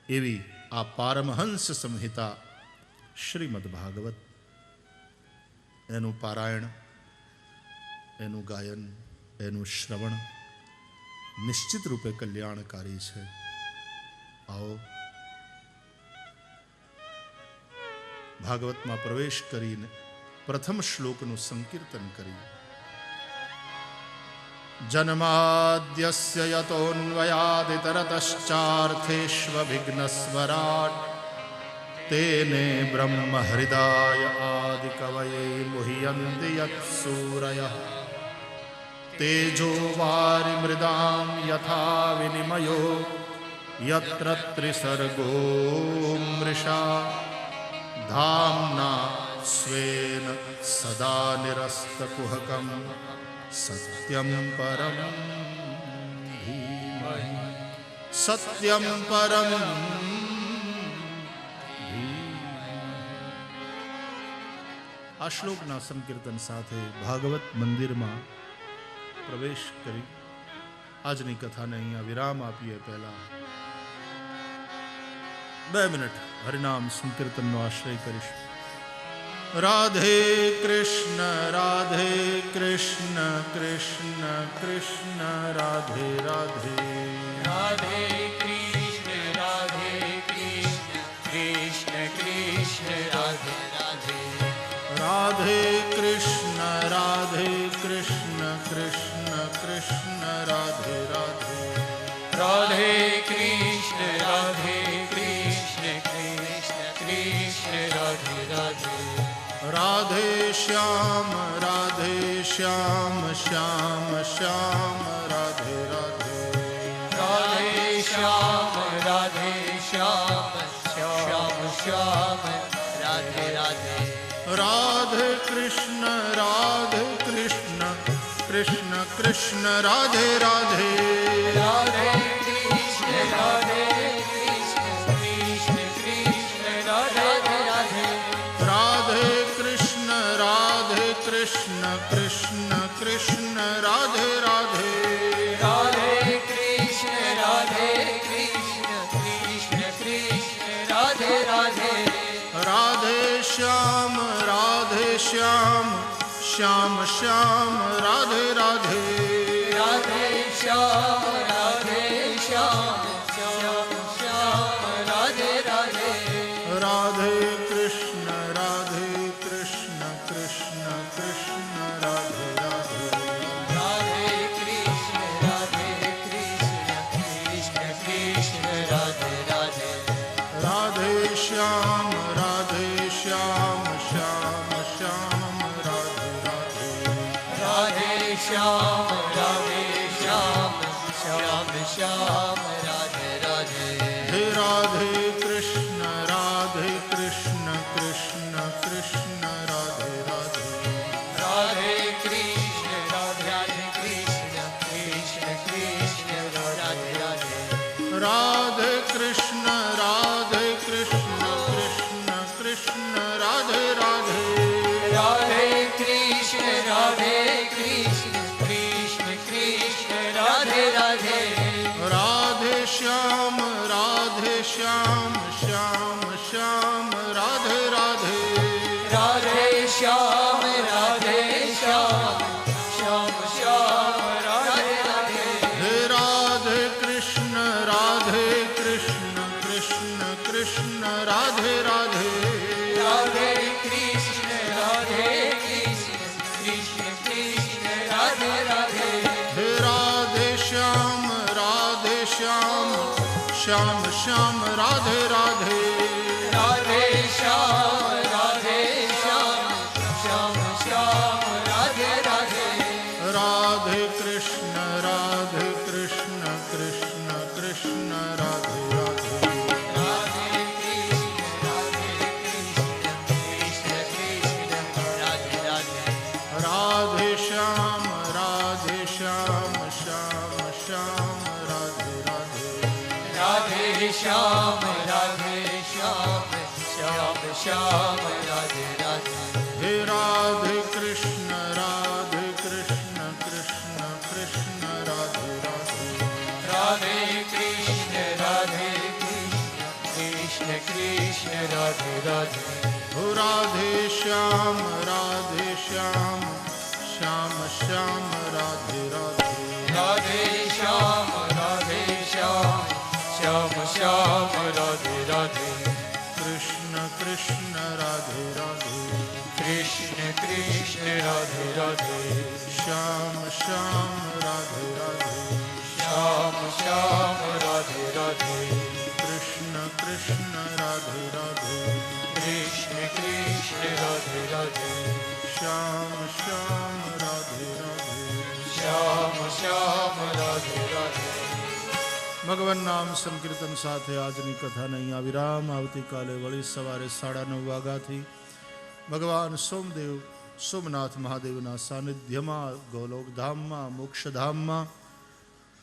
એવી આ પારમહંસ સંહિતા શ્રીમદ્ ભાગવત, એનું પારાયણ, એનું ગાયન, એનું શ્રવણ નિશ્ચિત રૂપે કલ્યાણકારી છે. આવો ભાગવતમાં પ્રવેશ કરીને પ્રથમ શ્લોકનું સંકીર્તન કરીએ. જન્માદ્યસ્ય યતોન્વયાદિતરતશ્ચાર્થેષ્વવિઘ્નસ્વરાટ તેને બ્રહ્મ હૃદાય આદિકવયે મુહ્યન્તિ યત્સૂરયઃ તેજો વારિમૃદામ યથા વિનિમયો यत्र त्रिसर्गो मृषा धाम्ना स्वेन सदा निरस्तकुहकं सत्यं परं धीमहि सत्यं परं આ શ્લોકના સંકીર્તન સાથે ભાગવત મંદિરમાં પ્રવેશ કરી આજની કથાને અહીંયા વિરામ આપીએ પહેલા 2 મિનિટ હરિનામ સંકીર્તનનો આશ્રય કરીશું. રાધે કૃષ્ણ કૃષ્ણ કૃષ્ણ રાધે રાધે राधे कृष्ण कृष्ण कृष्ण राधे राधे राधे कृष्ण कृष्ण कृष्ण कृष्ण राधे राधे राधे कृष्ण कृष्ण कृष्ण राधे राधे राधे श्याम श्याम श्याम राधे राधे राधे श्याम श्याम श्याम राधे राधे राधे कृष्ण कृष्ण कृष्ण राधे राधे राधे कृष्ण कृष्ण कृष्ण राधे राधे राधे कृष्ण कृष्ण कृष्ण राधे राधे राधे कृष्ण कृष्ण कृष्ण राधे राधे राधे श्याम श्याम श्याम राधे राधे राधे श्याम श्याम श्याम राधे राधे राधे कृष्ण कृष्ण कृष्ण राधे राधे राधे कृष्ण कृष्ण कृष्ण राधे राधे राधे श्याम श्याम श्याम राधे राधे राधे श्याम श्याम राधे राधे हे राधे कृष्ण कृष्ण कृष्ण राधे राधे राधे कृष्ण कृष्ण कृष्ण राधे राधे राधे कृष्ण कृष्ण कृष्ण राधे राधे राधे कृष्ण कृष्ण कृष्ण राधे राधे राधे श्याम श्याम राधे राधे राधे श्याम श्याम राधे राधे हे राधे कृष्ण कृष्ण कृष्ण राधे राधे राधे कृष्ण कृष्ण कृष्ण राधे राधे हे राधे श्याम श्याम राधे राधे राधे श्याम श्याम राधे राधे राधे कृष्ण कृष्ण कृष्ण राधे राधे राधे कृष्ण कृष्ण कृष्ण राधे राधे राधे श्याम श्याम राधे राधे राधे श्याम श्याम राधे राधे हे राधे कृष्ण कृष्ण कृष्ण राधे राधे राधे कृष्ण कृष्ण राधे राधे हो राधे श्याम श्याम राधे राधे राधे श्याम श्याम राधे राधे कृष्ण कृष्ण राधे राधे कृष्ण कृष्ण राधे राधे श्याम राधे राधे श्याम राधे राधे कृष्ण कृष्ण राधे राधे कृष्ण कृष्ण राधे राधे श्याम राधे राधे श्याम राधे राधे ભગવાન નામ સંકીર્તન સાથે આજની કથાને અહીંયા વિરામ. આવતીકાલે વળી સવારે 9:30 વાગ્યાથી ભગવાન સોમદેવ સોમનાથ મહાદેવના સાનિધ્યમાં ગોલોકધામમાં મોક્ષધામમાં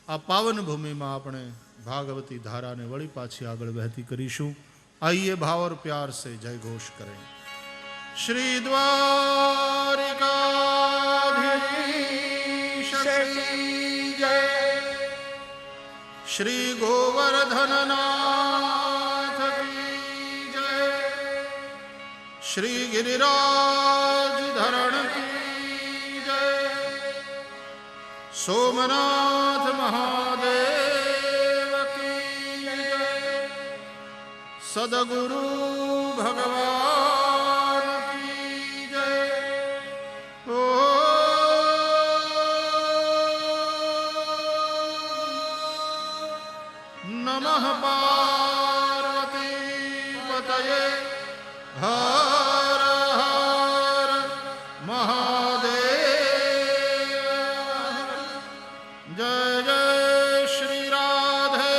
આ પાવન ભૂમિમાં આપણે ભાગવતી ધારાને વળી પાછી આગળ વહેતી કરીશું. આइए भाव और प्यार से जय घोष करें. श्री द्वारिकाधीश की जय. श्री गोवर्धननाथ की जय. श्री गिरिराज धरण की जय. सोमनाथ महादेव की जय. सदगुरु भगवान की जय. ओ नमः पार्वती पतये हर हर महादेव. जय जय श्री राधे.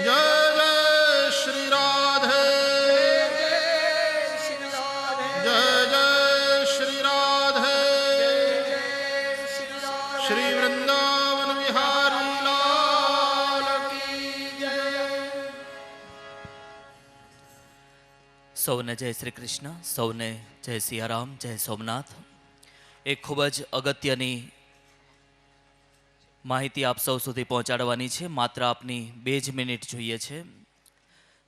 जय जय श्री राधे. जय जय श्री राधे. श्री वृंदावन विहारी लाल की जय. સૌને જય શ્રી કૃષ્ણ, સૌને જય સિયારામ, જય સોમનાથ. એક ખૂબ જ અગત્યની માહિતી આપ સૌ સુધી પહોંચાડવાની છે. માત્ર આપની 2 જ મિનિટ જોઈએ છે.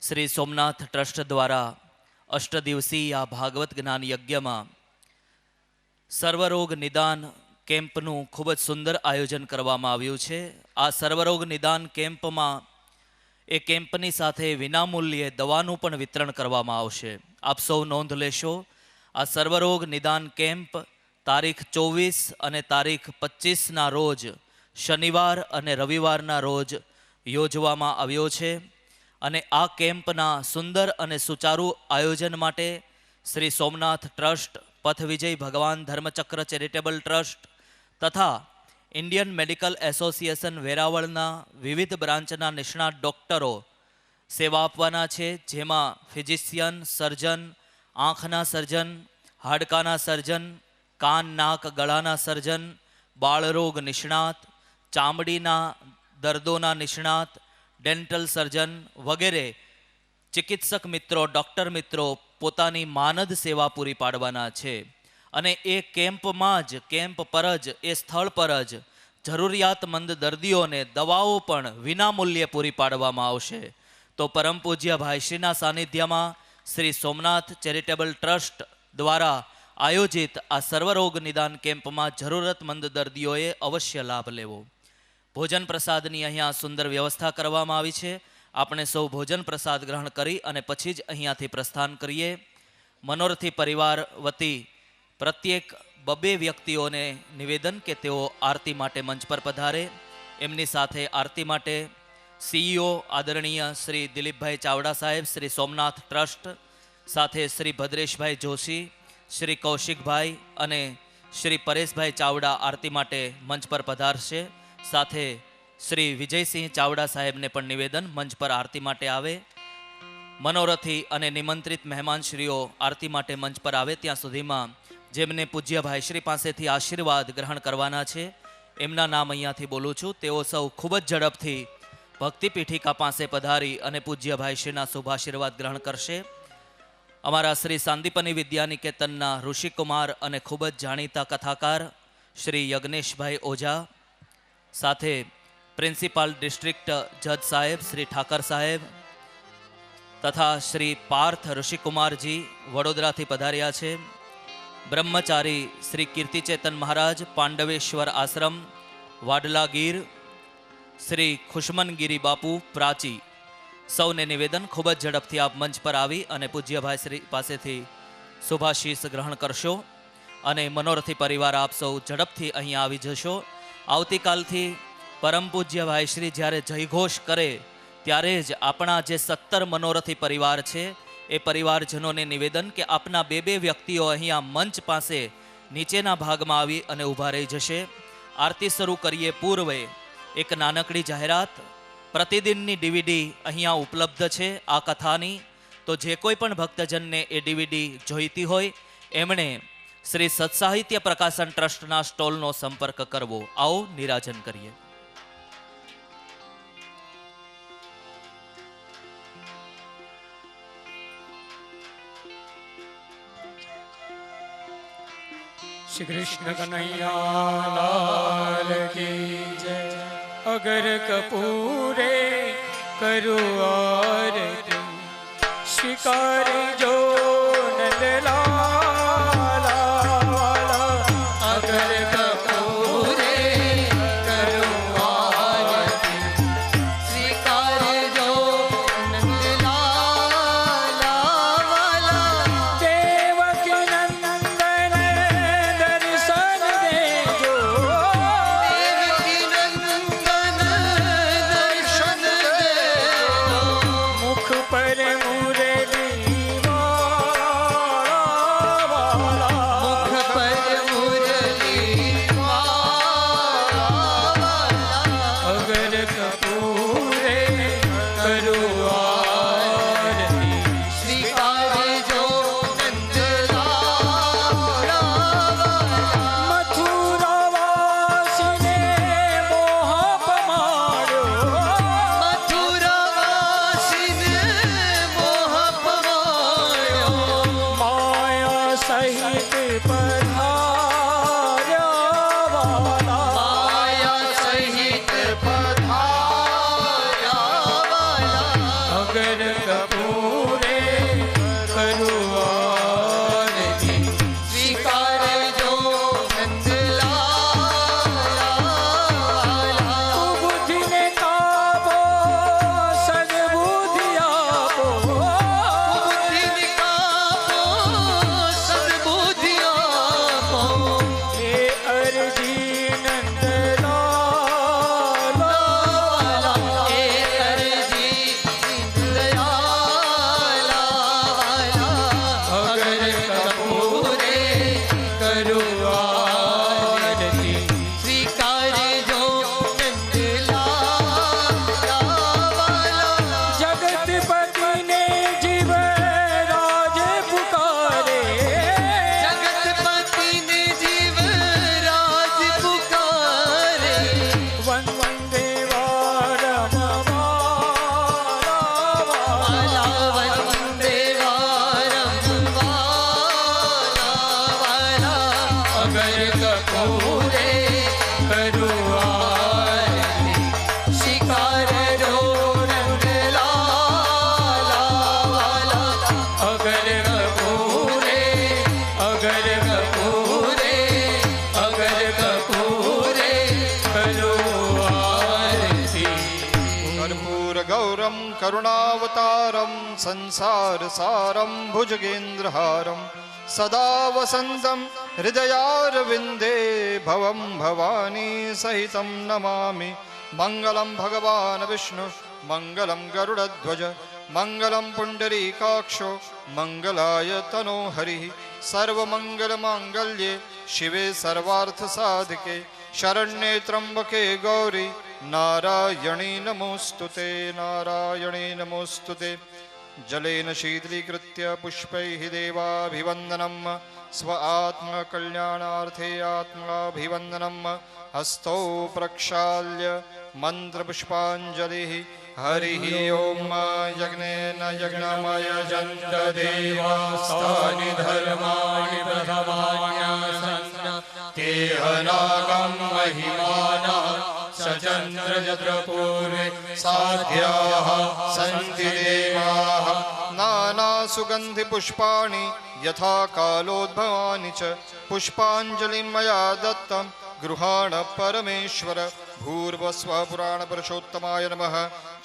શ્રી સોમનાથ ટ્રસ્ટ દ્વારા 8 દિવસીય આ ભાગવત જ્ઞાન યજ્ઞમાં સર્વરોગ નિદાન કેમ્પનું ખૂબ જ સુંદર આયોજન કરવામાં આવ્યું છે. આ સર્વરોગ નિદાન કેમ્પમાં એ કેમ્પની સાથે વિનામૂલ્યે દવાનું પણ વિતરણ કરવામાં આવશે. આપ સૌ નોંધ લેશો. આ સર્વરોગ નિદાન કેમ્પ તારીખ 24 અને તારીખ 25ના રોજ શનિવાર અને રવિવારના રોજ યોજવામાં આવ્યો છે. અને આ કેમ્પના સુંદર અને સુચારુ આયોજન માટે શ્રી સોમનાથ ટ્રસ્ટ, પથવિજય ભગવાન ધર્મચક્ર ચેરિટેબલ ટ્રસ્ટ તથા ઇન્ડિયન મેડિકલ એસોસિએશન વેરાવળના વિવિધ બ્રાન્ચના નિષ્ણાત ડૉક્ટરો સેવા આપવાના છે. જેમાં ફિઝિશિયન, સર્જન, આંખના સર્જન, હાડકાના સર્જન, કાન નાક ગળાના સર્જન, બાળરોગ નિષ્ણાત, ચામડીના દર્દોના નિષ્ણાત, ડેન્ટલ સર્જન વગેરે ચિકિત્સક મિત્રો, ડૉક્ટર મિત્રો પોતાની માનદ સેવા પૂરી પાડવાના છે. અને એ કેમ્પમાં જ, કેમ્પ પર જ, એ સ્થળ પર જ જરૂરિયાતમંદ દર્દીઓને દવાઓ પણ વિનામૂલ્યે પૂરી પાડવામાં આવશે. તો પરમ પૂજ્ય ભાઈશ્રીના સાનિધ્યમાં શ્રી સોમનાથ ચેરિટેબલ ટ્રસ્ટ દ્વારા આયોજિત આ સર્વરોગ નિદાન કેમ્પમાં જરૂરતમંદ દર્દીઓએ અવશ્ય લાભ લેવો. ભોજન પ્રસાદની અહીંયા સુંદર વ્યવસ્થા કરવામાં આવી છે. આપણે સૌ ભોજન પ્રસાદ ગ્રહણ કરી અને પછી જ અહીંયાથી પ્રસ્થાન કરીએ. મનોરથી પરિવાર વતી પ્રત્યેક 2 વ્યક્તિઓને નિવેદન કે તેઓ આરતી માટે મંચ પર પધારે. એમની સાથે આરતી માટે CEO આદરણીય શ્રી દિલીપભાઈ ચાવડા સાહેબ, શ્રી સોમનાથ ટ્રસ્ટ, સાથે શ્રી ભદ્રેશભાઈ જોશી, શ્રી કૌશિકભાઈ અને શ્રી પરેશભાઈ ચાવડા આરતી માટે મંચ પર પધારશે. સાથે શ્રી વિજયસિંહ ચાવડા સાહેબને પણ નિવેદન મંચ પર આરતી માટે આવે. મનોરથી અને નિમંત્રિત મહેમાનશ્રીઓ આરતી માટે મંચ પર આવે ત્યાં સુધીમાં જેમને પૂજ્ય ભાઈશ્રી પાસેથી આશીર્વાદ ગ્રહણ કરવાના છે એમના નામ અહીંયાથી બોલું છું. તેઓ સૌ ખૂબ જ ઝડપથી ભક્તિ પીઠિકા પાસે પધારી અને પૂજ્ય ભાઈશ્રીના શુભાશીર્વાદ ગ્રહણ કરશે. અમારા શ્રી સાંદીપની વિદ્યાનિકેતનના ઋષિકુમાર અને ખૂબ જ જાણીતા કથાકાર શ્રી યજ્ઞેશભાઈ ઓઝા, સાથે પ્રિન્સિપાલ ડિસ્ટ્રિક્ટ જજ સાહેબ શ્રી ઠાકર સાહેબ તથા શ્રી પાર્થ ઋષિકુમારજી વડોદરાથી પધાર્યા છે. બ્રહ્મચારી શ્રી કીર્તિચેતન મહારાજ, પાંડવેશ્વર આશ્રમ, વાડલા ગીર, શ્રી ખુશમનગીરી બાપુ, પ્રાચી. સૌને નિવેદન ખૂબ જ ઝડપથી આપ મંચ પર આવી અને પૂજ્યભાઈ શ્રી પાસેથી શુભાશીષ ગ્રહણ કરશો. અને મનોરથી પરિવાર આપ સૌ ઝડપથી અહીં આવી જશો. આવતીકાલથી પરમ પૂજ્ય ભાઈશ્રી જ્યારે જયઘોષ કરે ત્યારે જ આપણા જે 17 મનોરથી પરિવાર છે એ પરિવારજનોને નિવેદન કે આપના 2 વ્યક્તિઓ અહીંયા મંચ પાસે નીચેના ભાગમાં આવી અને ઊભા રહી જશે. આરતી શરૂ કરીએ પૂર્વે એક નાનકડી જાહેરાત, પ્રતિદિનની ડીવીડી અહીંયા ઉપલબ્ધ છે આ કથાની. તો જે કોઈ પણ ભક્તજનને એ ડીવીડી જોઈતી હોય એમણે શ્રી સત્સાહિત્ય પ્રકાશન ટ્રસ્ટના સ્ટોલનો સંપર્ક કરવો. આવો નિરાજન કરીએ. श्री कृष्ण कन्हैया लाल की जय। अगर कपूरे करो आरती स्वीकार जो नंदलाला। अगर कपूरे करो आरती स्वीकार जो नंदलाला वाला। देवकी नंदन दर्शन दे जो। देवकी नंदन दर्शन दे जो। मुख पर मुरली वाला। मुख पर मुरली वाला। अगर कपूरे करो आरती स्वीकार जो नंदलाला वाला। मथुरा वासिने मोह पमाड़ो। मथुरा वासिने मोह पमाड़ो। माया सहित पधार्या वाला। माया सहित पधार्या वाला। अगर कपूरे करो आरती स्वीकार जो नंदलाला वाला। बुद्धि ने काबो सद्बुद्धि आपो। बुद्धि ने काबो सद्बुद्धि आपो। हे अर्जी नंदलाला वाला। हे अर्जी नंदलाला वाला। अगर कपूरे करो आरती स्वीकार जो नंदलाला वाला। जगतपति ने जीव राज पुकारे। जगतपति ने जीव राज पुकारे। वंदे वारमवाला वाला। वंदे वारमवाला वाला। अगर कपूरे करो आरती स्वीकार जो नंदलाला वाला। अगर कपूरे अगर कपूरे अगर कपूरे करो आरती। कर्पूर गौरम करुणावतारम संसार सारम भुजगेन्द्रहारम सदा वसंतम हृदयारविंदे भवम भवानी सहितं नमामि। मंगलम भगवान विष्णु मंगलम गरुड़ध्वज मंगलम पुंडरीकाक्षो मंगलाय तनो हरि। सर्वमंगल मांगल्ये शिवे सर्वार्थ साधिके शरण्ये त्र्यंबके गौरी नारायणी नमोस्तुते। नारायणी नमोस्तुते। जलेन शीतलीकृत्य पुष्पैः देवाभिवन्दनं स्व आत्मकल्याणार्थे आत्माभिवन्दनं हस्तौ प्रक्षाल्य मन्त्रपुष्पाञ्जलिः। हरिः ओम। यज्ञेन यज्ञमय जन्त देवास्तानि धर्माणि प्रथमान्यासन्न ते अनागं महिमानः सचन्द्र यत्र पूर्वे साध्याः सन्ति देवाः। नाना सुगन्धि पुष्पाणि यथा कालोद्भवानि च पुष्पाञ्जलिं मया दत्तं गृहाण परमेश्वर। भूर्भुवस्व पुराणपुरुषोत्तमाय नमः।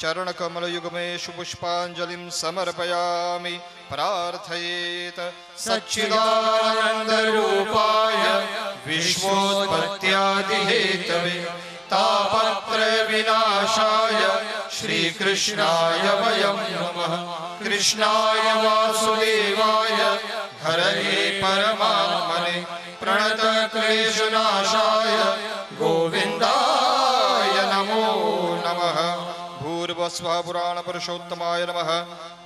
चरणकमलयुग्मेषु पुष्पाञ्जलिं समर्पयामि। प्रार्थयेत् सच्चिदानन्दरूपाय विश्वोत्पत्त्यादिहेतवे तापत्रयविनाशाय श्रीकृष्णाय वयं नमः। कृष्णाय वासुदेवाय हरये परमात्मने प्रणतक्लेशनाशाय गोविन्दाय नमो भूर्भुवस्वः पुराण पुरुषोत्तमाय नमः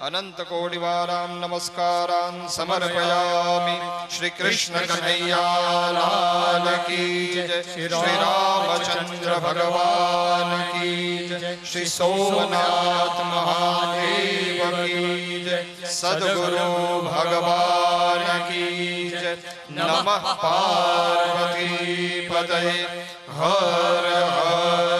अनंत कोटिवारां नमस्कारान् समर्पयामि। श्री कृष्ण कन्हैया लाल की जय। श्री रामचंद्र भगवान की जय। श्री सोमनाथ महादेव की जय। सद्गुरु भगवान की जय। नमः पार्वती पतये हर हर